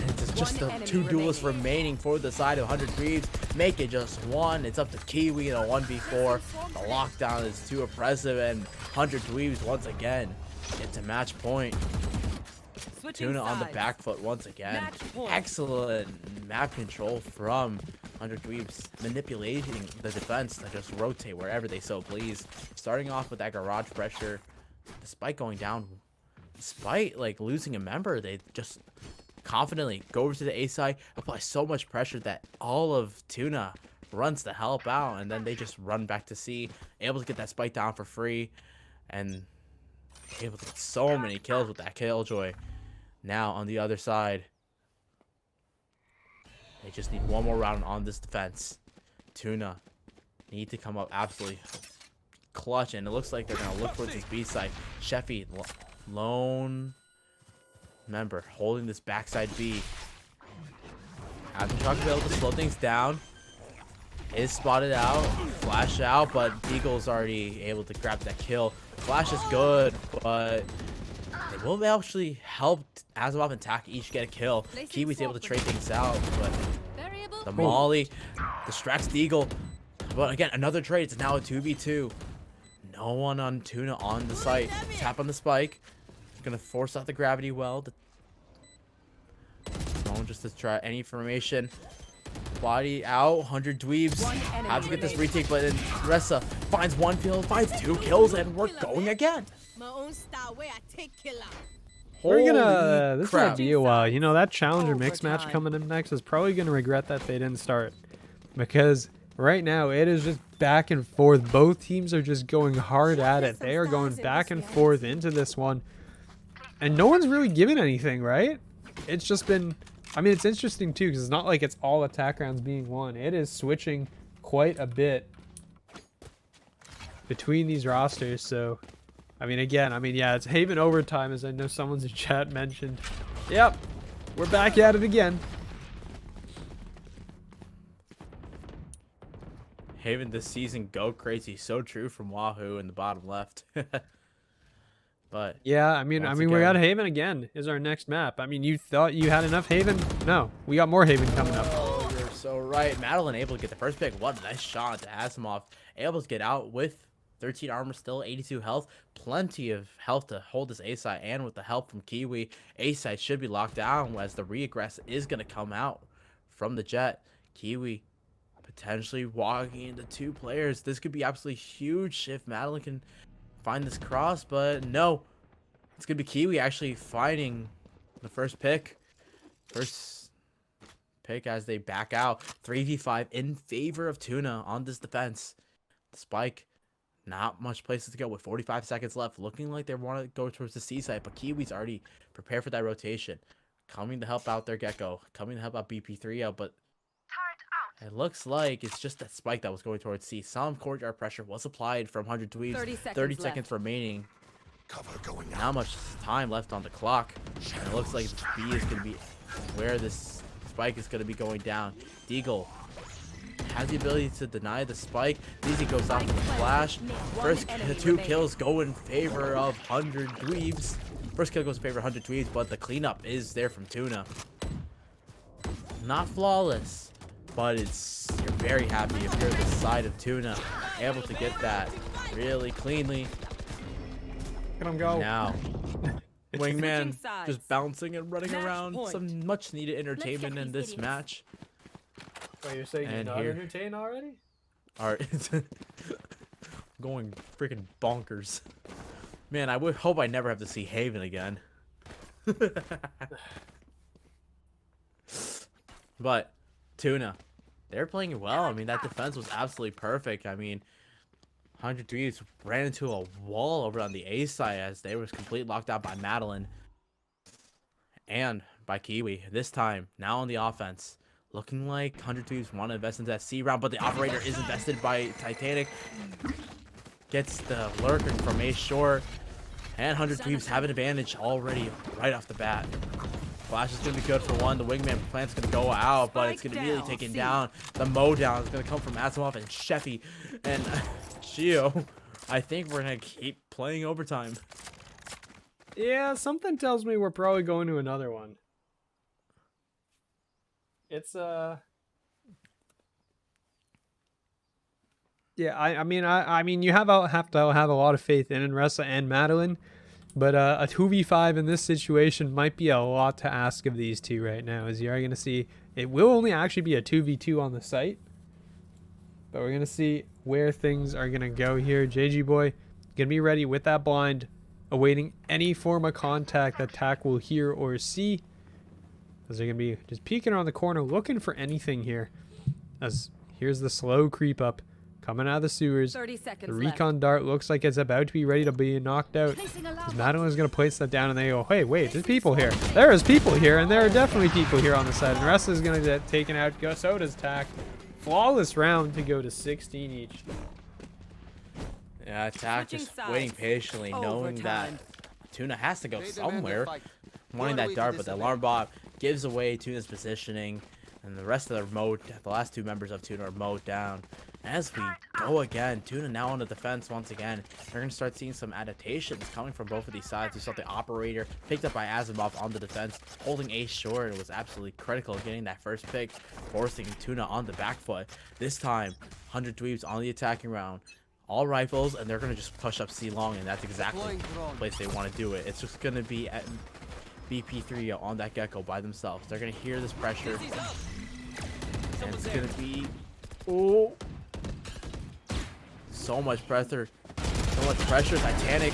It's just the two duelists remaining for the side of 100 Dweebs. Make it just one. It's up to Kiwi in a 1v4. The lockdown is too oppressive, and 100 Dweebs once again into match point. TUNA on the back foot once again. Excellent map control from 100 Dweebs, manipulating the defense to just rotate wherever they so please. Starting off with that garage pressure, despite going down, despite like losing a member, they just confidently go over to the A side, apply so much pressure that all of TUNA runs to help out, and then they just run back to C, able to get that spike down for free, and able to get so many kills with that Killjoy. Now on the other side, they just need one more round on this defense. TUNA need to come up absolutely clutch, and it looks like they're gonna look towards this B side. Sheffy, lone member, holding this backside B. Aftershock able to slow things down. is spotted out, flash out, but Deagle's already able to grab that kill. Flash is good, but they will actually help Asimov and Taka each get a kill. Kiwi's able to trade things out, but the Molly distracts Deagle. But again, another trade. It's now a 2v2. No one on Tuna on the site. Tap on the spike. Gonna force out the gravity well. Going just to try any formation. Body out. 100 Dweebs. Have to get this retake, but then Ressa finds 1 kill, finds 2 kills, and we're going again. My own style way I take killer. We're gonna. Holy This is gonna crap. be a while. You know, that challenger mix match Overtime. coming up next is probably gonna regret that they didn't start, because right now it is just back and forth. Both teams are just going hard at it. They are going back and forth into this one, and no one's really giving anything, right? It's just been. I mean, it's interesting too, because it's not like it's all attack rounds being won. It is switching quite a bit between these rosters. So, I mean, again, yeah, it's Haven overtime, as I know someone's in chat mentioned. Yep, we're back at it again. Haven this season go crazy. So true from Wahoo in the bottom left. But Yeah, I mean, Once we again. got Haven again. Is our next map. I mean, you thought you had enough Haven? No, we got more Haven coming up. oh, you're so right. Madeline able to get the first pick. What a nice shot to Asimov. Able to get out with 13 armor still, 82 health. Plenty of health to hold this A-side, and with the help from Kiwi, A-side should be locked down as the reaggress is going to come out from the jet. Kiwi potentially walking into 2 players. This could be absolutely huge if Madeline can find this cross, but no. It's going to be Kiwi actually finding the first pick. First pick as they back out. 3v5 in favor of Tuna on this defense. The spike, not much places to go with 45 seconds left. Looking like they want to go towards the C side, but Kiwi's already prepared for that rotation. Coming to help out their Gecko. Coming to help out BP3 out, but it looks like it's just that spike that was going towards C. Some courtyard pressure was applied from 100 Dweebs. 30 seconds remaining. Cover going Not out. much time left on the clock. And it looks like B is going to be where this spike is going to be going down. Deagle has the ability to deny the spike. Deezy goes off the flash. First 2 kills go in favor of 100 Dweebs. First kill goes in favor of 100 Dweebs, but the cleanup is there from Tuna. Not flawless, but you're very happy if you're the side of Tuna, able to get that really cleanly. Look at him go. Now, Wingman Switching sides. just bouncing and running Match around. point. Some much needed entertainment in this match. Wait, you're saying you're And not here- entertained already? Alright. Going freaking bonkers. Man, I would hope I never have to see Haven again. But Tuna, they're playing well. I mean, that defense was absolutely perfect. I mean, 100 Dweebs ran into a wall over on the A side as they was completely locked out by Madeline and by Kiwi. This time, now on the offense, looking like 100 Dweebs want to invest into that C round, but the operator is invested by Titanic. Gets the lurker from A short, and 100 Dweebs have an advantage already right off the bat. Flash is going to be good for one. The Wingman plan's going to go out, but it's going to immediately taken down. The mow down is going to come from Asimov and Sheffy. And Gio, I think we're going to keep playing overtime. Yeah, something tells me we're probably going to another one. It's yeah, I mean you have to have a lot of faith in Ressa and Madeline, but a 2v5 in this situation might be a lot to ask of these two right now. As you are going to see, it will only actually be a 2v2 on the site, but we're going to see where things are going to go here. JG Boy going to be ready with that blind, awaiting any form of contact that TAC will hear or see, as they're going to be just peeking around the corner looking for anything here. As here's the slow creep up coming out of the sewers. 30 The seconds recon dart looks like it's about to be ready to be knocked out. As Madeline is going to place that down, and they go, hey, wait, there's people here. There is people here, and there are definitely people here on the side. And the rest is going to get taken out. So does TAC. Flawless round to go to 16 each. Yeah, TAC just Switching waiting sides. patiently, knowing that Overtime. Tuna has to go They demand the somewhere. fight. Wanting What are that we dart, to but the disobey? alarm bot gives away Tuna's positioning. And the rest of the last two members of TUNA are mowed down. As we go again, TUNA now on the defense once again. We're going to start seeing some adaptations coming from both of these sides. We saw the operator picked up by Asimov on the defense, holding Ace short. It was absolutely critical getting that first pick, forcing TUNA on the back foot. This time, 100 Dweebs on the attacking round. All rifles, and they're going to just push up C long, and that's exactly the place they want to do it. It's just going to be at BP3 on that Gecko by themselves. They're going to hear this pressure. And it's going to be... Oh! So much pressure. So much pressure. Titanic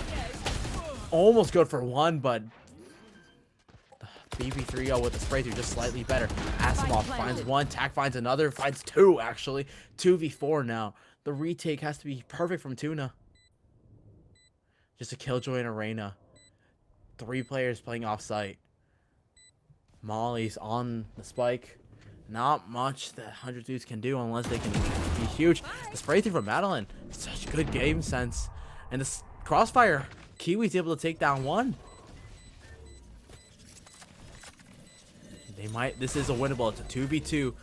almost good for one, but BP3 with the spray through just slightly better. Asimov finds one. Tak finds another. Finds two, actually. 2v4 now. The retake has to be perfect from TUNA. Just a Killjoy and a Reyna. 3 players playing off-site. Molly's on the spike. Not much that 100 Dudes can do unless they can be huge. The spray through from Madeline. Such good game sense. And this crossfire. Kiwi's able to take down one. They might. This is a winnable. It's a 2v2.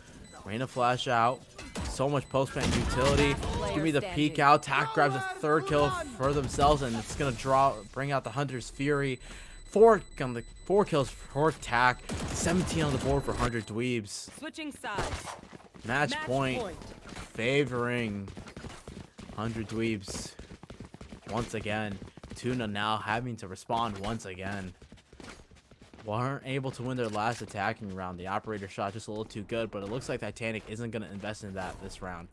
Reyna flash out. So much post-plant utility. Give me the peek out. Tak grabs a 3rd kill for themselves, and it's gonna bring out the Hunter's Fury. 4 kills for Tak. 17 on the board for 100 Dweebs. Switching sides. Match point favoring 100 Dweebs. Once again, TUNA now having to respond once again. Weren't able to win their last attacking round. The operator shot just a little too good, but it looks like Titanic isn't going to invest in that this round.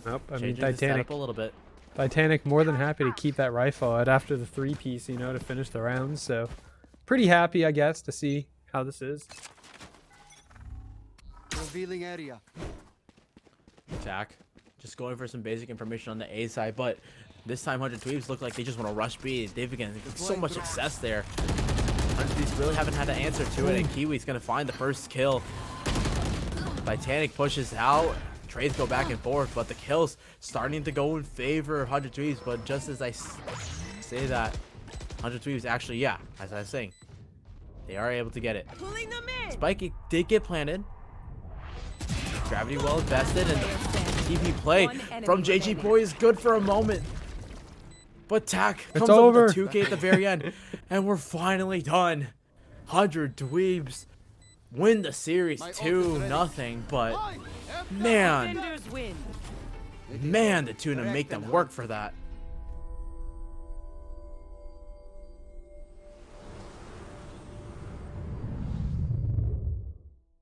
Nope. I mean, Changing the Titanic. setup a little bit. Titanic more than happy to keep that rifle out after the 3-piece, you know, to finish the round. So, pretty happy, I guess, to see how this is. Revealing area. Tak just going for some basic information on the A side, but this time 100 Dweebs look like they just want to rush B. They've again so much success there. 100 Dweebs really haven't had an answer to it, and Kiwi's going to find the first kill. Titanic pushes out. Trades go back and forth, but the kills starting to go in favor of 100 Dweebs. But just as I say that, 100 Dweebs actually, yeah, as I was saying, they are able to get it. Pulling them in. Spikey did get planted. Gravity well invested, and the TP play from JG Boy is good for a moment. But Tak comes up with a 2K at the very end, and we're finally done. 100 Dweebs win the series 2-0, but man, Defenders win. man, the TUNA make them work for that.